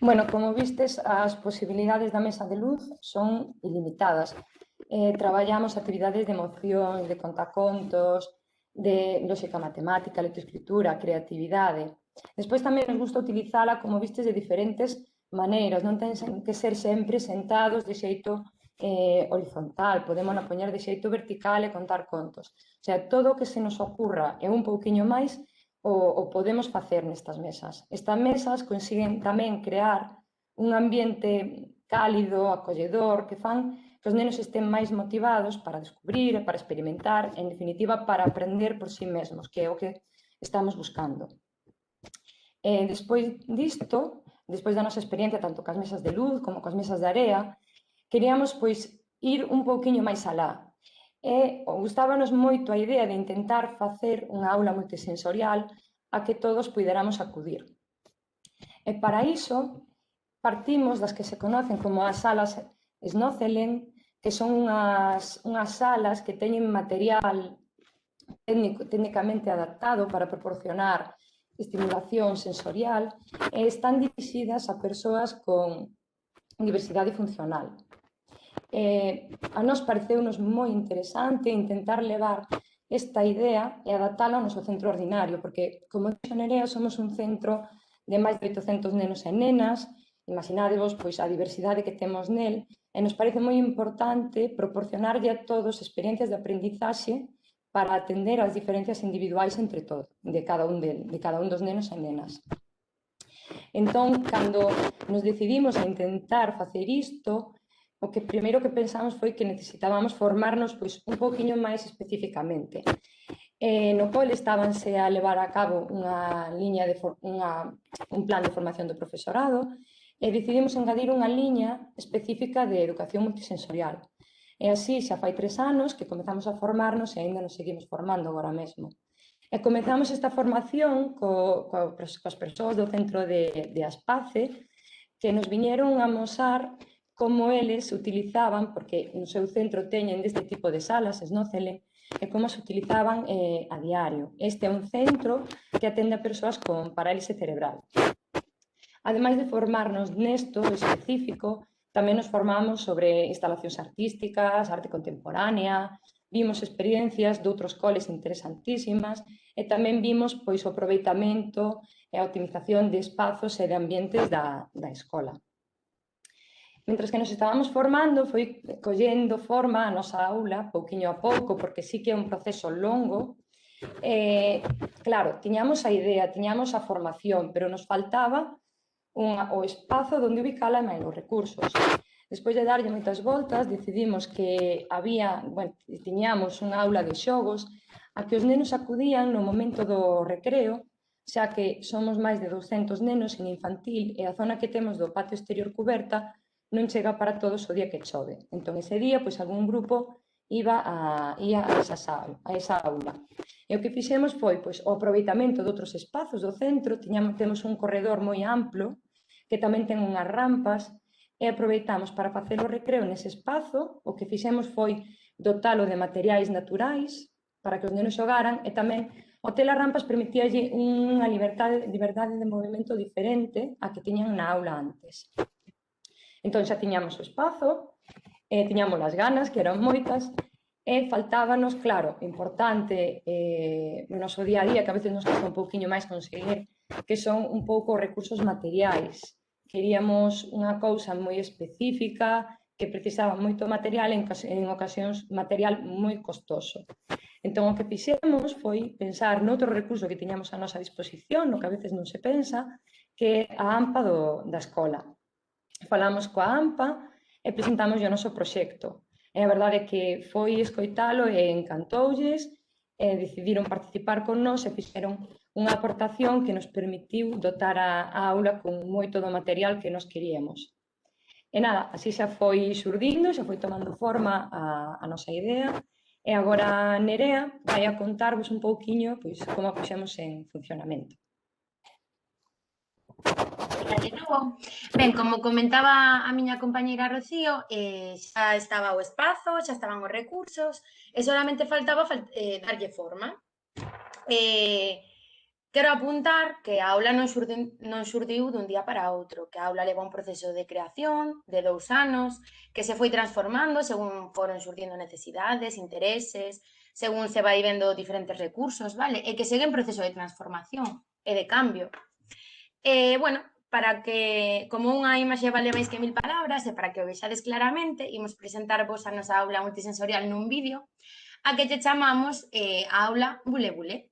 Bueno, como vistes, as posibilidades da mesa de luz son ilimitadas. Traballamos actividades de emoción, de contacontos, de lógica matemática, lectoescritura, creatividade. Despois tamén nos gusta utilizala, como vistes, de diferentes maneiras. Non ten que ser sempre sentados de xeito horizontal, podemos poñer de xeito vertical e contar contos. O sea, todo o que se nos ocurra e un pouquiño máis o podemos facer nestas mesas. Estas mesas consiguen tamén crear un ambiente cálido, acolledor, que fan que os nenos estén máis motivados para descubrir, para experimentar, en definitiva, para aprender por sí mesmos, que é o que estamos buscando. Despois disto, despois da nosa experiencia, tanto cas mesas de luz como cas mesas de area, queríamos pois ir un pouquiño máis alá. Gustábanos moito a idea de intentar facer unha aula multisensorial a que todos puidéramos acudir. E para iso partimos das que se conocen como as salas Snöthelen, que son unhas salas que teñen material técnicamente adaptado para proporcionar estimulación sensorial e están dirixidas a persoas con diversidade funcional. A nós pareceunos moi interesante intentar levar esta idea e adaptala ao noso centro ordinario, porque, como dixo Nerea, somos un centro de máis de 800 nenos e nenas, imaginadevos pois, a diversidade que temos nel, e nos parece moi importante proporcionarlle a todos experiencias de aprendizaxe para atender as diferencias individuais entre todos, de cada un dos nenos e nenas. Entón, cando nos decidimos a intentar facer isto, o que primeiro que pensamos foi que necesitábamos formarnos pois, un poquinho máis especificamente. No qual estábanse a levar a cabo un plan de formación do profesorado e decidimos engadir unha liña específica de educación multisensorial. E así xa fai 3 anos que comezamos a formarnos e aínda nos seguimos formando agora mesmo. E comezamos esta formación coas persoas do centro de Aspace que nos viñeron a amosar como eles utilizaban, porque no seu centro teñen deste tipo de salas, Snöthelen, e como se utilizaban a diario. Este é un centro que atende a persoas con parálise cerebral. Ademais de formarnos nesto específico, tamén nos formamos sobre instalacións artísticas, arte contemporánea, vimos experiencias de outros coles interesantísimas e tamén vimos pois, o aproveitamento e a optimización de espazos e de ambientes da escola. Mentres que nos estábamos formando, foi collendo forma a nosa aula, pouquiño a pouco, porque sí que é un proceso longo. Claro, tiñamos a idea, tiñamos a formación, pero nos faltaba o espazo onde ubicala e os recursos. Despois de darlle moitas voltas, decidimos que tiñamos unha aula de xogos a que os nenos acudían no momento do recreo, xa que somos máis de 200 nenos en infantil e a zona que temos do patio exterior cuberta non chega para todos o día que chove. Entón, ese día, pois, algún grupo ia a esa aula. E o que fixemos foi pois, o aproveitamento de outros espazos do centro, temos un corredor moi amplo, que tamén ten unhas rampas, e aproveitamos para facer o recreo nese espazo. O que fixemos foi dotalo de materiais naturais para que os nenos xogaran, e tamén o ter as rampas permitíalle unha liberdade de movimento diferente a que tiñan na aula antes. Entón xa tiñamos o espazo, tiñamos as ganas, que eran moitas, e faltábanos, claro, importante no noso día a día, que a veces nos custa un pouquiño máis conseguir, que son un pouco recursos materiais. Queríamos unha cousa moi específica, que precisaba moito material, en ocasións material moi costoso. Entón, o que fixemos foi pensar noutro recurso que tiñamos a nosa disposición, no que a veces non se pensa, que é a AMPA da escola. Falamos coa AMPA e presentamos o noso proxecto. E a verdade é que foi escoitalo e encantoulles, e decidiron participar con nós e fixeron unha aportación que nos permitiu dotar a aula con moito do material que nos queríamos. E nada, así xa foi xurdindo, xa foi tomando forma a nosa idea, e agora Nerea vai a contarvos un pouquiño pois, como a puxemos en funcionamento. De novo. Ben, como comentaba a miña compañeira Rocío, xa estaba o espazo, xa estaban os recursos, e solamente faltaba darlle forma. Que Quero apuntar que a aula non xurdiu dun día para outro, que a aula leva un proceso de creación de 2 anos, que se foi transformando según foron xurdindo necesidades, intereses, según se vai vendo diferentes recursos, vale? E que segue en proceso de transformación e de cambio. Bueno, para que, como unha imaxe vale máis que 1000 palabras, e para que o vexades claramente, imos presentarvos a nosa aula multisensorial nun vídeo, a que lle chamamos a aula Bule Bule.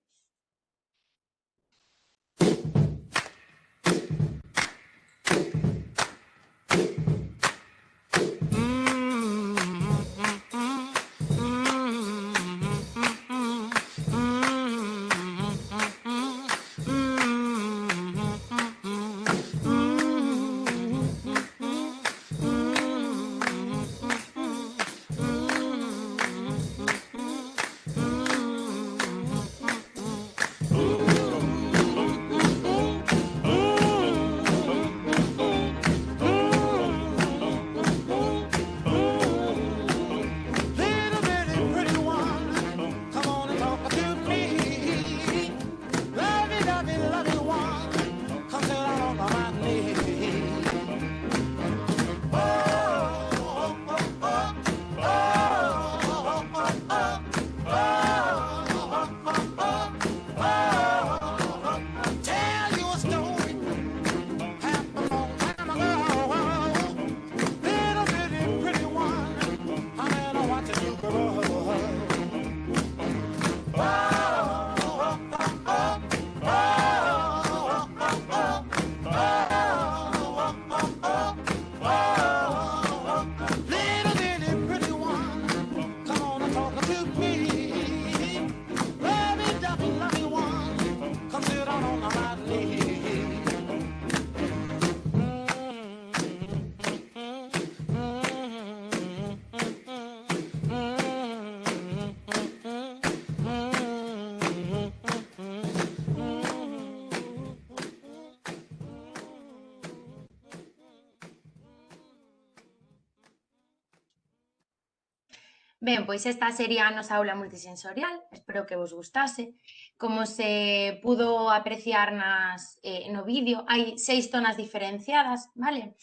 Ben, pois esta sería a nosa aula multisensorial, espero que vos gustase. Como se pudo apreciar no vídeo, hai 6 zonas diferenciadas, vale?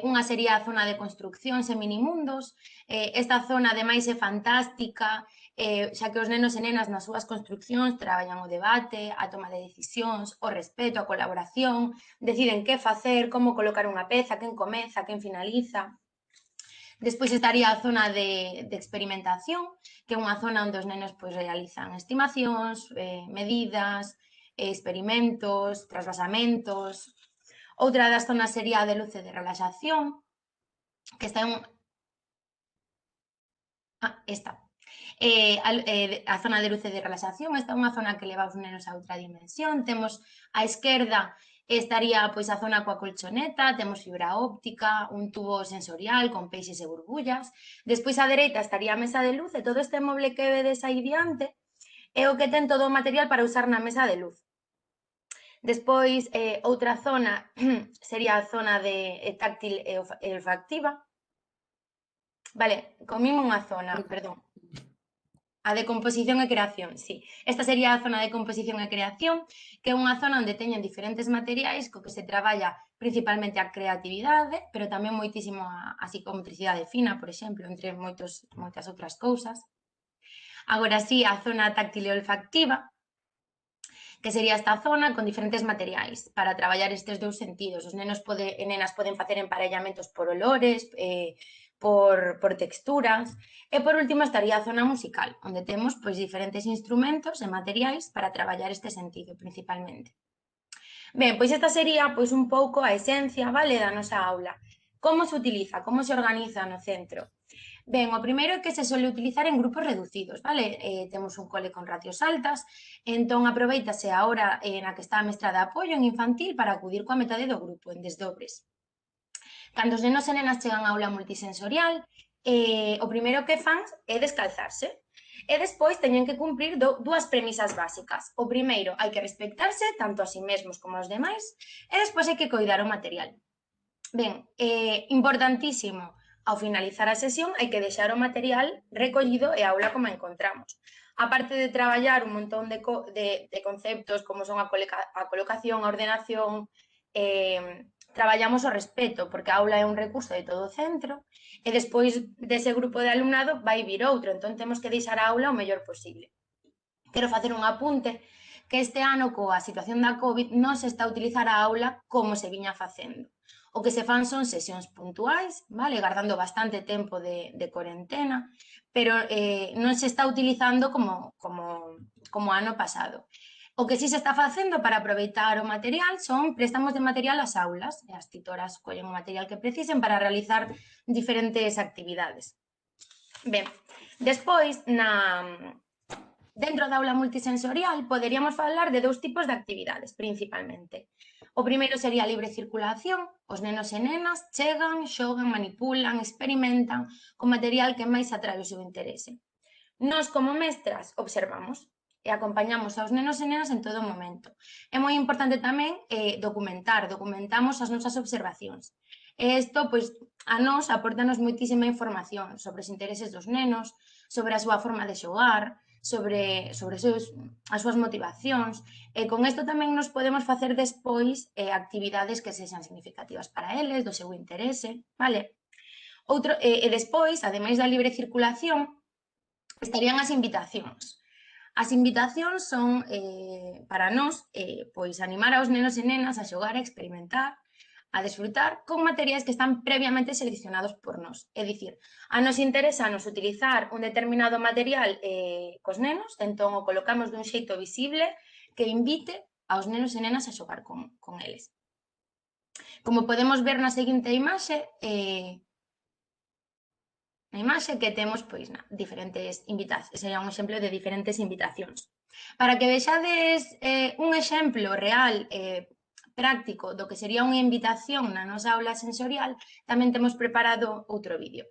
Unha sería a zona de construccións e minimundos. Esta zona, ademais, é fantástica, xa que os nenos e nenas nas súas construccións traballan o debate, a toma de decisións, o respeto, a colaboración, deciden que facer, como colocar unha peza, quen comeza, quen finaliza. Despois estaría a zona de experimentación, que é unha zona onde os nenos pois, realizan estimacións, medidas, experimentos, trasvasamentos. Outra das zonas sería a de luz e de relaxación, que está en... esta. A zona de luz e de relaxación, esta é unha zona que leva os nenos a outra dimensión. Temos á esquerda estaría pois a zona coa colchoneta, temos fibra óptica, un tubo sensorial con peixes e burbullas. Despois á dereita estaría a mesa de luz e todo este moble que vedes aí diante é o que ten todo o material para usar na mesa de luz. Despois, outra zona sería a zona de táctil e olfactiva. Vale, comíme unha zona, perdón. A de composición e creación, sí. Esta sería a zona de composición e creación, que é unha zona onde teñen diferentes materiais co que se traballa principalmente a creatividade, pero tamén moitísimo a psicomotricidade fina, por exemplo, entre moitas outras cousas. Agora sí, a zona táctil e olfactiva, que sería esta zona con diferentes materiais para traballar estes dous sentidos. Os nenos e nenas poden facer emparellamentos por olores, por texturas. E por último estaría a zona musical, onde temos pois, diferentes instrumentos e materiais para traballar este sentido, principalmente. Ben, pois esta sería pois, un pouco a esencia, vale, da nosa aula. Como se utiliza, como se organiza no centro? Ben, o primeiro é que se suele utilizar en grupos reducidos, vale? Temos un cole con ratios altas, entón aproveitase a hora na que está a mestra de apoio en infantil para acudir coa metade do grupo, en desdobres. Cando os nenos e nenas chegan a aula multisensorial, o primeiro que fan é descalzarse. E despois teñen que cumprir dúas premisas básicas. O primeiro, hai que respectarse tanto a si mesmos como aos demais, e despois hai que coidar o material. Ben, importantísimo, ao finalizar a sesión hai que deixar o material recollido e a aula como a encontramos. aparte de traballar un montón de conceptos como son a colocación, a ordenación, traballamos o respeto, porque a aula é un recurso de todo o centro, e despois dese grupo de alumnado vai vir outro, entón temos que deixar a aula o mellor posible. Quero facer un apunte que este ano, coa situación da COVID, non se está a utilizar a aula como se viña facendo. O que se fan son sesións puntuais, vale, guardando bastante tempo de corentena, pero non se está utilizando como ano pasado. O que sí se está facendo para aproveitar o material son préstamos de material ás aulas, e as titoras collen o material que precisen para realizar diferentes actividades. Ben, despois, dentro da aula multisensorial, poderíamos falar de 2 tipos de actividades, principalmente. O primeiro sería a libre circulación. Os nenos e nenas chegan, xogan, manipulan, experimentan con material que máis atrae o seu interese. Nós, como mestras, observamos e acompañamos aos nenos e nenas en todo momento. É moi importante tamén documentamos as nosas observacións. E isto, pois, a nós aportanos moitísima información sobre os intereses dos nenos, sobre a súa forma de xogar, sobre as súas motivacións, e con isto tamén nos podemos facer despois actividades que sexan significativas para eles, do seu interese, vale? E despois, ademais da libre circulación, estarían as invitacións. As invitacións son, para nós, pois animar aos nenos e nenas a xogar, a experimentar, a desfrutar con materiais que están previamente seleccionados por nós. É dicir, a nos interesa utilizar un determinado material cos nenos, entón o colocamos dun xeito visible que invite aos nenos e nenas a xogar con eles. Como podemos ver na seguinte imaxe, que temos pois diferentes invitacións, sería un exemplo de diferentes invitacións. Para que vexades un exemplo real práctico do que sería unha invitación na nosa aula sensorial, tamén temos preparado outro vídeo.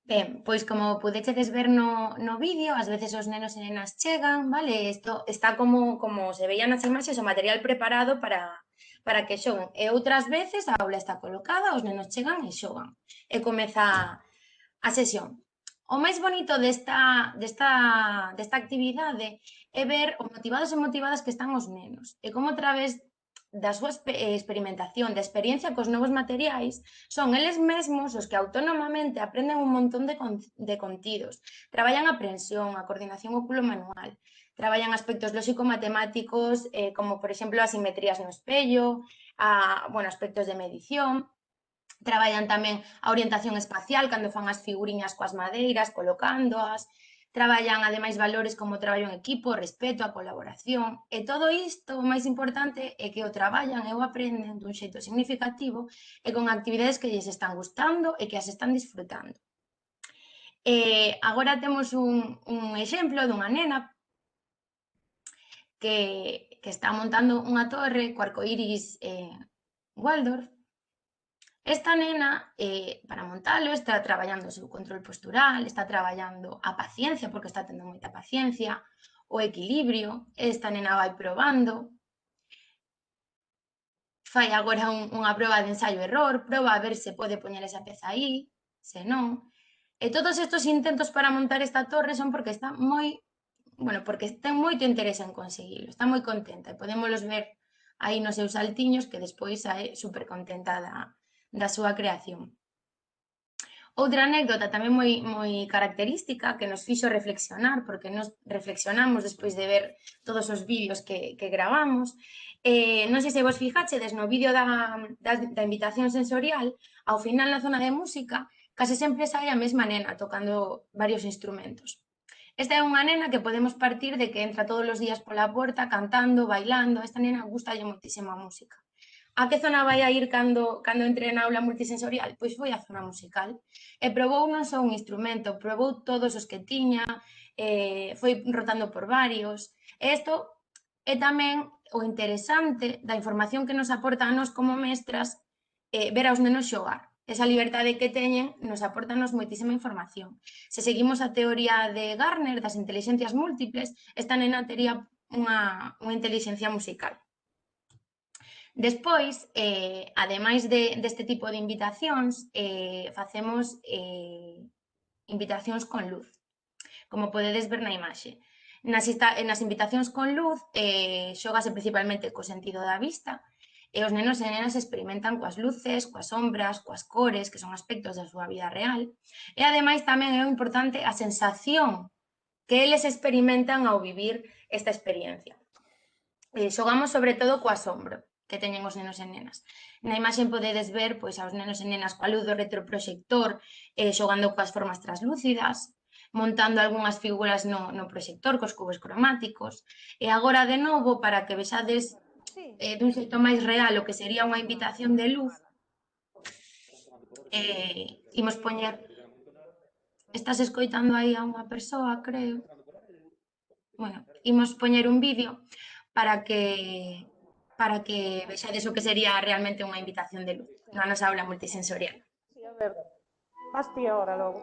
Ben, pois como pudechedes ver no vídeo, ás veces os nenos e nenas chegan, vale? Isto está como se veía nas imaxes, o material preparado para que xoguen. E outras veces a aula está colocada, os nenos chegan e xogan. E comeza a sesión. O máis bonito desta actividade é ver o motivados e motivadas que están os nenos e como a través da súa experimentación, da experiencia cos novos materiais, son eles mesmos os que autónomamente aprenden un montón de contidos. Traballan a aprensión, a coordinación oculomanual, traballan aspectos lóxico-matemáticos, como, por exemplo, as simetrías no espello, aspectos de medición, traballan tamén a orientación espacial cando fan as figuriñas coas madeiras, colocándoas, traballan ademais valores como o traballo en equipo, o respeto, a colaboración, e todo isto, o máis importante, é que o traballan e o aprenden dun xeito significativo e con actividades que lles están gustando e que as están disfrutando. Agora temos un exemplo dunha nena que está montando unha torre co arcoíris Waldorf. Esta nena, para montalo, está traballando o seu control postural, está traballando a paciencia, porque está tendo moita paciencia, o equilibrio, esta nena vai probando, fai agora unha proba de ensaio-error, proba a ver se pode poñer esa peza aí, se non. E todos estes intentos para montar esta torre son porque está porque ten moito interés en conseguilo, está moi contenta e podémolos ver aí nos seus saltiños que despois sae super contenta da súa creación. Outra anécdota tamén moi característica que nos fixo reflexionar, porque nos reflexionamos despois de ver todos os vídeos que gravamos. Non sei se vos fijachedes no vídeo da invitación sensorial, ao final na zona de música, case sempre sai a mesma nena tocando varios instrumentos. Esta é unha nena que podemos partir de que entra todos os días pola porta cantando, bailando. Esta nena gustalle moitísimo a música. A que zona vai a ir cando entre na aula multisensorial? Pois foi a zona musical. E probou non só un instrumento, probou todos os que tiña, foi rotando por varios. E isto é tamén o interesante da información que nos aporta a nós como mestras ver aos nenos xogar. Esa liberdade que teñen nos aportanos moitísima información. Se seguimos a teoría de Gardner das intelixencias múltiples, esta nena tería unha intelixencia musical. Despois, ademais deste tipo de invitacións, facemos invitacións con luz, como podedes ver na imaxe. Nas invitacións con luz, xógase principalmente co sentido da vista, e os nenos e nenas experimentan coas luces, coas sombras, coas cores, que son aspectos da súa vida real. E ademais tamén é importante a sensación que eles experimentan ao vivir esta experiencia. Xogamos sobre todo co asombro que teñen os nenos e nenas. Na imaxe podedes ver aos nenos e nenas coa luz do retroproxector xogando coas formas translúcidas, montando algunhas figuras no proxector cos cubos cromáticos. E agora, de novo, para que vexades dun xeito máis real o que sería unha invitación de luz, imos poñer... Estás escoitando aí a unha persoa, creo. Bueno, imos poñer un vídeo para que vexades o que sería realmente unha invitación de luz na nosa aula multisensorial. Sí, a ver, vas ti ahora logo.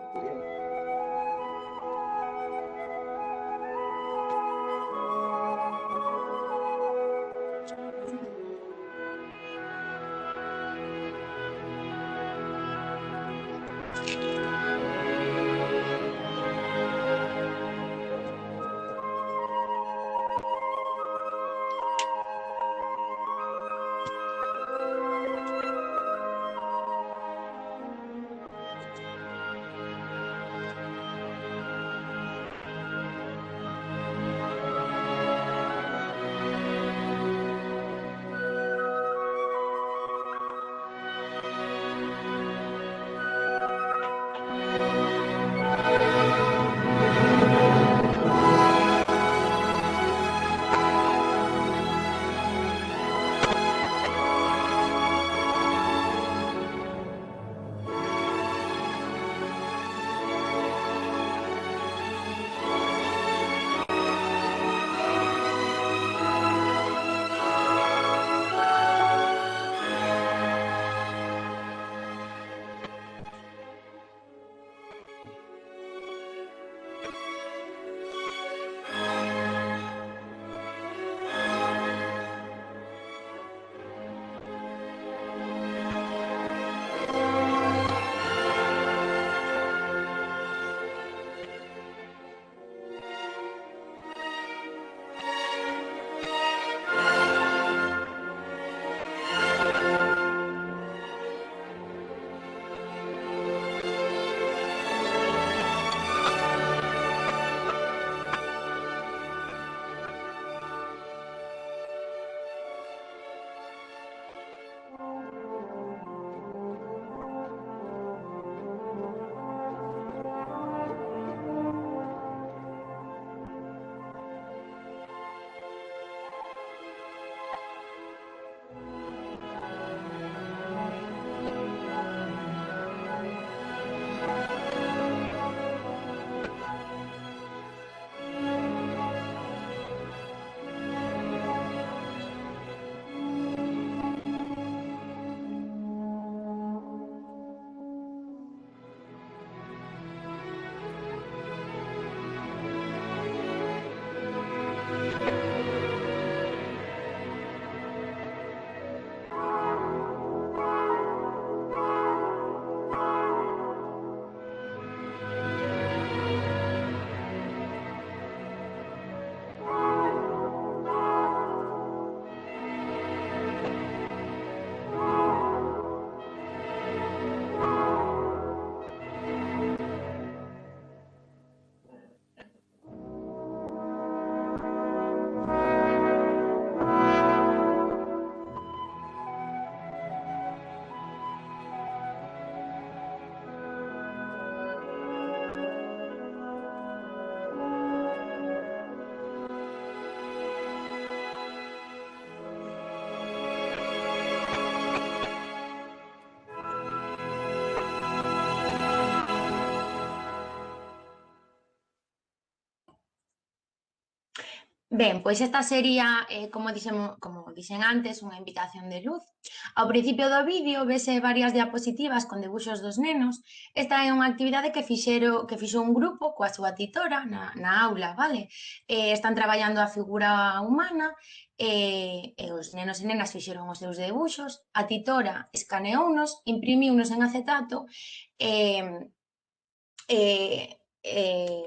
Ben, pois esta sería, como dixen antes, unha invitación de luz. Ao principio do vídeo vese varias diapositivas con debuxos dos nenos. Esta é unha actividade que fixo un grupo coa súa titora na aula, vale? Están traballando a figura humana e os nenos e nenas fixeron os seus debuxos. A titora escaneounos, imprimiunos en acetato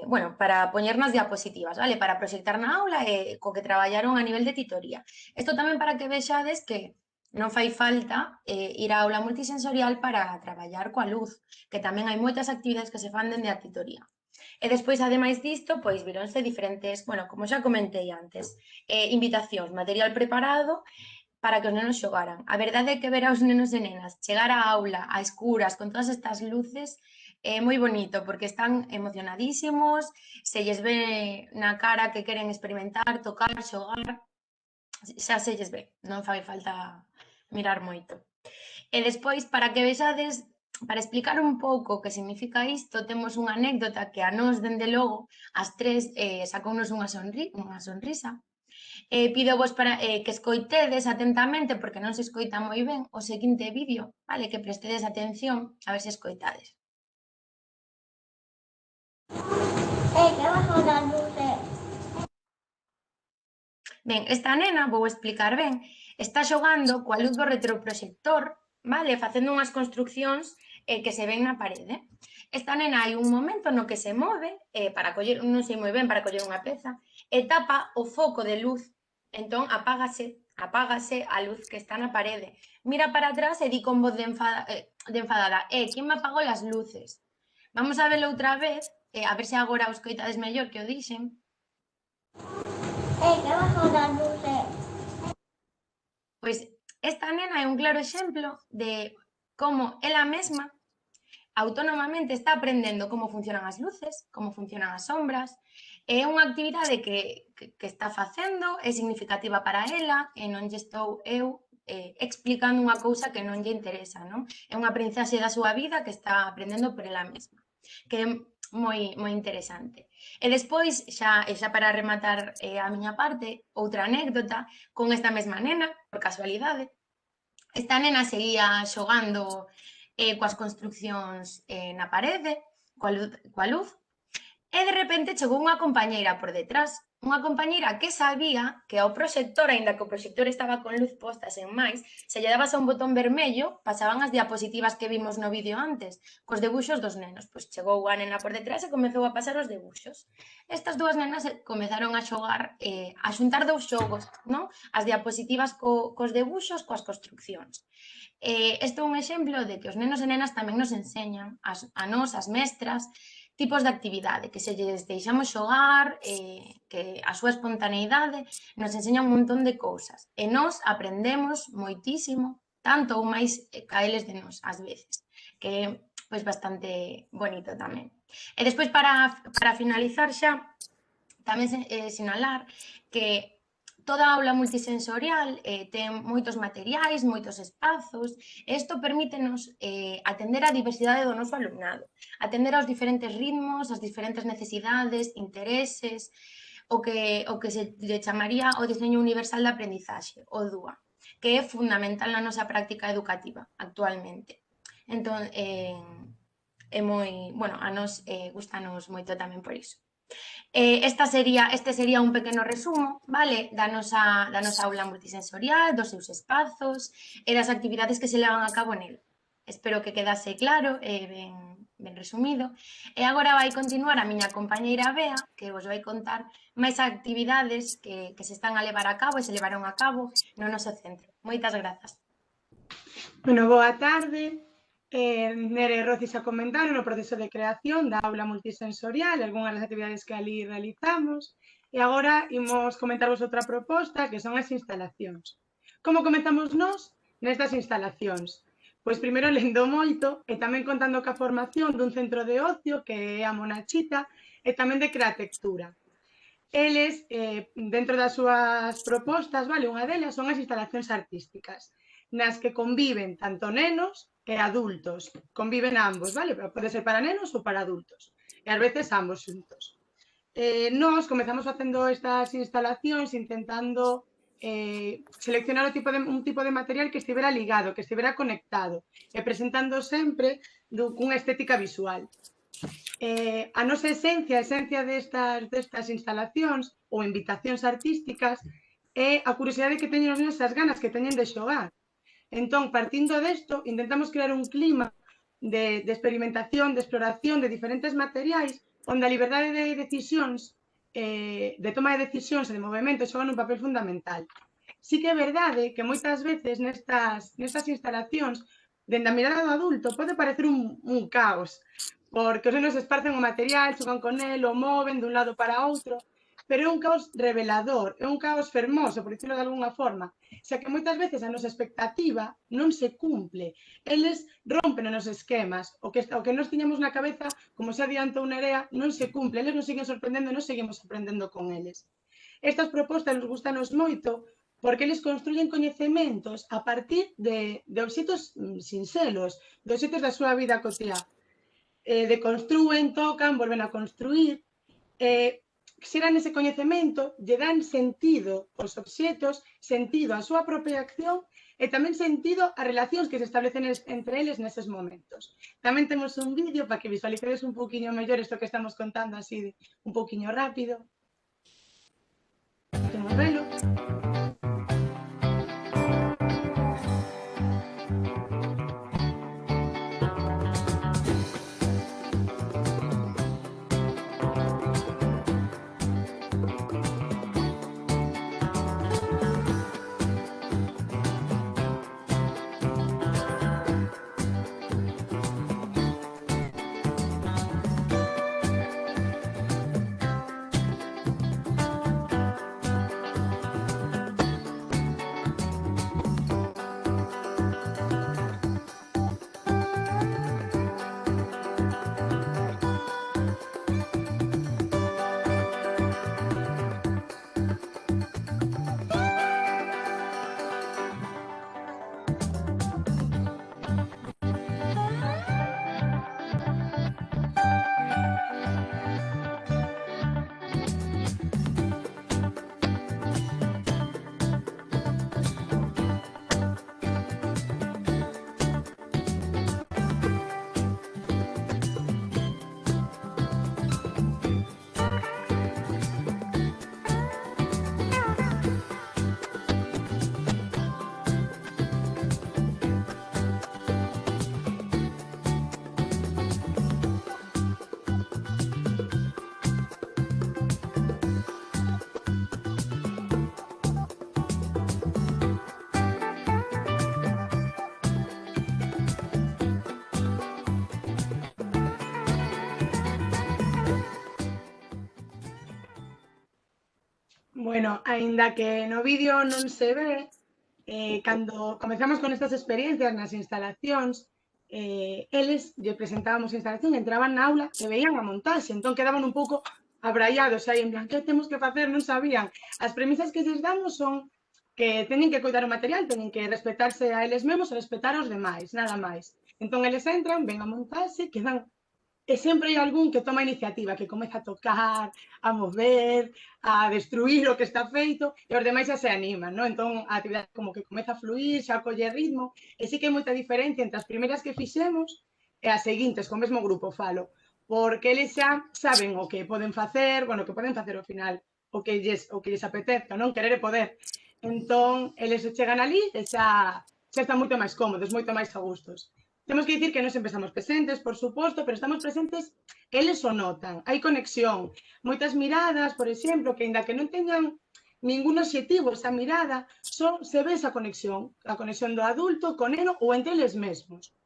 bueno, para poñer nas diapositivas, vale? Para proxectar na aula e co que traballaron a nivel de titoría. Isto tamén para que vexades que non fai falta ir á aula multisensorial para traballar coa luz, que tamén hai moitas actividades que se fan dende a titoría. E despois, ademais disto, pois vironse diferentes, bueno, como xa comentei antes, invitacións, material preparado para que os nenos xogaran. A verdade é que ver aos nenos e nenas chegar á aula a escuras con todas estas luces é moi bonito, porque están emocionadísimos, se lles ve na cara que queren experimentar, tocar, xogar, xa se lles ve, non fai falta mirar moito. E despois, para que vexades, para explicar un pouco o que significa isto, temos unha anécdota que a nós, dende logo, as tres, sacounos unha sonrisa. Pídovos para que escoitedes atentamente, porque non se escoita moi ben, o seguinte vídeo, vale? Que prestedes atención, a ver se escoitades. Debajo das luces. Ben, esta nena, vou explicar ben, está xogando coa luz do retroproxector, vale? Facendo unhas construccións que se ven na parede. Esta nena hai un momento no que se move, para coller, non sei moi ben, para coller unha peza, e tapa o foco de luz. Entón, apágase a luz que está na parede. Mira para atrás e di con voz de enfadada, quen me apagou as luces? Vamos a velo outra vez, a ver se agora os coitades mellor que o dixen. Debajo das luces. Pois esta nena é un claro exemplo de como ela mesma autónomamente está aprendendo como funcionan as luces, como funcionan as sombras. É unha actividade que está facendo, é significativa para ela e non lle estou eu explicando unha cousa que non lle interesa, non? É unha aprendizaxe da súa vida que está aprendendo por ela mesma, que é moi interesante. E despois, xa para rematar a miña parte, outra anécdota con esta mesma nena, por casualidade. Esta nena seguía xogando coas construccións na parede, coa luz, e de repente chegou unha compañeira por detrás, unha compañeira que sabía que ao proxector, aínda que o proxector estaba con luz posta sen máis, se lle dabas a un botón vermello, pasaban as diapositivas que vimos no vídeo antes, cos debuxos dos nenos. Pois chegou a nena por detrás e comezou a pasar os debuxos. Estas dúas nenas comezaron a xogar, a xuntar dous xogos, non? As diapositivas cos debuxos, coas construccións. Este é un exemplo de que os nenos e nenas tamén nos enseñan, a nós, as mestras, tipos de actividade, que se lles deixamos xogar, que a súa espontaneidade nos enseña un montón de cousas. E nós aprendemos moitísimo, tanto ou máis ca eles de nós, ás veces, que é pois bastante bonito tamén. E despois, para finalizar xa, tamén sinalar que toda aula multisensorial ten moitos materiais, moitos espazos, e isto permítenos atender a diversidade do noso alumnado, atender aos diferentes ritmos, as diferentes necesidades, intereses, o que se lle chamaría o diseño universal de aprendizaxe, o DUA, que é fundamental na nosa práctica educativa actualmente. Entón, é moi, bueno, a nos gustanos moito tamén por iso. Este sería un pequeno resumo, vale, da nosa aula multisensorial, dos seus espazos e das actividades que se levan a cabo nel. Espero que quedase claro e ben resumido. E agora vai continuar a miña compañeira Bea, que vos vai contar máis actividades que se están a levar a cabo e se levaron a cabo no noso centro. Moitas grazas. Bueno, boa tarde. Nere e Roci xa comentaron o proceso de creación da aula multisensorial, algunhas das actividades que ali realizamos, e agora imos comentarvos outra proposta, que son as instalacións. Como comenzamos nós nestas instalacións? Pois primeiro lendo moito e tamén contando ca formación dun centro de ocio que é a Monachita e tamén de Createctura. Eles, dentro das súas propostas, vale, unha delas son as instalacións artísticas, nas que conviven tanto nenos e adultos, conviven ambos, vale? Pode ser para nenos ou para adultos, e ás veces ambos xuntos. nós comezamos facendo estas instalacións intentando seleccionar un tipo de material que estivera ligado, que estivera conectado e presentando sempre cunha estética visual. A nosa esencia, a esencia destas instalacións ou invitacións artísticas é a curiosidade que teñen os nenos, as ganas que teñen de xogar. Entón, partindo desto, intentamos crear un clima de experimentación, de exploración de diferentes materiais onde a liberdade de decisións, de toma de decisións e de movimento xogan un papel fundamental. Sí que é verdade que moitas veces nestas instalacións, dende a mirada do adulto, pode parecer un caos, porque os nenos esparcen o material, xogan con el, o moven dun lado para outro, pero é un caos revelador, é un caos fermoso, por dicirlo de alguna forma, xa que moitas veces a nosa expectativa non se cumple. Eles rompen os esquemas, o que nos tiñamos na cabeza, como xa adiantou Nerea, non se cumple, eles nos siguen sorprendendo e nos seguimos aprendendo con eles. Estas propostas nos gustanos moito porque eles construyen coñecementos a partir de obxetos sinxelos, de obxetos da súa vida cotiá. Deconstrúen, tocan, volven a construir, xeran ese coñecemento, lle dan sentido aos obxetos, sentido á súa propia acción e tamén sentido ás relacións que se establecen entre eles neses momentos. Tamén temos un vídeo para que visualicedes un poquinho mellor isto que estamos contando así un poquinho rápido. Temos velo. Bueno, aínda que no vídeo non se ve, cando comezamos con estas experiencias nas instalacións, eles lle presentábamos a instalación, entraban na aula e veían a montaxe, entón quedaban un pouco abraiados aí, en plan, que temos que facer? Non sabían. As premisas que lles damos son que teñen que coidar o material, teñen que respetarse a eles mesmos e respetar aos demais, nada máis. Entón eles entran, ven a montaxe, quedan. E sempre hai algún que toma a iniciativa, que comeza a tocar, a mover, a destruir o que está feito, e os demais xa se animan, non? Entón, a actividade como que comeza a fluir, xa colle ritmo, e sí que hai moita diferencia entre as primeiras que fixemos e as seguintes, co mesmo grupo falo, porque eles xa saben o que poden facer, bueno, o que poden facer ao final, o que lles apetezca, non? Querer e poder. Entón, eles chegan ali e xa están moito máis cómodos, moito máis a gustos. Temos que dicir que non sempre estamos presentes, por suposto, pero estamos presentes que eles o notan. Hai conexión. Moitas miradas, por exemplo, que ainda que non teñan ningún objetivo esa mirada, se ve esa conexión. A conexión do adulto con neno ou entre eles mesmos.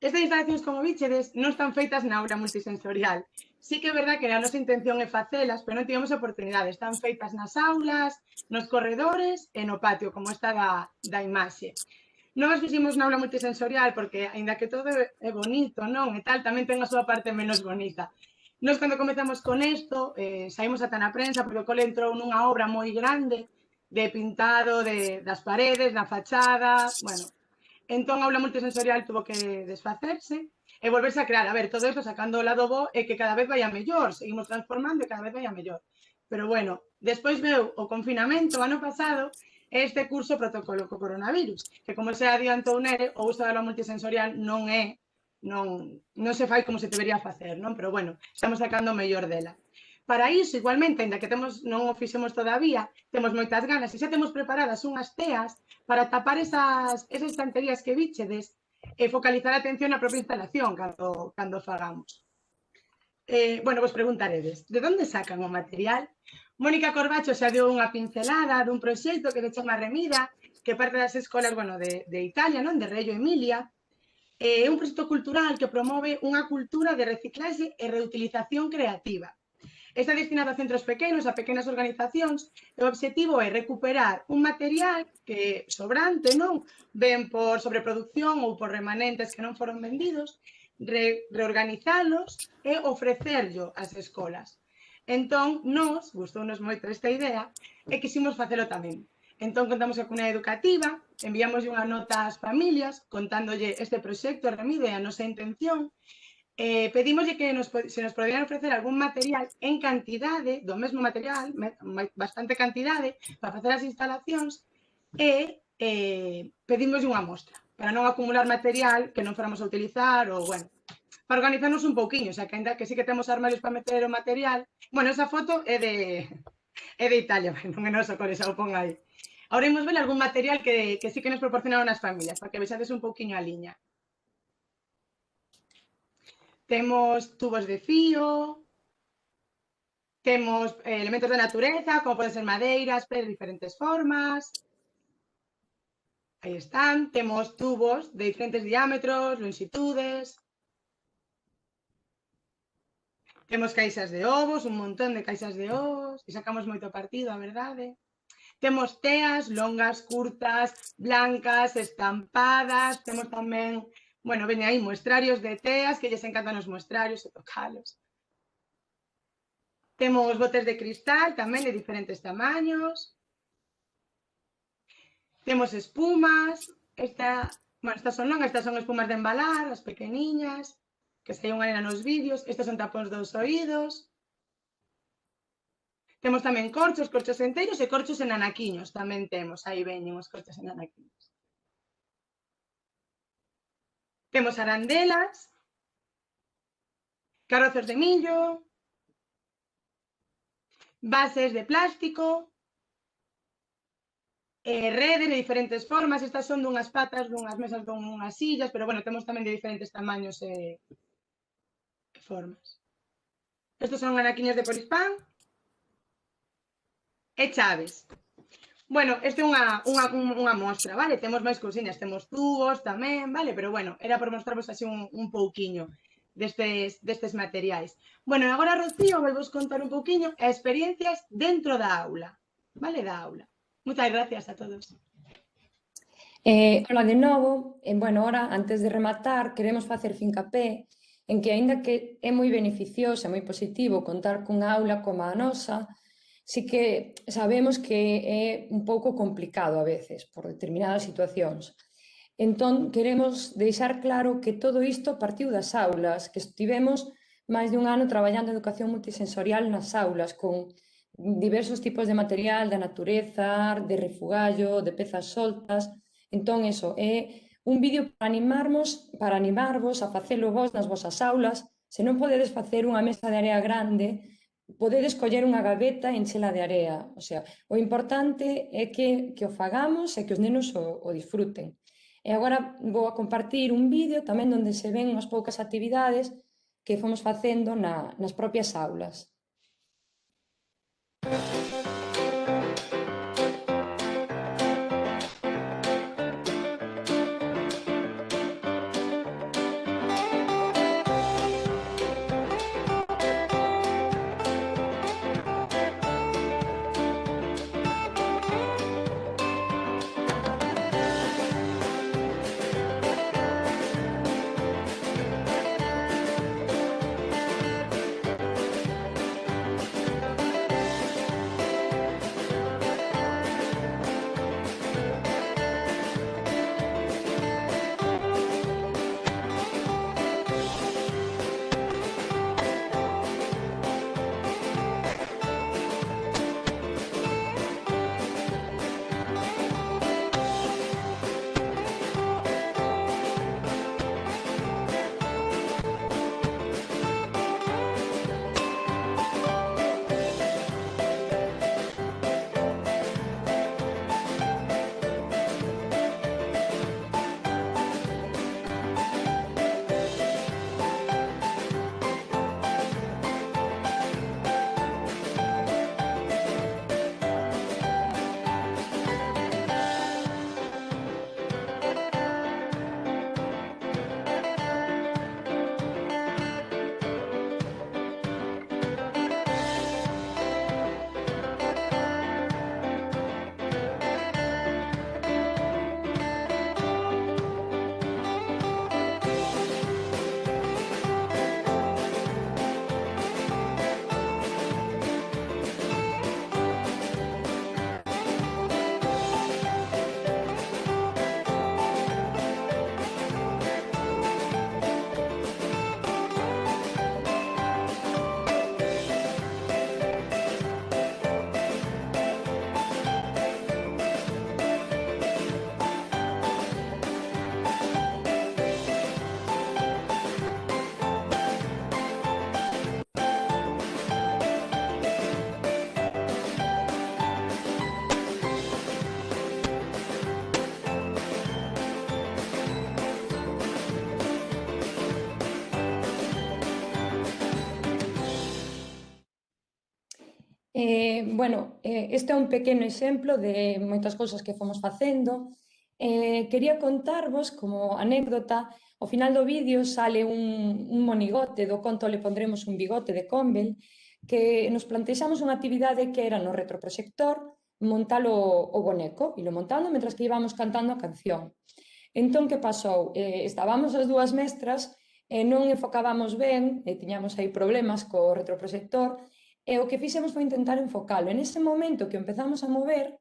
Estas instalacións, como bichedes, non están feitas na aula multisensorial. Sí que é verdad que a nosa intención é facelas, pero non tivemos oportunidade. Están feitas nas aulas, nos corredores e no patio, como está da imaxe. Non as fiximos na aula multisensorial porque, aínda que todo é bonito, non? E tal, tamén ten a súa parte menos bonita. Nós, cando comezamos con isto, saímos ata na prensa porque o cole entrou nunha obra moi grande de pintado das paredes, na fachada, bueno. Entón, a aula multisensorial tuvo que desfacerse e volverse a crear. A ver, todo isto sacando o lado bo é que cada vez vai a mellor, seguimos transformando e cada vez vai a mellor. Pero bueno, despois veu o confinamento o ano pasado este curso protocolo co coronavirus, que como se adiantou Nere, o uso da aula multisensorial non se fai como se debería facer, non? Pero bueno, estamos sacando o mellor dela. Para iso, igualmente, ainda que non o fixemos todavía, temos moitas ganas e xa temos preparadas unhas teas para tapar esas estanterías que bichedes e focalizar a atención na propia instalación cando fagamos. Bueno, vos preguntaredes, de onde sacan o material? Mónica Corbacho xa deu unha pincelada dun proxecto que se chama Remida, que parte das escolas, bueno, de Italia, non? De Reggio Emilia. É un proxecto cultural que promove unha cultura de reciclaxe e reutilización creativa. Está destinado a centros pequenos, a pequenas organizacións, e o obxectivo é recuperar un material que sobrante, non? Ben por sobreproducción ou por remanentes que non foron vendidos, reorganizalos e ofrecerlo ás escolas. Entón, nós, gustounos moito esta idea, e quisimos facelo tamén. Entón, contamos a comunidade educativa, enviamos unha nota ás familias, contándolle este proxecto, Remide, a nosa intención, pedímoslle que se nos poderían ofrecer algún material en cantidade, do mesmo material, bastante cantidade, para facer as instalacións, e pedímoslle unha mostra, para non acumular material que non fóramos a utilizar, ou, bueno, para organizarnos un pouquiño, xa que ainda que sí que temos armarios para meter o material. Bueno, esa foto é de Italia, non é nosa, por eso o pon aí. Ahora imos ver algún material que sí que nos proporcionaron as familias, para que vexades un pouquiño a liña. Temos tubos de fío, temos elementos da natureza, como poden ser madeiras, de diferentes formas. Aí están, temos tubos de diferentes diámetros, longitudes. Temos caixas de ovos, un montón de caixas de ovos, e sacamos moito partido, a verdade. Temos teas longas, curtas, blancas, estampadas, temos tamén, bueno, veña aí muestrarios de teas, que lles encantan os muestrarios e tocalos. Temos botes de cristal tamén de diferentes tamaños. Temos espumas, estas son longas, estas son espumas de embalar, as pequeniñas, que se hai unha nena nos vídeos, estes son tapóns dos oídos. Temos tamén corchos enteiros e corchos en anaquiños, tamén temos, aí veñen os corchos en anaquiños. Temos arandelas, carozos de millo, bases de plástico, redes de diferentes formas, estas son dunhas patas, dunhas mesas, dunhas sillas, pero bueno, temos tamén de diferentes tamaños e formas. Estos son anaquiños de polispán e chaves. Bueno, este é unha mostra, vale? Temos máis cousiñas, temos tubos tamén, vale? Pero bueno, era por mostrarvos así un pouquiño destes materiais. Bueno, agora Rocío vai vos contar un pouquiño as experiencias dentro da aula, vale? Da aula. Moitas gracias a todos. Hola de novo. Bueno, ahora, antes de rematar, queremos facer fincapé en que, aínda que é moi beneficioso e moi positivo contar cunha aula como a nosa, sí que sabemos que é un pouco complicado a veces por determinadas situacións. Entón, queremos deixar claro que todo isto partiu das aulas, que estivemos máis de un ano traballando en educación multisensorial nas aulas, con diversos tipos de material, da natureza, de refugallo, de pezas soltas. Entón, eso é un vídeo para animarvos a facelo vos nas vosas aulas. Se non podedes facer unha mesa de area grande, podedes coller unha gaveta e enchela de area. O sea, o importante é que o fagamos e que os nenos o disfruten. E agora vou a compartir un vídeo tamén onde se ven unhas poucas actividades que fomos facendo nas propias aulas. Bueno, este é un pequeno exemplo de moitas cousas que fomos facendo. Quería contarvos como anécdota, ao final do vídeo sale un monigote do conto Le pondremos un bigote de Convel, que nos plantexamos unha actividade que era no retroproxector montar o boneco, e lo montando mentras que íbamos cantando a canción. Entón, que pasou? Estábamos as dúas mestras e non enfocábamos ben, e tiñamos aí problemas co retroproxector, e o que fixemos foi intentar enfocalo. En ese momento que empezamos a mover,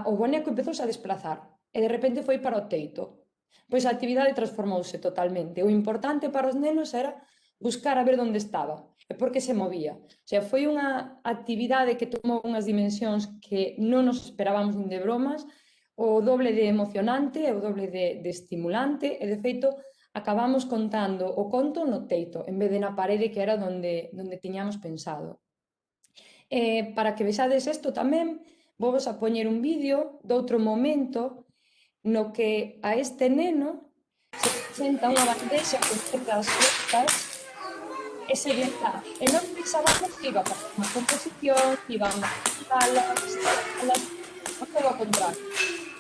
o boneco empezouse a desplazar e de repente foi para o teito. Pois a actividade transformouse totalmente. O importante para os nenos era buscar a ver onde estaba e por que se movía. O sea, foi unha actividade que tomou unhas dimensións que non nos esperábamos nin de bromas, o doble de emocionante e o doble de estimulante, e de feito acabamos contando o conto no teito, en vez de na parede que era onde tiñamos pensado. Para que vexades isto tamén, vou vos a poñer un vídeo de outro momento no que a este neno se presenta unha bandexa con certas frutas e se lle dá. E non pensábamos que iba a facer unha composición, que iba a mezclalas, todo ao contrario.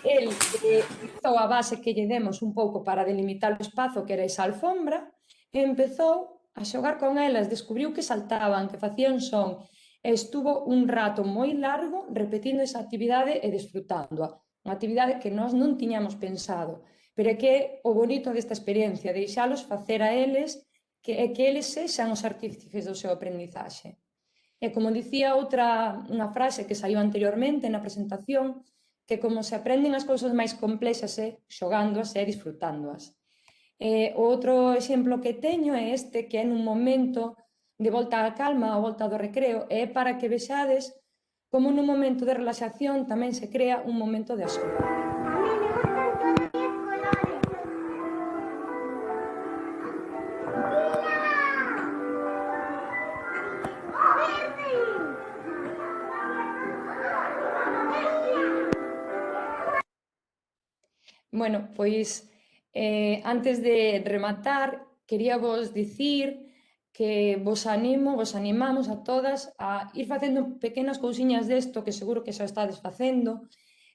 El empezou a base que lle demos un pouco para delimitar o espazo que era esa alfombra e empezou a xogar con elas, descubriu que saltaban, que facían son, e estuvo un rato moi largo repetindo esa actividade e desfrutándoa. Unha actividade que nós non tiñamos pensado, pero é que o bonito desta experiencia, deixalos facer a eles, que eles sexan os artífices do seu aprendizaxe. E como dicía unha frase que saiu anteriormente na presentación, que como se aprenden as cousas máis complexas é xogándoas e disfrutándoas. O outro exemplo que teño é este, que é nun momento de volta á calma, a volta do recreo, é para que vexades como nun momento de relaxación tamén se crea un momento de asombro. Bueno, pois, antes de rematar, quería vos dicir que vos animamos a todas a ir facendo pequenas cousiñas desto, que seguro que xa estades facendo,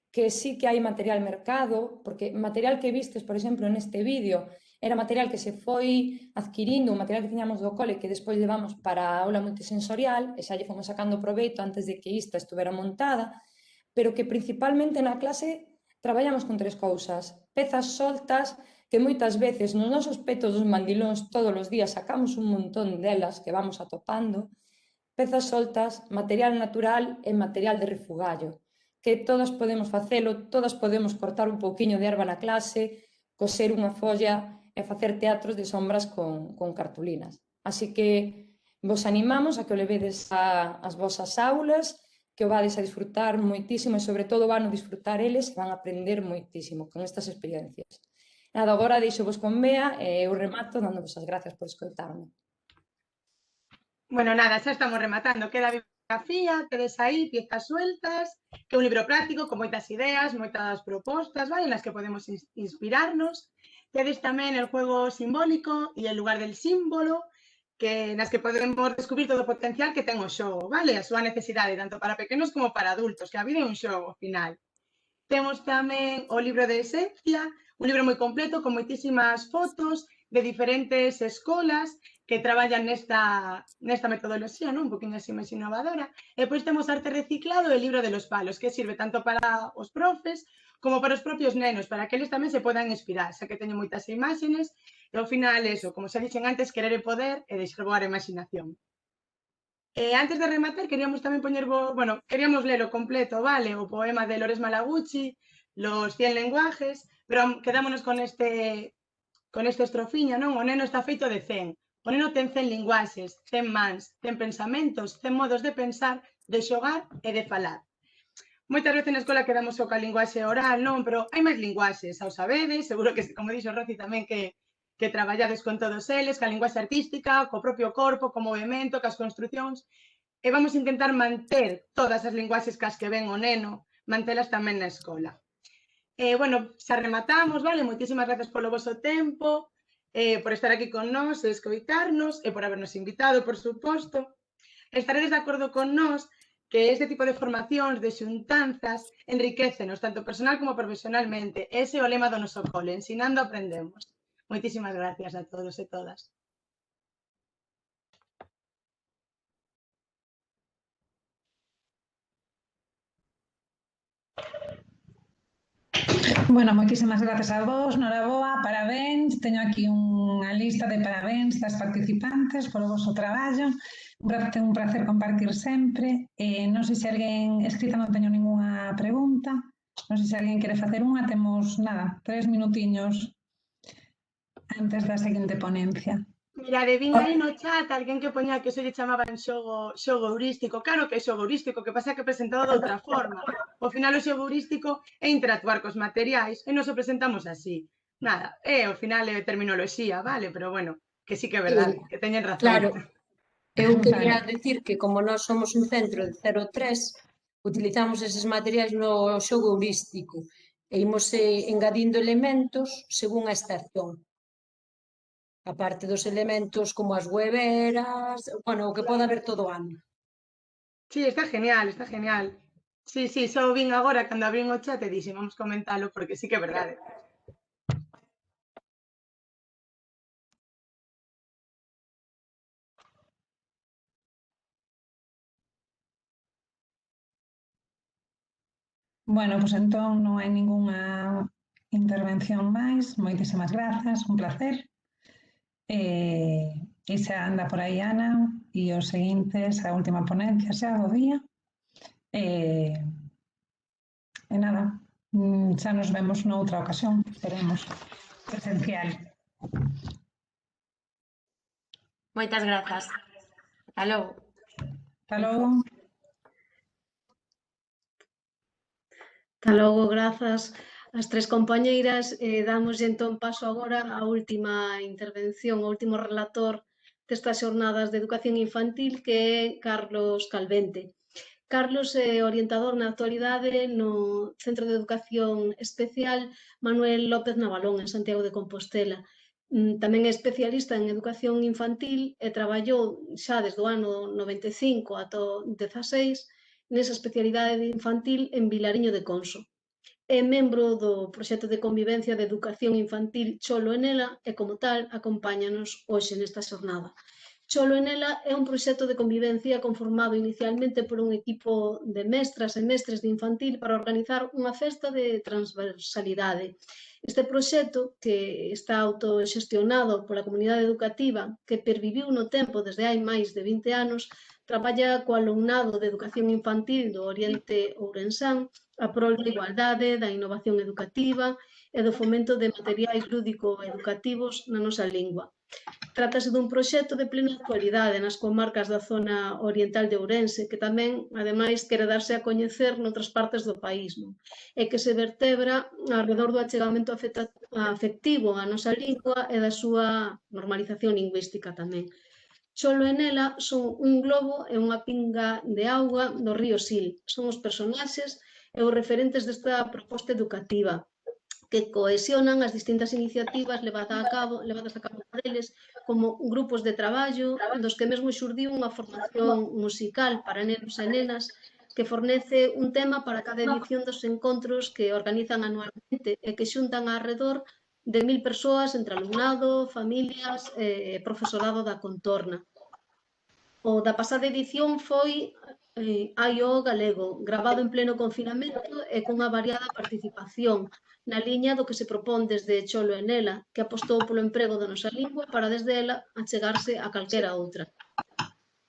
que sí que hai material mercado, porque material que vistes, por exemplo, neste vídeo, era material que se foi adquirindo, un material que tiñamos do cole que despois levamos para a aula multisensorial, e xa lle fomos sacando proveito antes de que esta estuvera montada, pero que principalmente na clase traballamos con tres cousas: pezas soltas, que moitas veces nos nosos petos dos mandilóns todos os días sacamos un montón delas que vamos atopando, pezas soltas, material natural e material de refugallo, que todas podemos facelo, todas podemos cortar un pouquiño de erva na clase, coser unha folla e facer teatros de sombras con cartulinas. Así que vos animamos a que o levedes ás vosas aulas, que o vades a disfrutar moitísimo e sobre todo van a disfrutar eles e van a aprender moitísimo con estas experiencias. Nada, agora deixo-vos con Bea e eu remato dándovos as gracias por escoitarme. Bueno, nada, xa estamos rematando. Queda a bibliografía, tedes aí piezas sueltas, que é un libro práctico con moitas ideas, moitas propostas, ¿vale?, en las que podemos inspirarnos. Tedes tamén el juego simbólico e el lugar del símbolo, nas que podemos descubrir todo o potencial que ten o xogo, vale? A súa necesidade, tanto para pequenos como para adultos, que a vida é un xogo, ao final. Temos tamén o libro de esencia, un libro moi completo, con moitísimas fotos de diferentes escolas que traballan nesta metodoloxía, non? Un poquinho así máis innovadora. E depois temos arte reciclado e o libro de los palos, que sirve tanto para os profes como para os propios nenos, para que eles tamén se podan inspirar, xa que teñen moitas imágenes. E ao final, eso, como xa dixen antes, querer é poder e deixar voar a imaginación. Antes de rematar, queríamos tamén queríamos ler o completo, vale? O poema de Lores Malaguchi, Los 100 lenguajes, pero quedámonos con esta estrofiña, non? O neno está feito de 100. O neno ten 100 linguaxes, 100 mans, 100 pensamentos, 100 modos de pensar, de xogar e de falar. Moitas veces na escola quedamos só ca linguaxe oral, non? Pero hai máis linguaxes, ao sabedes, seguro que, como dixo Roci tamén, que traballades con todos eles, ca linguaxe artística, co propio corpo, co movimento, cas construcións, e vamos a intentar manter todas as linguaxes cas que ven o neno, mantelas tamén na escola. Bueno, xa rematamos, vale? Moitísimas gracias polo voso tempo, por estar aquí con nós e escoitarnos, e por habernos invitado, por suposto. Estaredes de acordo con nós que este tipo de formacións, de xuntanzas, enriquecenos tanto personal como profesionalmente. Ese é o lema do noso cole, ensinando aprendemos. Moitísimas gracias a todos e todas. Bueno, moitísimas grazas a vos, Noraboa, parabéns. Teño aquí unha lista de parabéns das participantes polo vosso traballo. Un placer compartir sempre. Non sei se alguén escrita, non teño ninguna pregunta. Non sei se alguén quere facer unha. Temos, nada, 3 minutiños antes da seguinte ponencia. Mirade, vin aí no chat alguén que poña que se lle chamaban xogo heurístico. Claro que é xogo heurístico, que pasa que é presentado de outra forma. Ao final o xogo heurístico é interactuar cos materiais e nos o presentamos así. Nada, ao final é terminoloxía, vale? Pero bueno, que sí que é verdade, que teñen razón. Claro, eu quería decir que como nós somos un centro de 0-3, utilizamos eses materiais no xogo heurístico e imos engadindo elementos según a estación. A parte dos elementos como as hueveras, bueno, o que pode haber todo o ano. Sí, está genial, está genial. Sí, só vin agora cando abrín o chat e dixen, vamos comentalo porque sí que é verdade. Bueno, pois entón non hai ningunha intervención máis. Moitísimas grazas, un placer. E xa anda por aí Ana e os seguintes, a última ponencia xa do día. E nada, xa nos vemos noutra ocasión, esperemos, presencial. Moitas grazas. Ata logo. Ata logo. Ata logo, grazas ás tres compañeiras. Damos entón paso agora á última intervención, o último relator destas xornadas de educación infantil, que é Carlos Calvente. Carlos é orientador na actualidade no Centro de Educación Especial Manuel López Navalón, en Santiago de Compostela. Tamén é especialista en educación infantil e traballou xa desde o ano 95 ata o 16 nesa especialidade infantil en Vilariño de Conso. É membro do proxecto de convivencia de educación infantil Cholo en Ela e, como tal, acompáñanos hoxe nesta xornada. Cholo en Ela é un proxecto de convivencia conformado inicialmente por un equipo de mestras e mestres de infantil para organizar unha festa de transversalidade. Este proxecto, que está autoxestionado pola comunidade educativa, que perviviu no tempo desde hai máis de 20 anos, traballa co alumnado de educación infantil do Oriente Ourensán a prol da igualdade, da innovación educativa e do fomento de materiais lúdico-educativos na nosa lingua. Trátase dun proxecto de plena actualidade nas comarcas da zona oriental de Ourense, que tamén, ademais, quere darse a coñecer noutras partes do país, e que se vertebra alrededor do achegamento afectivo á nosa lingua e da súa normalización lingüística tamén. Cholo en Ela son un globo e unha pinga de auga do río Sil. Son os personaxes e os referentes desta proposta educativa que cohesionan as distintas iniciativas levadas a cabo por eles como grupos de traballo dos que mesmo xurdiu unha formación musical para nenos e nenas que fornece un tema para cada edición dos encontros que organizan anualmente e que xuntan alrededor de 1000 persoas entre alumnado, familias e profesorado da contorna. O da pasada edición foi Ai o Galego, gravado en pleno confinamento e cunha variada participación na liña do que se propón desde Cholo en Ela, que apostou polo emprego da nosa lingua para desde ela achegarse a calquera outra.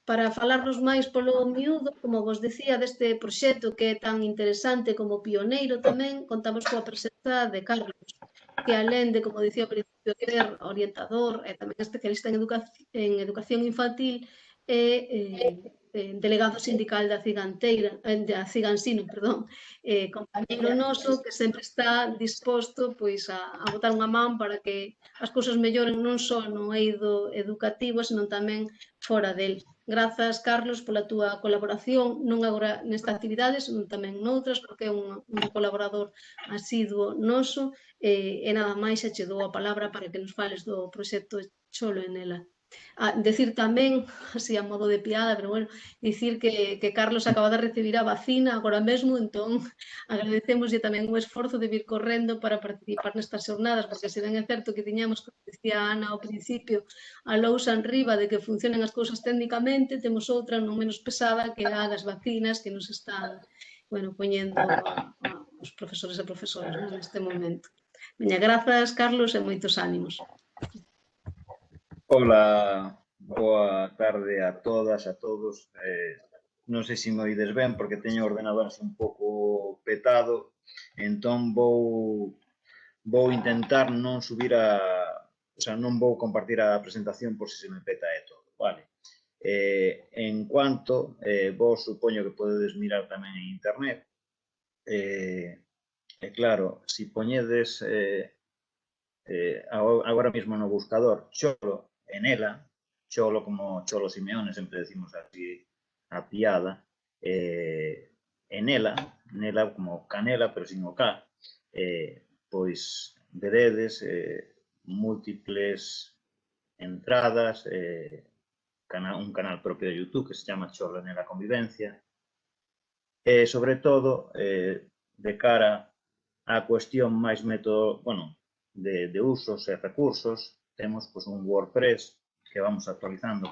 Para falarnos máis polo miúdo, como vos decía, deste proxecto que é tan interesante como pioneiro tamén, contamos coa presenza de Carlos, que alén de, como dicía ao principio, ser orientador e tamén especialista en educación infantil, é delegado sindical da Cigansino, compañeiro noso que sempre está disposto a botar unha man para que as cousas melloren non só no eido educativo, senón tamén fora del. Grazas, Carlos, pola túa colaboración, non agora nesta actividade, senón tamén noutras, porque é un colaborador asiduo noso, e nada máis xa che dou a palabra para que nos fales do proxecto Cholo en Ela. Decir tamén, así a modo de piada, pero bueno, dicir que Carlos acaba de recibir a vacina agora mesmo, entón agradecemoslle tamén o esforzo de vir correndo para participar nestas xornadas, porque se ben é certo que tiñamos, como decía Ana ao principio, a lousa enriba de que funcionen as cousas técnicamente, temos outra non menos pesada que a das vacinas que nos están poñendo os profesores e profesoras neste momento. Veña, grazas, Carlos, e moitos ánimos. Ola, boa tarde a todas, a todos. Non sei se me oides ben porque teño o ordenador un pouco petado, entón vou intentar non subir non vou compartir a presentación por se me peta e todo, vale? En cuanto, vos supoño que podedes mirar tamén en internet, e claro, se poñedes agora mesmo no buscador Cholo en ela, Cholo como Cholo Simeone, sempre decimos así a piada, en ela como Canela, pero sin o K, pois veredes múltiples entradas, un canal propio de YouTube que se chama Cholo en ela Convivencia, e sobre todo de cara á cuestión máis método, de usos e recursos, temos un WordPress que vamos actualizando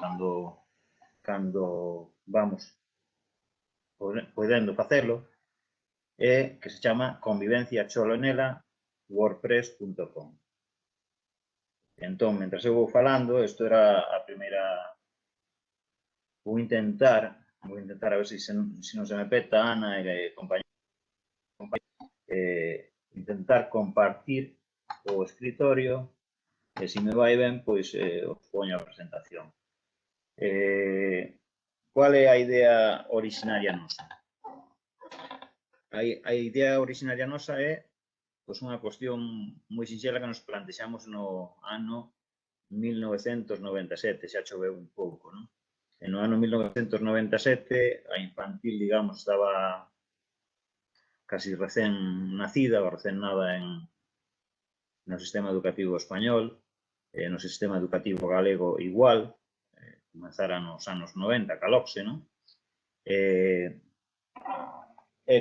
cando vamos podendo facelo, e que se chama Convivencia Cholo en ela wordpress.com. Entón, mentre eu vou falando, isto era a primeira... Vou intentar a ver se non se me peta, Ana e compañeros, intentar compartir o escritorio, e se me vai ben, pois os poño a presentación. Qual é a idea originaria nosa? A idea originaria nosa é unha cuestión moi sinxela que nos plantexamos no ano 1997, xa choveu un pouco, non? E no ano 1997 a infantil, digamos, estaba casi recén nacida ou recén nada no sistema educativo español, no sistema educativo galego igual, comenzara nos anos 90, calopse, non? E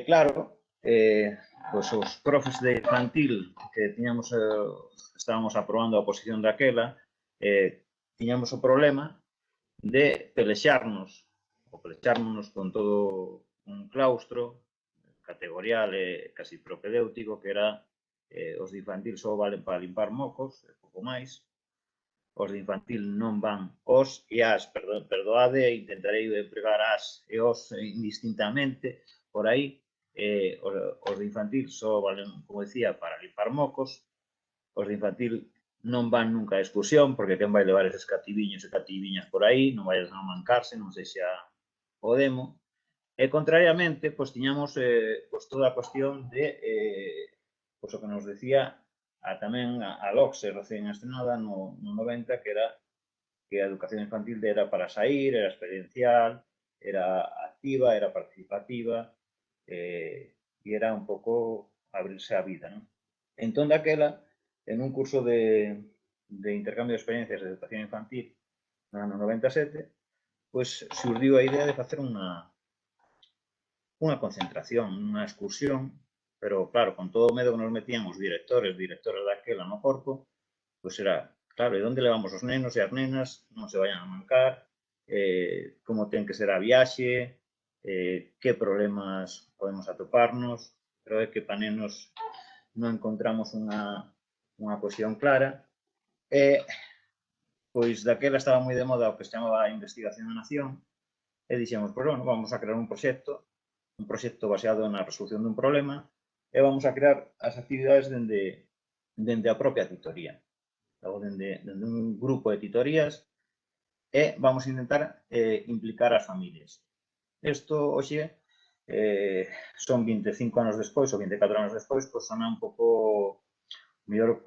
claro, os profes de infantil que estábamos aprobando a oposición daquela, tiñamos o problema de pelexarnos con todo un claustro categorial e casi propedéutico que era os de infantil só valen para limpar mocos, e pouco máis. Os de infantil non van os e as, perdoade, intentarei empregar as e os indistintamente por aí. Os de infantil só valen, como decía, para limpar mocos. Os de infantil non van nunca a excursión, porque quen vai levar eses cativiños e cativiñas por aí, non vayas a mancarse, non sei se o demo. E, contrariamente, tiñamos toda a cuestión de o que nos decía tamén a LOCSE recén estrenada no 90, que era que a educación infantil era para sair, era experiencial, era activa, era participativa e era un pouco abrirse á vida, non? Entón, daquela, en un curso de intercambio de experiencias de educación infantil no ano 97, surdiu a idea de facer unha concentración, unha excursión, pero, claro, con todo o medo que nos metían os directores daquela no corpo, era, claro, e onde levamos os nenos e as nenas, non se vayan a mancar, como ten que ser a viaxe, que problemas podemos atoparnos, pero é que para nenos non encontramos unha cuestión clara. Pois daquela estaba moi de moda o que se chamaba a investigación da nación, e dixemos, vamos a crear un proxecto baseado na resolución dun problema, e vamos a crear as actividades dende a propia titoría, dende un grupo de titorías, e vamos a intentar implicar as familias. Isto, hoxe, son 25 anos despois, ou 24 anos despois, sona un pouco mellor,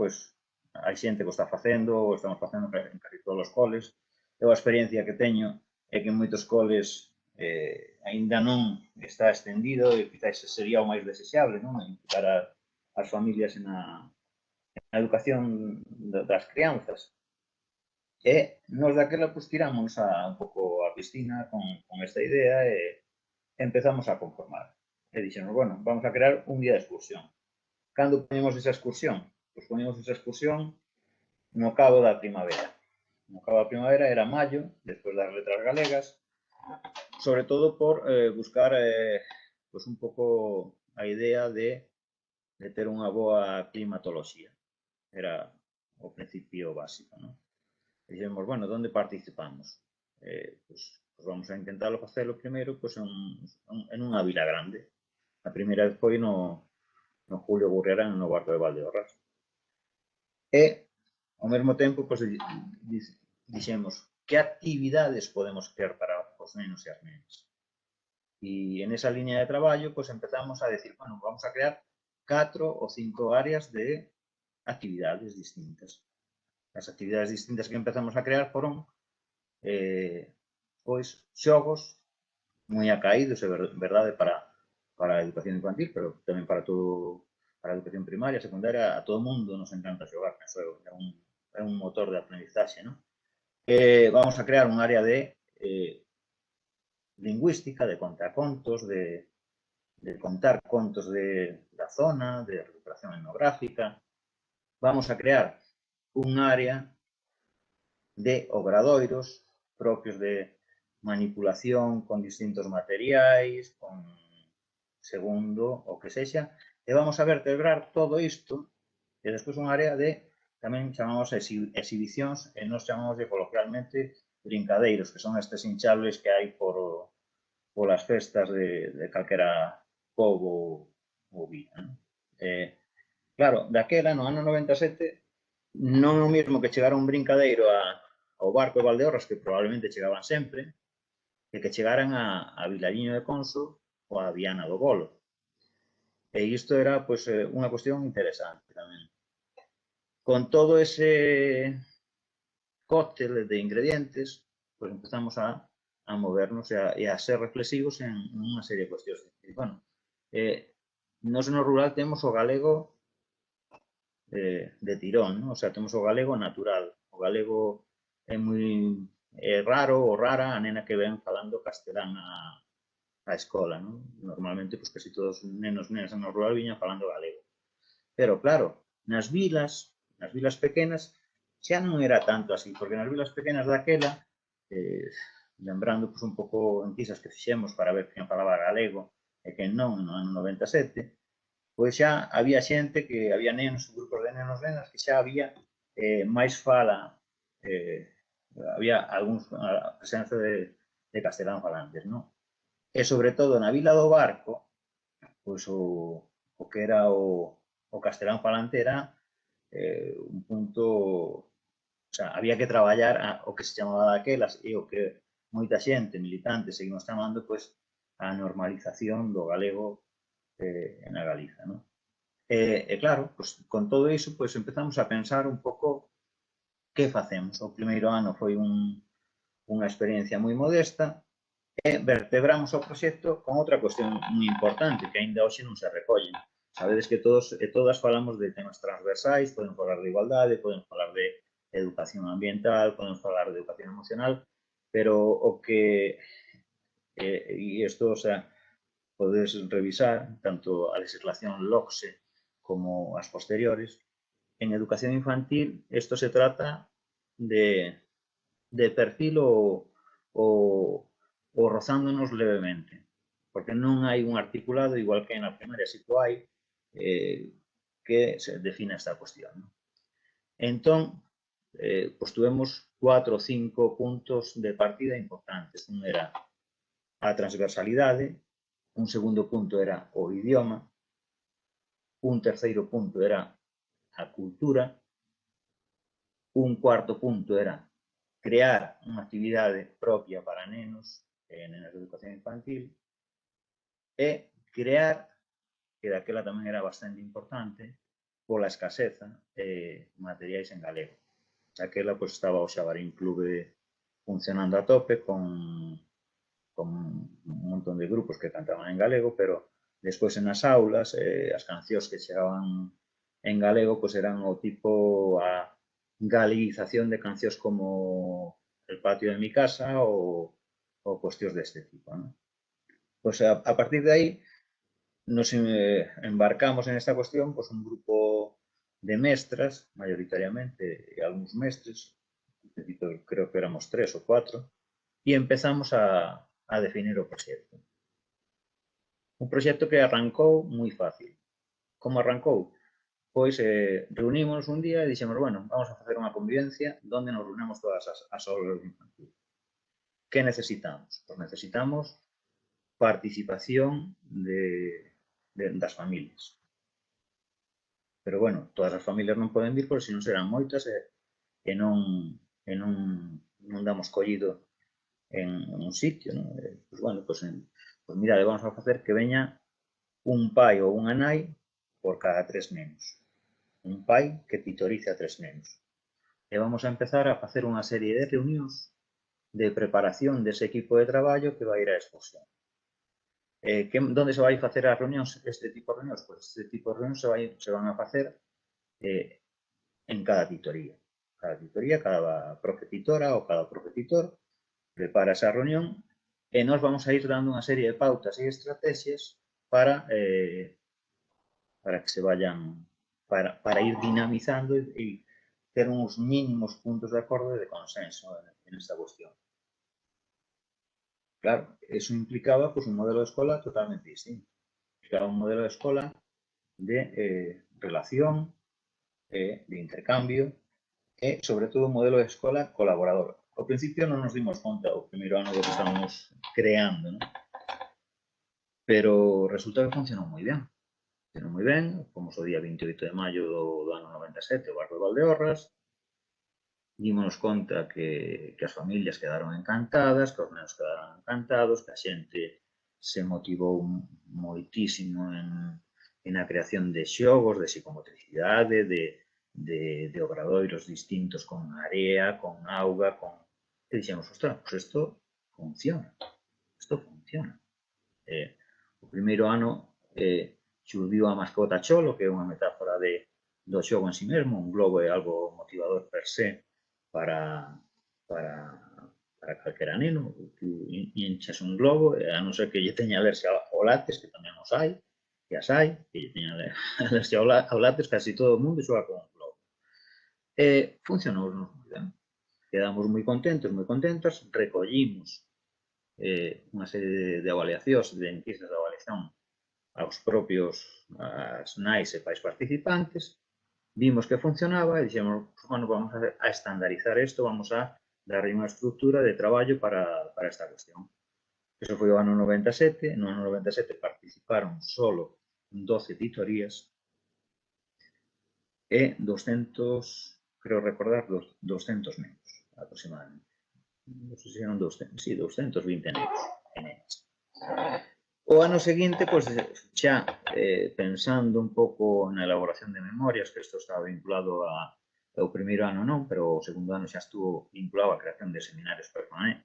hai xente que o está facendo, ou estamos facendo en casi todos os coles. Eu a experiencia que teño é que en moitos coles aínda non está extendido e quizás sería o máis desexable, non? Implicar as familias na educación das crianzas. E nos daquela pues, tiramos un pouco a piscina con esta idea e empezamos a conformar. E dixemos, bueno, vamos a crear un día de excursión. Cando poñemos esa excursión? Pois poñemos esa excursión no cabo da primavera. No cabo da primavera era maio, despois das letras galegas, sobre todo por buscar pues un pouco a idea de ter unha boa climatoloxía. Era o principio básico, non? Dixemos, bueno, onde participamos? Pues vamos a intentarlo facelo primeiro pues, en unha vila grande. A primeira vez foi no Julio Gurriarán, no Barco de Valdeorras. E, ao mesmo tempo, pues, dixemos que actividades podemos crear para os nenos e as nenas. E en esa línea de traballo, pues, empezamos a decir, bueno, vamos a crear 4 ou 5 áreas de actividades distintas. As actividades distintas que empezamos a crear foron pois xogos moi acaídos, é verdade, para a educación infantil, pero tamén para a educación primaria, secundaria, a todo mundo nos encanta xogar, é un motor de aprendizaxe, non? Vamos a crear un área de lingüística, de contacontos, de contar contos da zona, de recuperación etnográfica. Vamos a crear un área de obradoiros propios de manipulación con distintos materiais, segundo o que sexa, e vamos a vertebrar todo isto e despois un área de, tamén chamamos exhibicións e nos chamamos coloquialmente brincadeiros, que son estes hinchables que hai polas festas de calquera pobo ou vila. Claro, daquela, no ano 97, non é o mesmo que chegara un brincadeiro ao Barco de Valdeorras, que probablemente chegaban sempre, que chegaran a Vilariño de Conso ou a Viana do Bolo. E isto era pues, unha cuestión interesante tamén. Con todo ese cóctel de ingredientes, pues empezamos a movernos e a ser reflexivos en unha serie de cuestións. Bueno, nos no rural temos o galego de tirón, ¿no? O sea, temos o galego natural. O galego é moi raro ou rara a nena que ven falando castelán a escola, ¿no? Normalmente, pues, casi todos os nenos nenas no rural viñan falando galego. Pero, claro, nas vilas pequenas, xa non era tanto así, porque nas vilas pequenas daquela, lembrando pues, un pouco enquisas que fixemos para ver quen falaba galego e quen non, no ano 97, pois xa había xente que había nenos, grupos de nenos nenas, que xa había máis fala, había algúns presenza de castelán falantes, non? E, sobre todo, na Vila do Barco, pois o que era o castelán falante era un punto, o sea, había que traballar o que se chamaba daquelas e o que moita xente, militantes, seguimos chamando, pois, a normalización do galego na Galiza, non? E claro, pues, con todo iso, pues, empezamos a pensar un pouco que facemos. O primeiro ano foi unha experiencia moi modesta e vertebramos o proxecto con outra cuestión moi importante que aínda hoxe non se recolle. Sabedes que todos e todas falamos de temas transversais, podemos falar de igualdade, podemos falar de educación ambiental, podemos falar de educación emocional, pero o que, e isto, o sea, podes revisar tanto a legislación LOCSE como as posteriores. En educación infantil, isto se trata de perfil o rozándonos levemente, porque non hai un articulado, igual que na primaria si que hai, que se define esta cuestión. Entón, pues tuvemos 4 ou 5 puntos de partida importantes. Un era a transversalidade, un segundo punto era o idioma, un terceiro punto era a cultura, un cuarto punto era crear unha actividade propia para nenos e nenas de educación infantil e crear, que daquela tamén era bastante importante, pola escaseza de materiais en galego. Daquela pues, estaba o Xabarín Clube funcionando a tope con un montón de grupos que cantaban en galego, pero despois en as aulas as cancións que chegaban en galego pues, eran o tipo a galización de cancións como El patio de mi casa ou cuestións deste tipo, ¿no? Pois a partir de aí nos embarcamos en esta cuestión, pues un grupo de mestras, mayoritariamente, e algúns mestres, creo que éramos 3 ou 4, e empezamos a definir o proxecto. Un proxecto que arrancou moi fácil. Como arrancou? Pois reunímonos un día e dixemos, bueno, vamos a facer unha convivencia onde nos reunimos todas as aulas infantiles. Que necesitamos? Pois necesitamos participación das familias. Pero, bueno, todas as familias non poden vir, porque senón serán moitas e non damos collido en un sitio, non? Pois, bueno, pois mirade, vamos a facer que veña un pai ou unha nai por cada 3 nenos. Un pai que titorice a 3 nenos. E vamos a empezar a facer unha serie de reunións de preparación dese equipo de traballo que vai ir á excursión. Donde se vai facer as reunións, este tipo de reunións? Pois este tipo de reunións se van a facer en cada titoría. Cada titoría, cada profe titora ou cada profe titor prepara esa reunión e nós vamos a ir dando unha serie de pautas e estrategias para que se vayan, para ir dinamizando e ter uns mínimos puntos de acordo e de consenso en esta cuestión. Claro, eso implicaba pues, un modelo de escola totalmente distinto. Implicaba un modelo de escola de relación, de intercambio e, sobre todo, un modelo de escola colaborador. Ao principio non nos dimos conta o primeiro ano do que estábamos creando, ¿no? Pero resulta que funcionou moi ben. Funcionou moi ben, fomos o día 28 de maio do ano 97 ao barrio de Valdeorras. Dímonos conta que as familias quedaron encantadas, que os nenos quedaron encantados, que a xente se motivou moitísimo en a creación de xogos, de psicomotricidade, de obradoiros distintos con area, con auga, E dixemos, ostras, pues isto funciona. Isto funciona. O primeiro ano xurdiu a mascota Cholo, que é unha metáfora do xogo en si mesmo. Un globo é algo motivador per se para calquera neno. Tú hinchas un globo, a non ser que lle teña alergia ao látex, que tamén os hai, que as hai, que lle teña alergia ao látex, casi todo o mundo xoga con un globo. Funcionou moi ben. Quedamos moi contentos, moi contentas, recollimos unha serie de avaliacións, de enquisas de avaliación aos propios as nais e pais participantes, vimos que funcionaba e dixemos, bueno, vamos a estandarizar isto, vamos a darle unha estrutura de traballo para esta cuestión. Eso foi o ano 97, no ano 97 participaron solo 12 titorías e 200, creo recordar, 200 nenos, aproximadamente. Non sei se eran 200, sí, 220 nenos e nenas. O ano seguinte, pois, xa pensando un pouco na elaboración de memorias, que isto estaba vinculado ao primeiro ano non, pero o segundo ano xa estuvo vinculado á creación de seminarios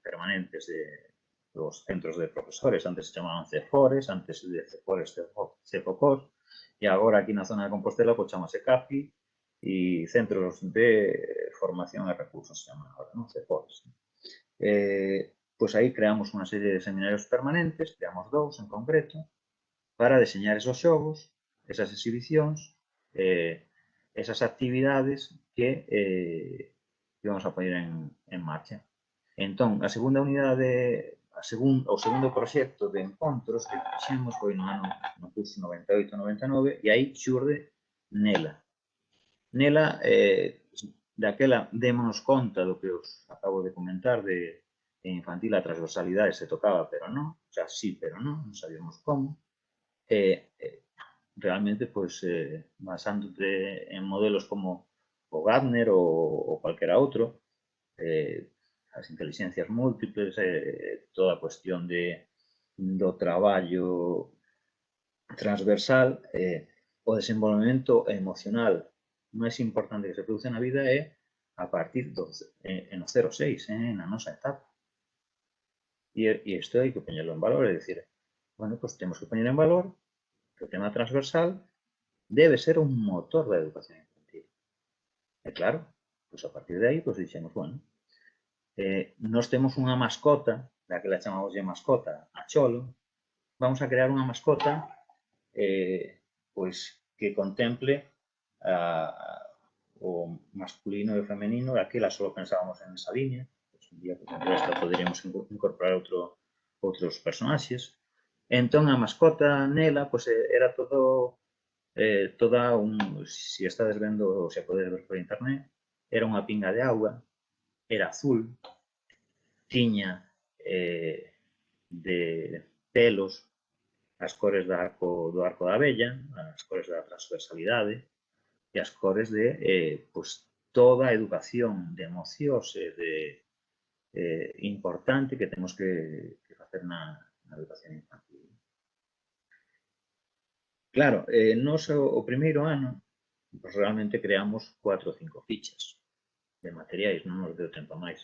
permanentes dos centros de profesores. Antes se chamaban CEFORES, antes de CEFORES, CEFOCOS, e agora aquí na zona de Compostela pois chamase CAPI e Centros de Formación e Recursos, se chaman agora, non? CEFORES. Pois aí creamos unha serie de seminarios permanentes, creamos 2 en concreto, para deseñar esos xogos, esas exhibicións, esas actividades que íbamos a poñer en marcha. Entón, a segunda unidade, o segundo proxecto de encontros que fixemos foi no curso 98-99 e aí xurde Nela. Nela, daquela démonos conta do que os acabo de comentar de infantil a transversalidade se tocaba, pero non, o sea, sí, pero non sabíamos como. Realmente, pois, basándote en modelos como o Gardner ou calquera outro, as inteligencias múltiples, toda a cuestión do traballo transversal, o desenvolvemento emocional máis importante que se produce na vida é a partir no 0-6, na nosa etapa. E isto hai que poñerlo en valor, é dicir, bueno, pois temos que poñer en valor que o tema transversal debe ser un motor da educación infantil. E claro, Pois a partir de aí, pois dixemos, bueno, nós temos unha mascota, daquela chamamos de mascota a Cholo, vamos a crear unha mascota pois que contemple o masculino e o femenino, daquela só pensábamos en esa línea, pois un día por esta poderíamos incorporar outros personaxes. Entón a mascota nela pois era toda se estades vendo ou se podes ver por internet, era unha pinga de auga, era azul, tiña de pelos as cores do arco da vella, as cores da transversalidade e as cores de toda a educación de emocións importante que temos que facer na educación infantil. Claro, nos o primeiro ano realmente creamos 4 ou 5 fichas de materiais, non nos deu tempo máis.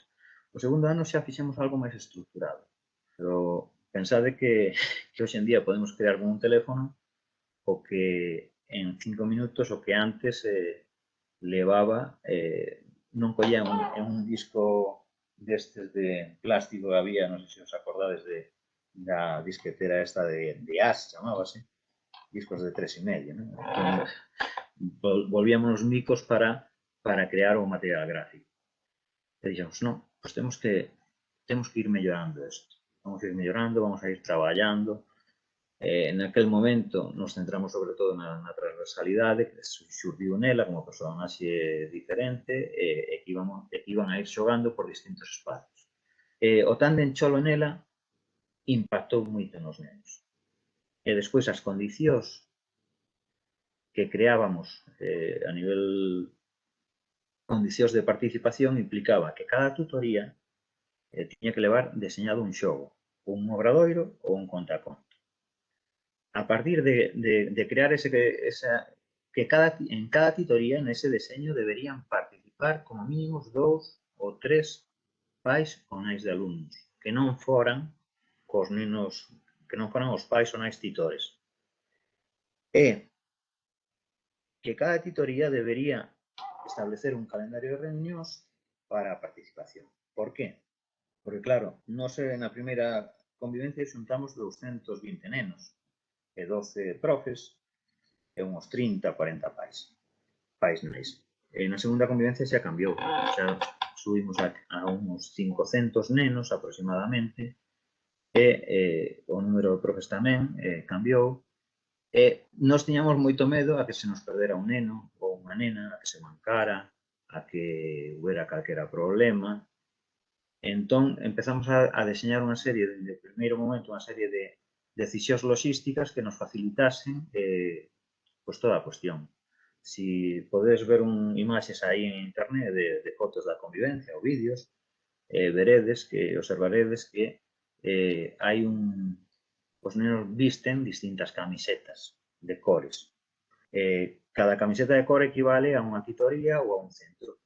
O segundo ano xa fixemos algo máis estruturado, pero pensade que hoxe en día podemos crear con un teléfono o que en 5 minutos o que antes levaba, non collía un disco destes de plástico que había, non sei se os acordades da disquetera esta de As, chamábase, discos de 3,5, non? Volvíamos os micos para crear o material gráfico. E dixemos, non, pois temos que ir mellorando isto. Vamos a ir mellorando, vamos a ir traballando. Naquel momento nos centramos sobre todo na transversalidade que xurdiu nela como personaxe diferente e que iban a ir xogando por distintos espacios. O tándem Cholo nela impactou moito nos nenos. E despois as condicións que creábamos a nivel condicións de participación implicaba que cada tutoría tiña que levar deseñado un xogo, un obradoiro ou un contaconto. A partir de crear en cada tutoría, nese deseño, deberían participar como mínimo 2 ou 3 pais ou nais de alumnos, que non foran cos nenos, que non foran os pais ou nais titores. E que cada tutoría debería establecer un calendario de reunións para a participación. Por qué? Porque, claro, nós na primeira convivencia xuntamos 220 nenos e 12 profes e uns 30, 40 pais nais. Na segunda convivencia xa cambiou, xa subimos a uns 500 nenos aproximadamente e o número de profes tamén cambiou e nós tiñamos moito medo a que se nos perdera un neno ou unha nena, a que se mancara, a que hubiera calquera problema. Entón, empezamos a deseñar unha serie, de primeiro momento, unha serie de decisións logísticas que nos facilitasen toda a cuestión. Si podedes ver imaxes aí en internet de fotos da convivencia ou vídeos, observaredes que hai os nenos visten distintas camisetas de cores. Cada camiseta de cor equivale a unha titoría ou a un centro.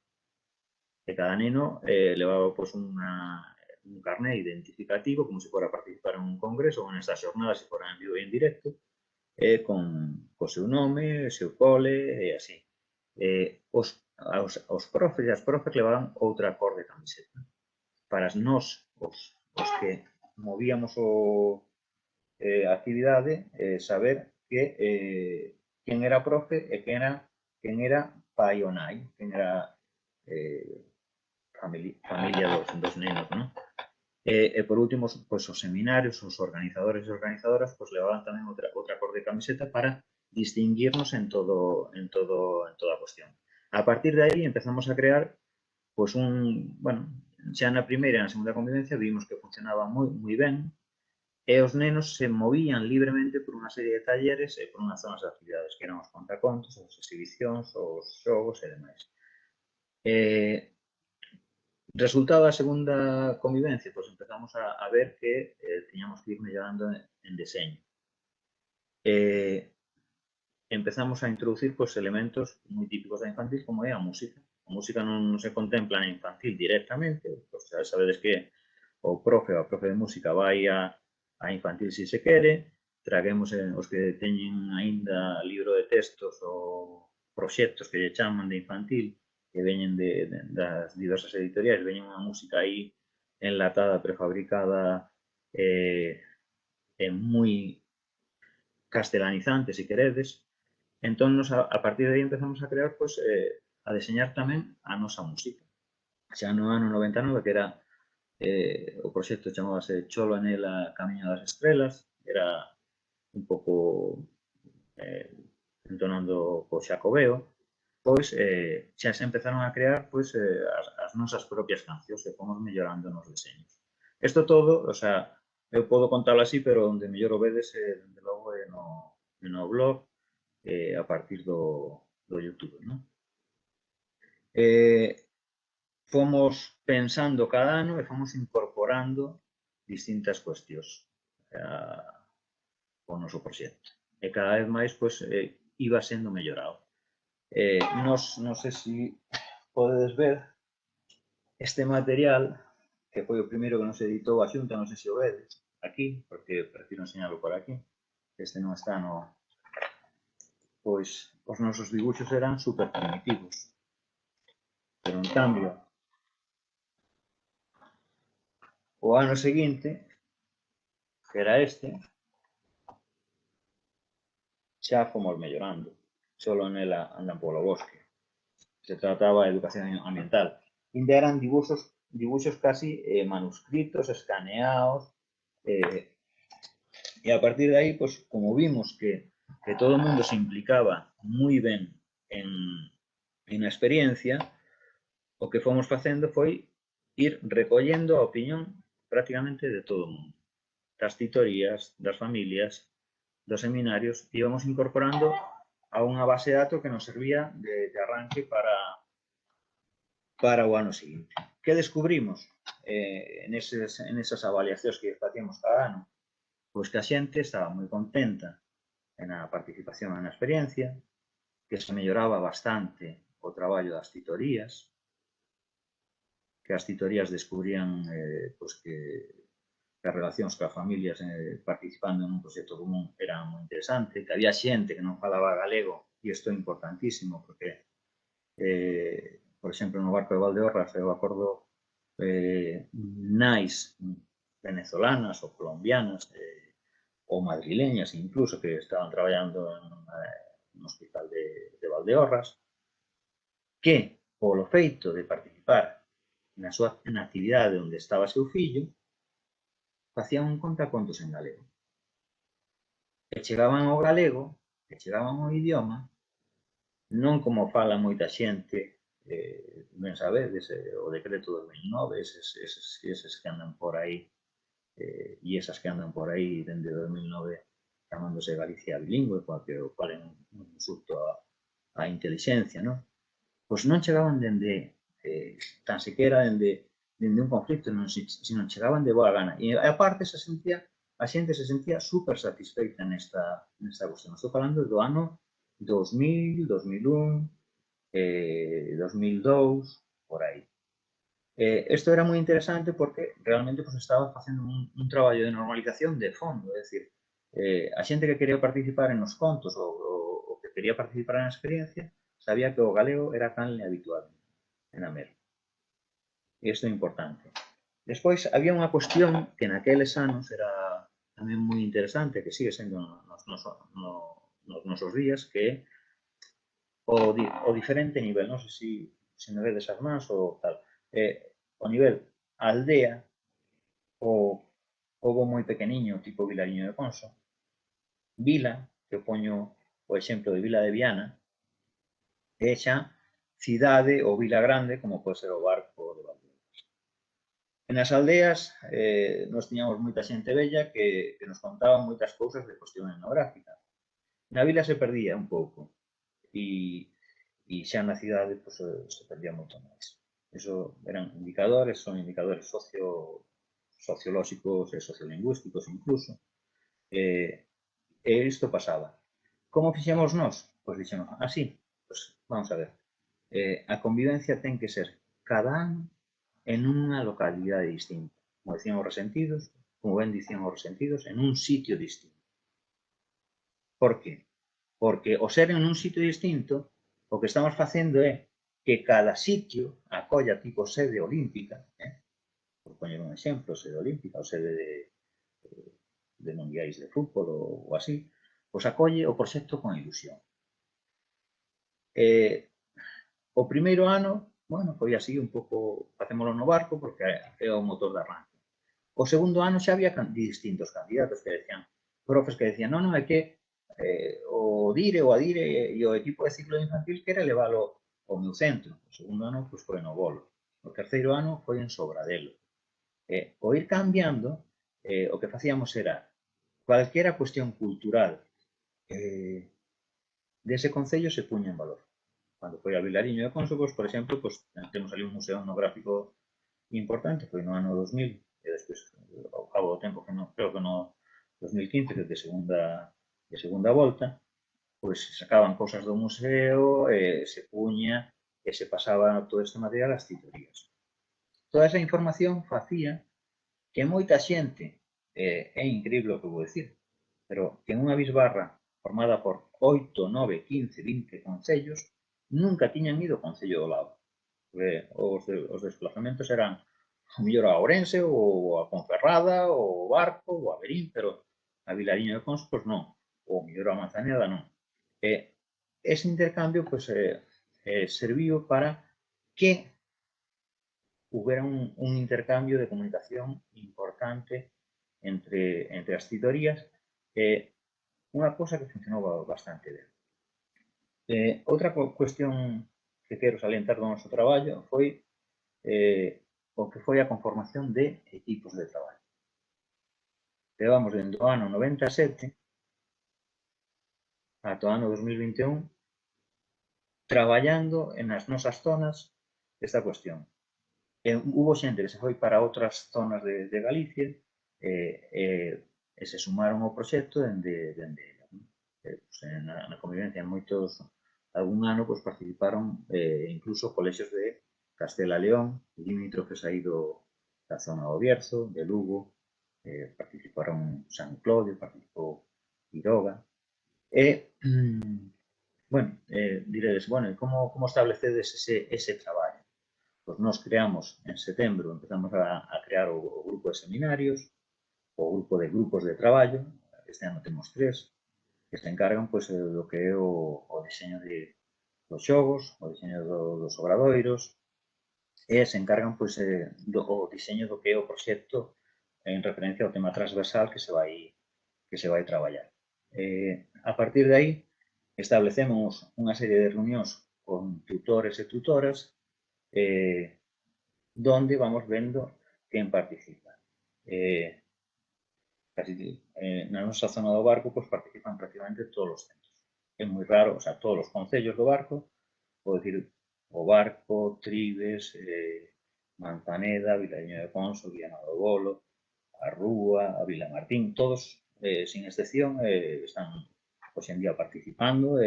E cada neno levaba un carné identificativo, como se fora a participar en un congreso ou nestas xornadas se fora en vivo e en directo, con o seu nome, o seu cole e así. Os profes e as profes levaban outra cor de camiseta. Para nós, os que movíamos a actividade, saber que quen era profe e quen era pai ou nai, quen era familia dos nenos, non? E por último, os seminarios, os organizadores e organizadoras levaban tamén outra cor de camiseta para distinguirnos en toda a cuestión. A partir de aí empezamos a crear xa na primeira e na segunda convivencia vimos que funcionaba moi ben e os nenos se movían libremente por unha serie de talleres e por unhas zonas de actividades que eran os contacontos, as exhibicións, os xogos e demais. Resultado da segunda convivencia, empezamos a ver que tiñamos que ir mellorando en deseño. Empezamos a introducir elementos moi típicos da infantil como é a música. A música non se contempla na infantil directamente, xa sabedes que o profe ou a profe de música vai a infantil se se quere, traguemos os que teñen aínda libro de textos ou proxectos que lle chaman de infantil, que veñen das diversas editoriais, veñen unha música aí enlatada, prefabricada, moi castelanizante, se queredes. Entón, a partir de aí empezamos a crear, pois, a deseñar tamén a nosa música. Xa no ano 99, que era o proxecto chamábase Cholo Anela Camiño das Estrelas, era un pouco entonando co xacobeo, pois xa se empezaron a crear pois as nosas propias cancións e fomos mellorando nos deseños. Isto todo, o sea, eu podo contalo así, pero onde mellor o vedes, dende logo, é no blog, a partir do YouTube, non? Fomos pensando cada ano e fomos incorporando distintas cuestións ao noso proxecto. E cada vez máis, pois, iba sendo mellorado. Non sei se podedes ver este material, que foi o primeiro que nos editou a Xunta, non sei se o vedes, aquí, porque prefiro enseñarlo por aquí, este non está no... Pois, os nosos dibuixos eran super primitivos. Pero, en cambio, o ano seguinte, que era este, xa fomos mellorando. Solo nela andan polo bosque. Se trataba de educación ambiental. Ainda eran dibuixos casi manuscritos, escaneados, e a partir de aí, pues, como vimos que todo o mundo se implicaba moi ben en a experiencia, o que fomos facendo foi ir recollendo a opinión prácticamente de todo o mundo. Das titorías, das familias, dos seminarios, íbamos incorporando a unha base de datos que nos servía de arranque para o ano seguinte. Que descubrimos nesas avaliacións que facíamos cada ano? Pois que a xente estaba moi contenta na participación na experiencia, que se melloraba bastante o traballo das titorías, que as titorías descubrían pois que as relacións coas familias participando nun proxecto común era moi interesante, que había xente que non falaba galego, e isto é importantísimo, porque, por exemplo, no barco de Valdeorras, eu acordo nais venezolanas ou colombianas, ou madrileñas incluso, que estaban traballando no hospital de Valdeorras, que, polo feito de participar na actividade onde estaba seu fillo, facían un contacontos en galego. E chegaban ao galego, e chegaban ao idioma, non como fala moita xente, ben sabedes, o decreto 2009, eses que andan por aí, e esas que andan por aí dende 2009 chamándose Galicia bilingüe, o cual é un insulto á intelixencia, non? Pois non chegaban dende, tan sequera dende un conflito, sino chegaban de boa gana. E aparte a xente se sentía super satisfeita nesta cuestión. Estou falando do ano 2000, 2001, 2002, por aí. Isto era moi interesante porque realmente estaba facendo un traballo de normalización de fondo, é dicir, a xente que quería participar en os contos ou que quería participar na experiencia sabía que o galego era canle habitual en a merda. E isto é importante. Despois, había unha cuestión que naqueles anos era tamén moi interesante, que sigue sendo nos nosos días, que é o diferente nivel, non sei se me vedes as mans ou tal, o nivel aldea, o pobo moi pequeniño, tipo Vilariño de Conso, vila, que poño o exemplo de Vila de Viana, e xa cidade ou vila grande, como pode ser o Barco de Valdeorras. En as aldeas, nos tiñamos moita xente bella que nos contaba moitas cousas de cuestión etnográfica. Na vila se perdía un pouco, e xa na cidade se perdía moito máis. Eso eran indicadores, son indicadores sociolóxicos e sociolingüísticos incluso. E isto pasaba. Como fixemos nós? Pois dixemos, así, pois vamos a ver. A convivencia ten que ser cada ano en unha localidade distinta. Como decían os resentidos, como ben dicían os resentidos, en un sitio distinto. Por que? Porque o ser en un sitio distinto, o que estamos facendo é que cada sitio acolla tipo sede olímpica, por poñer un exemplo, sede olímpica ou sede de mundiais de fútbol ou así, pois acolle o proxecto con ilusión. O primeiro ano, bueno, foi así un pouco, facémolo no barco porque é o motor de arranque. O segundo ano xa había distintos candidatos que decían, profes que decían, non, é que o DIRE ou a DIRE e o equipo de ciclo infantil quere leválo ao meu centro. O segundo ano pois, foi no Bolo. O terceiro ano foi en Sobradelo. O ir cambiando, o que facíamos era cualquiera cuestión cultural dese concello se puña en valor. Cando foi a Vilariño de Conso, por exemplo, temos ali un museo etnográfico importante, foi no ano 2000, e despois, ao cabo do tempo, creo que no 2015, que de segunda volta, pois se sacaban cousas do museo, se puña e se pasaba todo este material ás titorías. Toda esa información facía que moita xente, é increíble o que vou dicir, pero que en unha bisbarra formada por 8, 9, 15, 20 concellos, nunca tiñan ido ao concello do lado. Os desplazamentos eran o mellor a Ourense, ou a Ponferrada, ou o Barco, ou a Verín, pero a Vilariño de Conso, pois non. Ou mellor a Manzaneda, non. Ese intercambio, pois, serviu para que houbera un intercambio de comunicación importante entre as titorías, unha cosa que funcionou bastante ben. Outra cuestión que quero salientar do noso traballo foi o que foi a conformación de equipos de traballo. Levamos dende o ano 97 ata o ano 2021 traballando nas nosas zonas esta cuestión. Hubo xente que se foi para outras zonas de Galicia e se sumaron ao proxecto dende na convivencia en moitos, algún ano participaron incluso colexios de Castela León, limítrofes aí da zona do Bierzo, de Lugo, participaron San Clodio, participou Quiroga. Bueno, diredes, bueno, como establecedes ese traballo? Pois nos creamos en setembro, empezamos a crear o grupo de seminarios, o grupo de grupos de traballo, este ano temos 3, que se encargan do que é o diseño dos xogos, o diseño dos obradoiros, e se encargan do diseño do que é o proxecto en referencia ao tema transversal que se vai traballar. A partir de aí, establecemos unha serie de reunións con tutores e tutoras donde vamos vendo quen participa. Na nosa zona do Barco participan prácticamente todos os centros. É moi raro, o sea, todos os concellos do Barco, vou dicir, o Barco, Tribes, Manzaneda, Vilariño de Conso, Viana do Bolo, a Rúa, a Vilamartín, todos, sin excepción, están hoxe en día participando.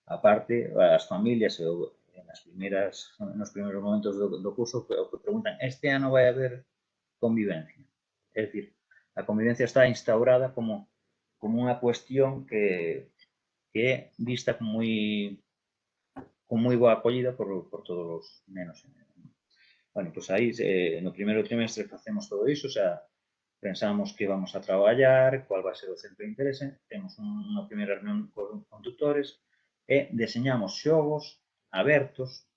Aparte, as familias, nos primeiros momentos do curso, o que preguntan, este ano vai haber convivencia? É dicir, a convivencia está instaurada como unha cuestión que é vista con moi boa acollida por todos os nenos e nenas. Bueno, pois aí, no primeiro trimestre facemos todo iso, o sea, pensamos que vamos a traballar, cual vai ser o centro de interese, temos unha primeira reunión con tutores e deseñamos xogos abertos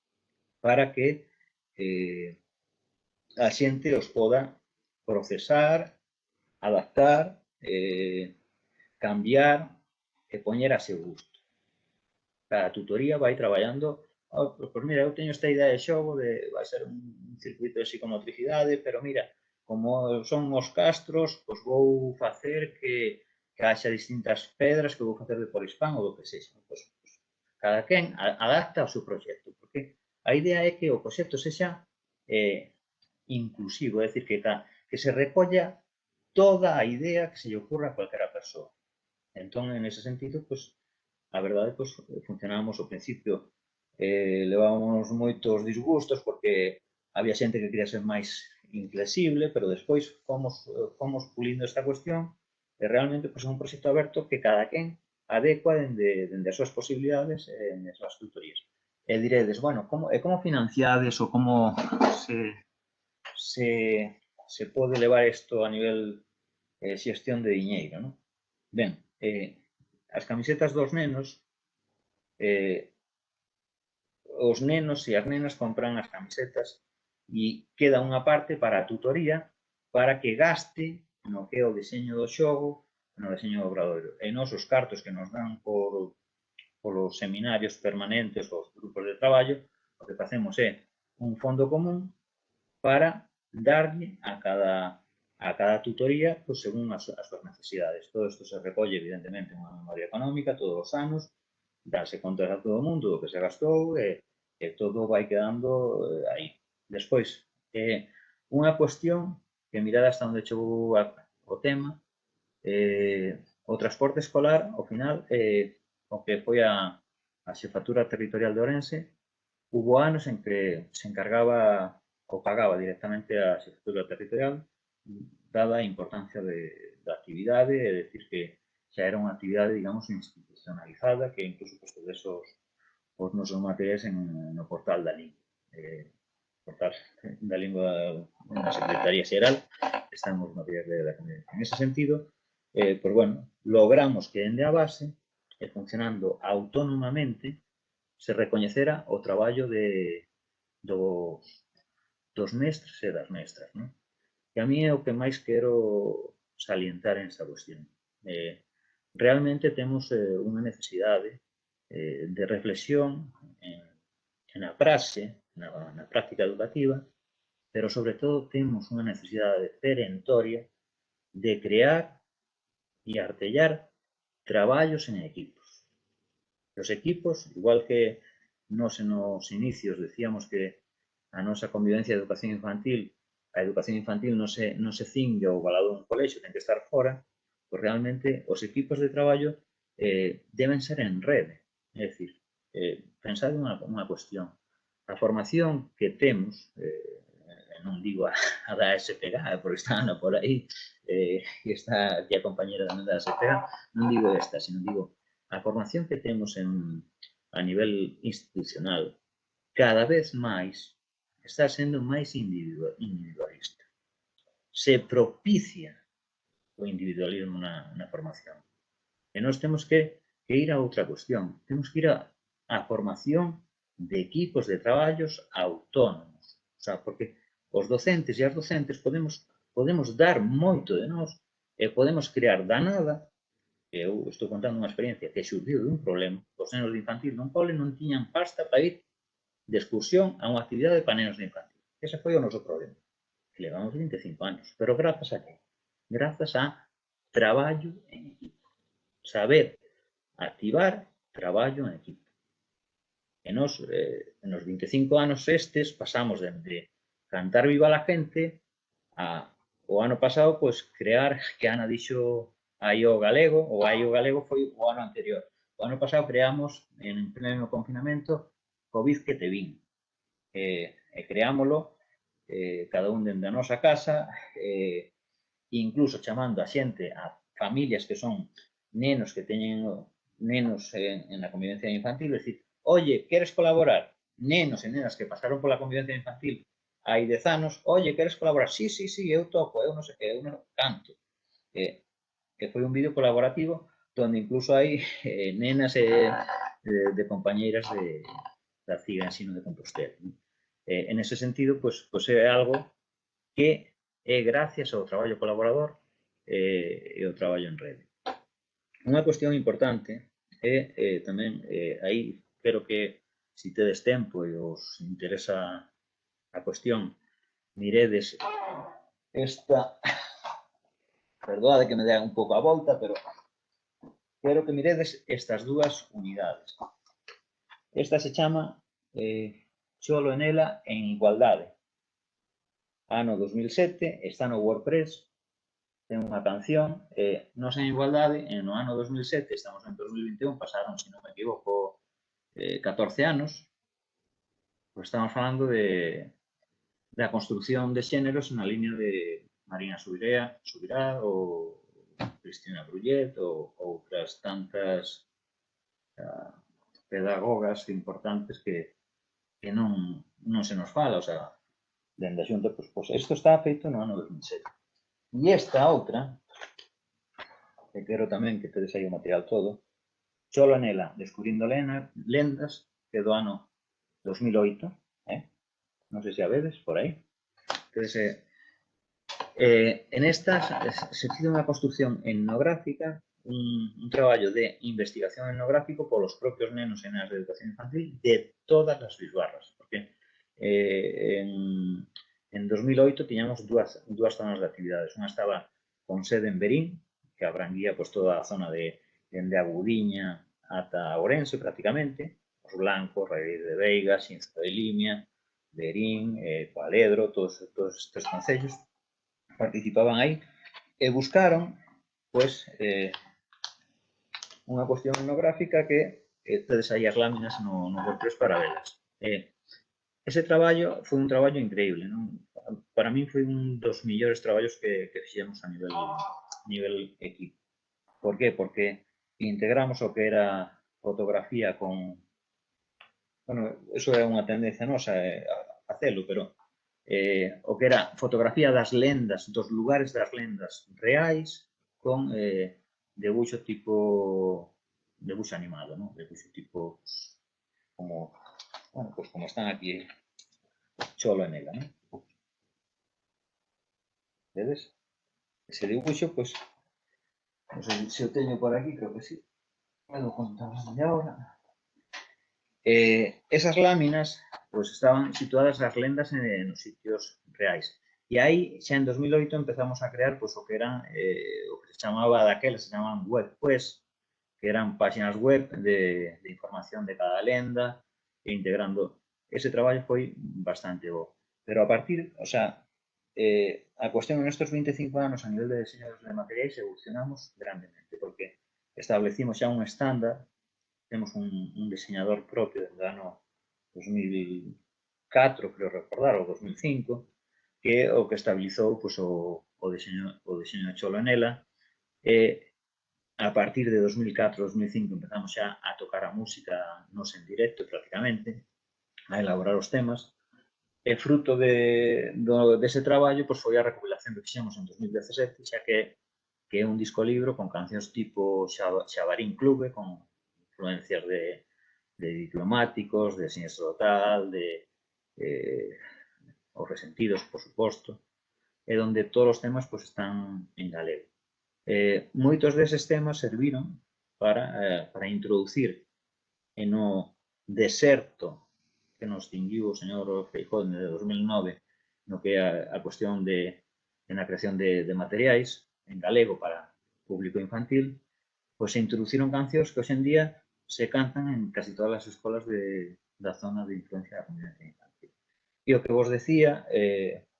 para que a xente os poda procesar, adaptar, cambiar e poñer a seu gusto. A tutoría vai traballando, pois mira, eu teño esta idea de xogo, vai ser un circuito de psicomotricidade, pero mira, como son os castros, pois vou facer que haxa distintas pedras que vou facer de polispán ou do que sexa. Pois, cada quen adapta o seu proxecto, porque a idea é que o proxecto sexa inclusivo, é dicir, que se recolla toda a idea que se lle ocurra a calquera persoa. Entón, en ese sentido, a verdade, funcionábamos ao principio, levábamos moitos disgustos porque había xente que quería ser máis inflexible, pero despois fomos pulindo esta cuestión e realmente é un proxecto aberto que cada quen adecua dende as súas posibilidades nas súas tutorías. E diredes, bueno, como financiades ou como se pode levar isto a nivel xestión de diñeiro, non? Ben, as camisetas dos nenos, os nenos e as nenas compran as camisetas e queda unha parte para a tutoría para que gaste no que é o diseño do xogo, no diseño do obradoiro. E nos os cartos que nos dan polos seminarios permanentes, os grupos de traballo, o que facemos é un fondo común para darlle a cada tutoría pues, según as súas necesidades. Todo isto se recolle, evidentemente, en unha memoria económica todos os anos, darse contas a todo o mundo do que se gastou e todo vai quedando aí. Despois, unha cuestión que mirada hasta onde chegou o tema, o transporte escolar, ao final, o que foi a xefatura territorial de Ourense, hubo anos en que se encargaba ou pagaba directamente a xefatura territorial, dada a importancia da actividade, é dicir que xa era unha actividade, digamos, institucionalizada, que incluso postedes os nosos materiais no portal da lingua. Portal da lingua na Secretaría Xeral, están os materiais da convivencia. En ese sentido, pues bueno, logramos que dende a base, funcionando autónomamente, se recoñecera o traballo dos mestres e das mestras, non? Que a mí é o que máis quero salientar en esta cuestión. Realmente temos unha necesidade de reflexión na praxe, na práctica educativa, pero sobre todo temos unha necesidade perentoria de crear e artellar traballos en equipos. Os equipos, igual que nos inicios decíamos que a nosa convivencia de educación infantil, a educación infantil non se cingue ao valado dun colexio, ten que estar fora, pois realmente os equipos de traballo deben ser en rede. É dicir, pensar unha cuestión. A formación que temos, non digo a da SPG, porque está Ana por aí, e está aquí a compañera tamén da SPG, non digo esta, sino digo a formación que temos a nivel institucional cada vez máis está sendo máis individualista. Se propicia o individualismo na formación. E nós temos que ir a outra cuestión. Temos que ir a formación de equipos de traballos autónomos. O sea, porque os docentes e as docentes podemos dar moito de nós e podemos crear da nada. Eu estou contando unha experiencia que xurdiu dun problema. Os nenos de infantil non cole non tiñan pasta para ir de excursión a unha actividade para nenos de infantil. Ese foi o noso problema. Que levamos 25 anos. Pero grazas a que? Grazas a traballo en equipo. Saber activar traballo en equipo. E nos 25 anos estes pasamos de cantar viva la gente a o ano pasado, pois, crear, que Ana dixo aí o galego, ou aí o galego foi o ano anterior. O ano pasado creamos, en pleno confinamento, COVID que te vin. E creámoslo, cada un dende a nosa casa, incluso chamando a xente, a familias que son nenos que teñen nenos en la convivencia infantil, decir, oye, queres colaborar? Nenos e nenas que pasaron pola convivencia infantil hai 10 anos, oye, queres colaborar? Sí, eu toco, eu non sei que, eu non canto. Que foi un vídeo colaborativo donde incluso hai nenas de compañeiras da CIGA Ensino de Compostela. En ese sentido, pues é algo que é gracias ao traballo colaborador e ao traballo en rede. Unha cuestión importante é tamén, aí espero que se tedes tempo e os interesa a cuestión, miredes esta, perdoade que me dea un pouco a volta, pero quero que miredes estas dúas unidades. Esta se chama Cholo en ela en igualdade. Ano 2007, está no WordPress, ten unha canción, Nos en igualdade, no ano 2007, estamos en 2021, pasaron, se non me equivoco, 14 anos, pues estamos falando da construción de xéneros na línea de Marina Subirá ou Cristina Brullet ou outras tantas pedagogas importantes que que non se nos fala, o sea, dende a Xunta, pois isto está feito no ano 2007. E esta outra, que quero tamén que tedes aí o material todo, Cholo Nela, Descubrindo lendas, que do ano 2008, non sei se a vedes por aí. Entonces, en estas se fixe unha construcción etnográfica, un traballo de investigación etnográfico polos propios nenos e nenas de educación infantil de todas as bisbarras, porque en 2008 tiñamos dúas zonas de actividades. Unha estaba con sede en Verín, que abranguía toda a zona de Agudiña ata Ourense prácticamente, os Blancos, Raíz de Veiga, Xinzo de Limia, Verín, Paledro, todos estes concellos participaban aí e buscaron unha cuestión etnográfica que tedes aí as láminas no WordPress para velas. Ese traballo foi un traballo increíble, non? Para min foi un dos millores traballos que fixemos a nivel equipo. Por qué? Porque integramos o que era fotografía con... Bueno, eso é unha tendencia nosa a facelo, pero o que era fotografía das lendas, dos lugares das lendas reais con debuxo tipo... debuxo animado, non? Debuxo tipo... como... Bueno, pues como están aquí Cholo e Nela, non? Vedes? Ese dibuixo, pues, non sei se o teño por aquí, creo que sí. Me lo contamos de ahora. Esas láminas, pues, estaban situadas as lendas nos sitios reais. E aí, xa en 2008, empezamos a crear, pues, o que eran, o que se chamaba daquela, se chamaban web, pues, que eran páxinas web de información de cada lenda, e integrando. Ese traballo foi bastante bo. Pero a partir, o sea, a cuestión en estes 25 anos a nivel de diseño de materiais evolucionamos grandemente, porque establecimos xa un estándar, temos un diseñador propio do ano 2004, creo recordar, ou 2005, que é o que estabilizou pues, o diseño de Cholo e Nela. A partir de 2004-2005 empezamos xa a tocar a música nos en directo prácticamente, a elaborar os temas, e fruto dese traballo pues, foi a recopilación que fixemos en 2017, xa que é un disco libro con cancións tipo Xabarín Clube, con influencias de Diplomáticos, de Sinestro Total, de Os Resentidos, por suposto, e onde todos os temas pues, están en galego. Moitos deses temas serviron para introducir en o deserto que nos tinguiu o señor Feijóo de 2009 no que é a cuestión na creación de materiais en galego para público infantil, pois se introduciron cancións que hoxe en día se cantan en casi todas as escolas da zona de influencia da comunidade infantil. E o que vos decía,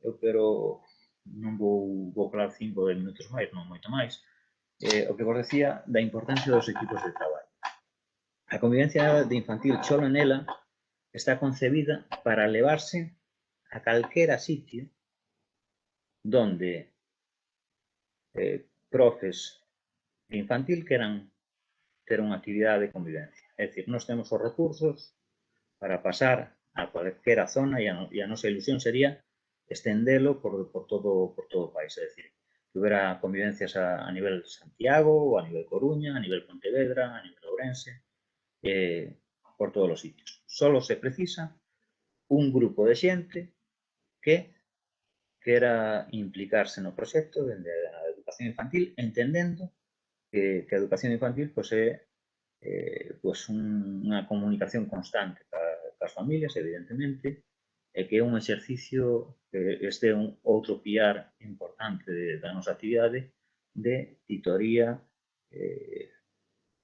eu quero, non vou falar 5 ou 10 minutos máis, non moito máis, o que vos decía da importancia dos equipos de traballo. A convivencia de infantil Cholo e Nela está concebida para levarse a calquera sitio donde profes de infantil queran ter unha actividade de convivencia. É dicir, nós temos os recursos para pasar a cualquera zona e a nosa ilusión sería estendelo por todo o país. É dicir, que hubiera convivencias a nivel Santiago, ou a nivel Coruña, a nivel Pontevedra, a nivel Ourense, por todos os sitios. Solo se precisa un grupo de xente que quera implicarse no proxecto dende a educación infantil, entendendo que a educación infantil pues, é unha comunicación constante cas familias, evidentemente, e que é un exercicio que este é un outro piar importante da nosa actividade de titoría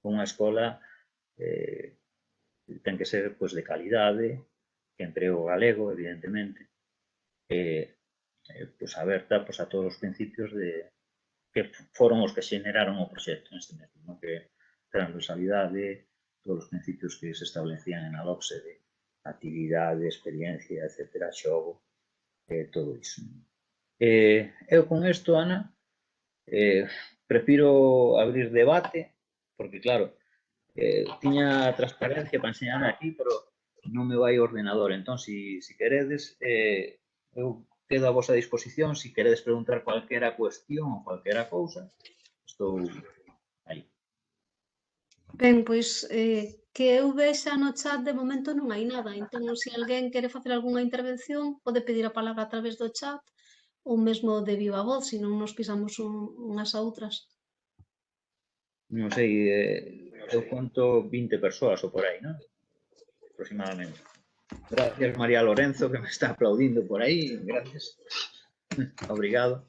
unha escola ten que ser pues, de calidade, que emprego galego, evidentemente, pues, aberta pues, a todos os principios que foron os que xeneraron o proxecto neste mesmo, ¿no? Que transversalidade, todos os principios que se establecían en a LOCSE de actividade, experiencia, etcétera, xogo, todo iso. Eu con isto, Ana, prefiro abrir debate, porque claro, tiña transparencia para enseñar aquí, pero non me vai o ordenador. Entón, se queredes, eu quedo a vosa disposición. Se queredes preguntar cualquera cuestión ou cualquera cousa, estou aí. Ben, pois que eu vexa no chat de momento non hai nada, entón se alguén quere facer algunha intervención pode pedir a palabra a través do chat ou mesmo de viva voz, se non nos pisamos unhas a outras. Non sei, eu conto 20 persoas ou por aí, non? Aproximadamente. Gracias, María Lorenzo, que me está aplaudindo por aí. Gracias. Obrigado.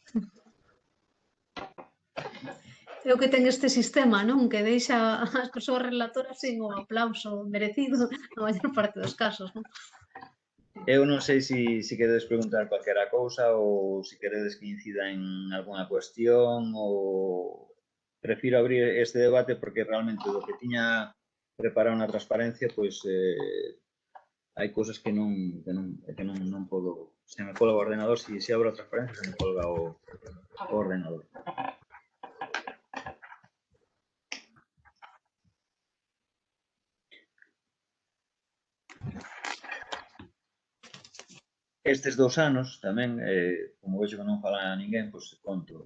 É o que ten este sistema, non? Que deixa as persoas relatoras sin o aplauso merecido na maior parte dos casos, non? Eu non sei se queredes preguntar cualquera cousa ou se queredes que incida en algunha cuestión ou... Prefiro abrir este debate porque realmente do que tiña preparado na transparencia, pois hai cousas que non podo... Se me colga o ordenador, se abro a transparencia, se me colga o ordenador. Estes 2 anos tamén, como vexo que non fala a ninguén, pois conto,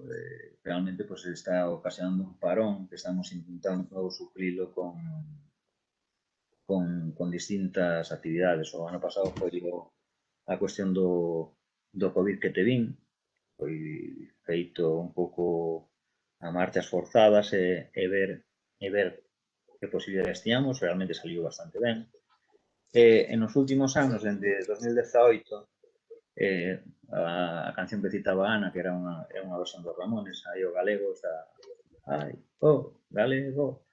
realmente pois está ocasionando un parón que estamos intentando suplilo con distintas actividades. O ano pasado foi a cuestión do COVID que te vin, foi feito un pouco a marchas forzadas e ver que posibilidades tiñamos, realmente saliu bastante ben. En nos últimos anos, dende 2018, a canción que citaba Ana, que era unha versión dos Ramones, aí o galego, galego,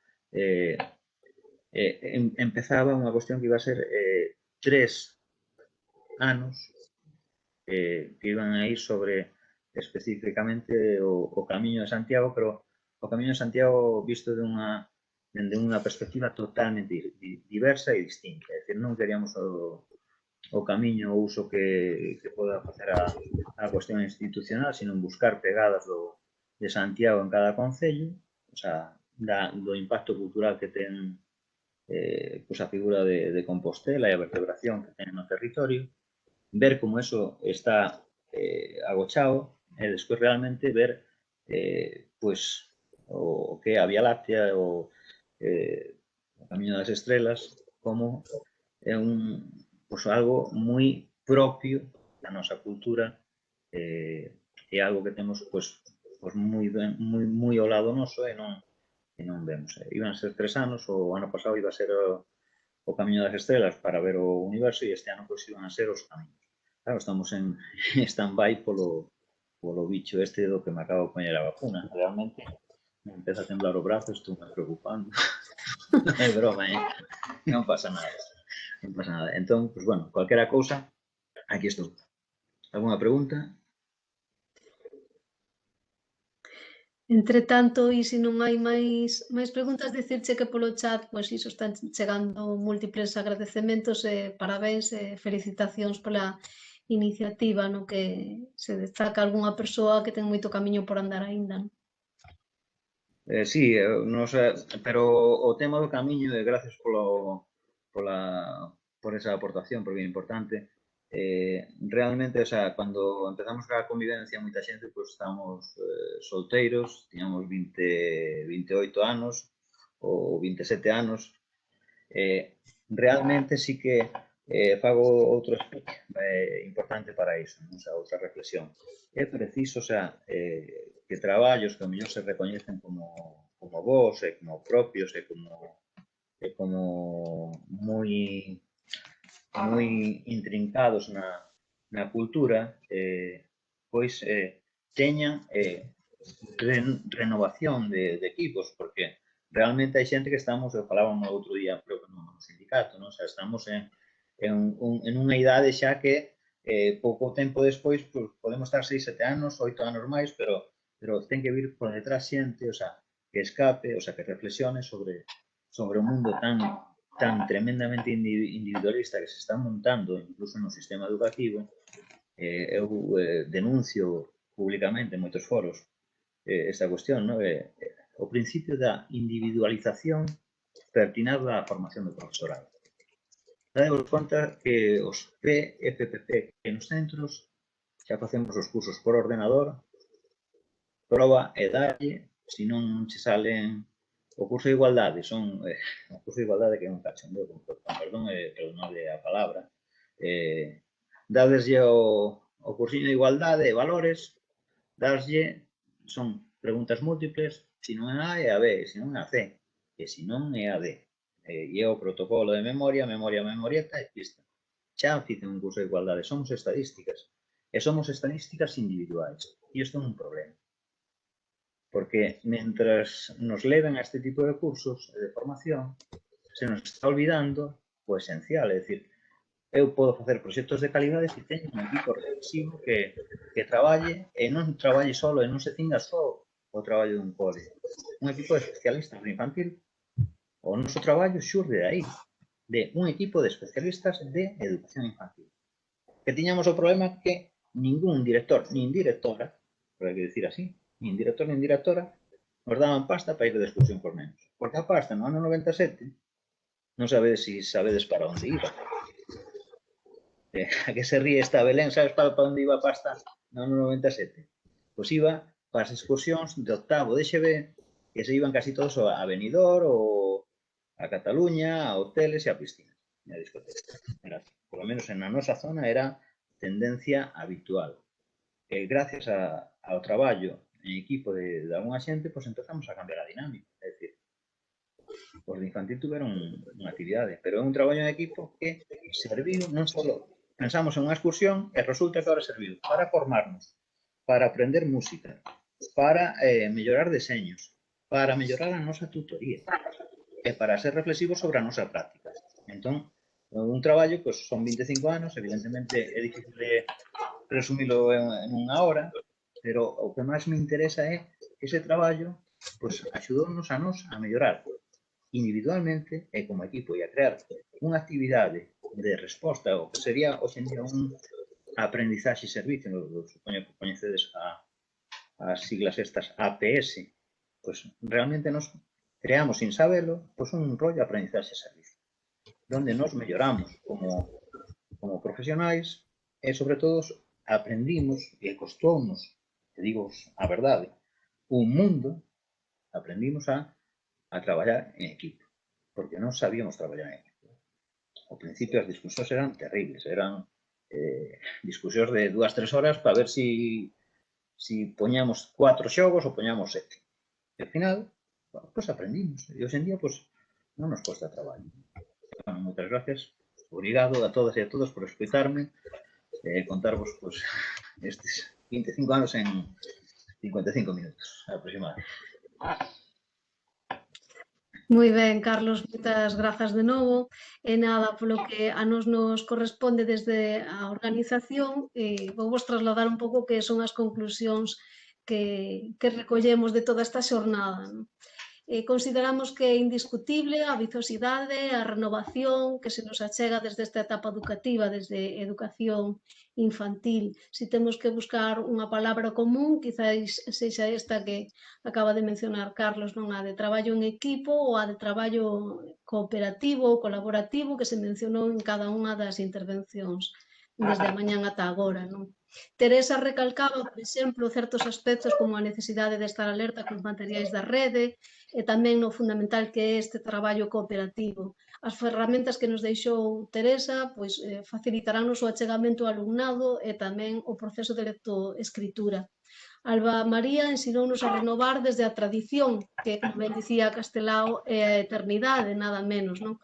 empezaba unha cuestión que iba a ser 3 anos que iban a ir sobre especificamente o Camiño de Santiago, pero o Camiño de Santiago visto dende unha perspectiva totalmente diversa e distinta. É dicir, non queríamos o camiño o uso que poda facer a cuestión institucional, sino buscar pegadas de Santiago en cada concello, o sea, do impacto cultural que ten a figura de Compostela e a vertebración que ten no territorio, ver como eso está agochado e despois realmente ver o que é a Vía Láctea, o Camiño das Estrelas, como é algo moi propio da nosa cultura, é algo que temos moi ao lado noso e non vemos. Iban a ser 3 anos, o ano pasado iba a ser o Camiño das Estrelas para ver o universo e este ano iban a ser os camiños. Claro, estamos en stand-by polo bicho este do que me acabo de poñer a vacuna. Realmente me empeza a temblar o brazo, estou me preocupando. Non é broma, non pasa nada. Non pasa nada. Entón, pois, bueno, cualquera cousa, aquí estou. Alguna pregunta? Entre tanto, e se non hai máis preguntas, dicirche que polo chat, pois iso, están chegando múltiples agradecementos e parabéns e felicitacións pola iniciativa, no que se destaca algunha persoa que ten moito camiño por andar aínda. Sí, pero o tema do camiño, gracias por esa aportación, porque é importante. Realmente, o sea, cando empezamos a convivencia, moita xente, pois estamos solteiros, tiñamos 28 anos ou 27 anos. Realmente sí que fago outro speech importante para iso, o sea, outra reflexión. É preciso, o sea, que traballos que ao mellor se recoñecen como vos, como propios, como moi intrincados na cultura, pois teñan renovación de equipos, porque realmente hai xente que estamos, falábamos outro día, creo que no sindicato, o sea, estamos en unha idade xa que pouco tempo despois podemos estar 6, 7 anos, 8 anos máis, pero ten que vir por detrás xente, o sea, que escape, o sea, que reflexione sobre o mundo tan tremendamente individualista que se está montando incluso no sistema educativo. Eu denuncio públicamente en moitos foros esta cuestión, o principio da individualización pertinaz da formación do profesorado. Dadevos conta que os PFPP que nos centros xa facemos os cursos por ordenador, proba e dalle, se non che salen o curso de igualdade, o curso de igualdade que é un cachondeo, con perdón a palabra, dadeslle o cursinho de igualdade e valores, daslle, son preguntas múltiples, se non é A é a B, se non é a C, e se non é a D. E é o protocolo de memorieta e pista. Xa fixen un curso de igualdade, somos estadísticas. E somos estadísticas individuais. E isto é un problema. Porque mentras nos leven a este tipo de cursos de formación, se nos está olvidando o esencial. É dicir, eu podo facer proxectos de calidade se teño un equipo reflexivo que traballe e non traballe solo e non se cinga só o traballo dun cole. Un equipo de especialistas de infantil. O noso traballo xurde de aí, de un equipo de especialistas de educación infantil. Que tiñamos o problema que ningún director nin directora, por hai que dicir así, nin director nin directora, nos daban pasta para ir de excursión por nenos. Porque a pasta no ano 97 non sabedes se sabedes para onde iba. A que se ríe esta Belén, sabes para onde iba a pasta no ano 97? Pois iba para as excursións de octavo de XB, que se iban casi todos a Benidorm ou a Cataluña, a hoteles e a piscinas, e a discotecas. Por lo menos en a nosa zona era tendencia habitual. Gracias ao traballo en equipo de algunha xente, pois empezamos a cambiar a dinámica. É dicir, os de infantil tuveron unha actividade, pero é un traballo en equipo que serviu non só pensamos en unha excursión e resulta que ahora serviu para formarnos, para aprender música, para mellorar deseños, para mellorar a nosa tutoría e para ser reflexivos sobre a nosa práctica. Entón, un traballo, pois, son 25 anos, evidentemente é difícil de resumilo en unha hora, pero o que máis me interesa é que ese traballo pois, axudounos a nos a mellorar individualmente e como equipo e a crear unha actividade de resposta ao que sería hoxe en día un aprendizaxe e servicio, supoño que coñecedes as siglas estas APS, pois realmente nos creamos sin sabelo pois un rollo de aprendizaxe e servicio, donde nos melloramos como profesionais e, sobre todo, aprendimos e costounos, te digo a verdade, un mundo, aprendimos a traballar en equipo, porque non sabíamos traballar en equipo. Ao principio as discusións eran terribles, eran discusións de 2-3 horas para ver si poñamos 4 xogos ou poñamos 7. E ao final, pois aprendimos. E hoxe en día, pois, non nos cuesta traballo. Moitas gracias. Obrigado a todas e a todos por escoitarme e contarvos pois, estes 25 anos en 55 minutos aproximadamente. Moi ben, Carlos, moitas grazas de novo. E nada, polo que a nos corresponde desde a organización, vou vos trasladar un pouco que son as conclusións que recollemos de toda esta xornada. Consideramos que é indiscutible a vizosidade, a renovación que se nos achega desde esta etapa educativa, desde educación infantil. Si temos que buscar unha palabra común, quizáis sexa esta que acaba de mencionar Carlos, non a de traballo en equipo ou a de traballo cooperativo ou colaborativo que se mencionou en cada unha das intervencións desde a mañán ata agora, non? Teresa recalcaba, por exemplo, certos aspectos como a necesidade de estar alerta cos materiais da rede e tamén no fundamental que é este traballo cooperativo. As ferramentas que nos deixou Teresa pois, facilitarán o achegamento ao alumnado e tamén o proceso de lectoescritura. Alba María ensinounos a renovar desde a tradición, que, como ben dicía Castelao, é a eternidade, nada menos, non?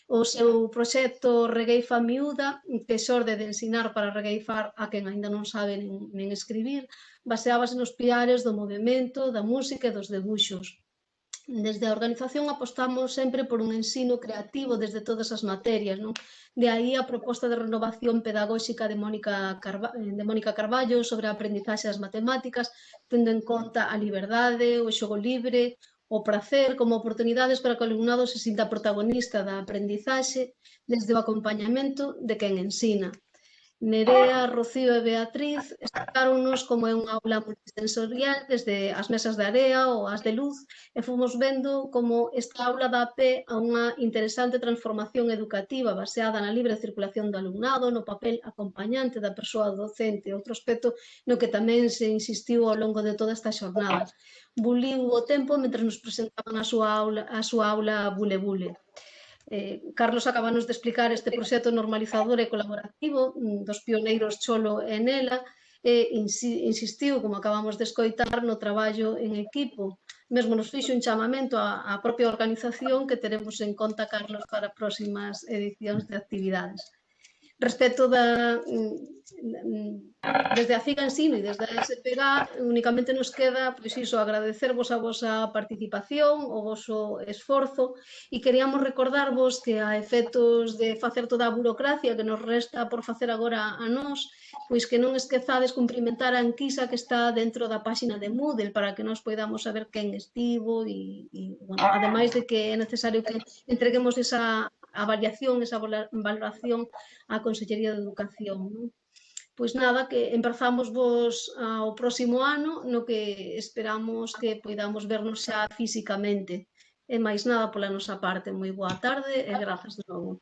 O seu proxecto Regueifa Miúda, que xorde de ensinar para regueifar a quen aínda non sabe nen escribir, baseábase nos piares do movimento, da música e dos debuxos. Desde a organización apostamos sempre por un ensino creativo desde todas as materias, non? De aí a proposta de renovación pedagóxica de Mónica Carballo sobre a aprendizaxe das matemáticas, tendo en conta a liberdade, o xogo libre, o prazer como oportunidades para que o alumnado se sinta protagonista da aprendizaxe desde o acompañamento de quen ensina. Nerea, Rocío e Beatriz explicaronnos como é unha aula multisensorial desde as mesas de area ou as de luz e fomos vendo como esta aula dá pé a unha interesante transformación educativa baseada na libre circulación do alumnado, no papel acompañante da persoa docente, outro aspecto no que tamén se insistiu ao longo de toda esta xornada. Buliu o tempo mentre nos presentaban a súa aula Bule Bule. Carlos acabanos de explicar este proxecto normalizador e colaborativo dos pioneiros Cholo e Nela e insistiu, como acabamos de escoitar, no traballo en equipo. Mesmo nos fixo un chamamento á propia organización que teremos en conta, Carlos, para próximas edicións de actividades. Respecto desde a CIGA Ensino e desde a SPG, únicamente nos queda agradecervos a vosa participación, o voso esforzo, e queríamos recordarvos que a efectos de facer toda a burocracia que nos resta por facer agora a nós, pois que non esquezades cumprimentar a enquisa que está dentro da páxina de Moodle para que nos poidamos saber quen estivo e ademais de que é necesario que entreguemos esa avaliación, esa valoración á Consellería de Educación. Pois nada, que empezamos vos ao próximo ano, no que esperamos que poidamos vernos xa físicamente. E máis nada pola nosa parte. Moi boa tarde e grazas de novo.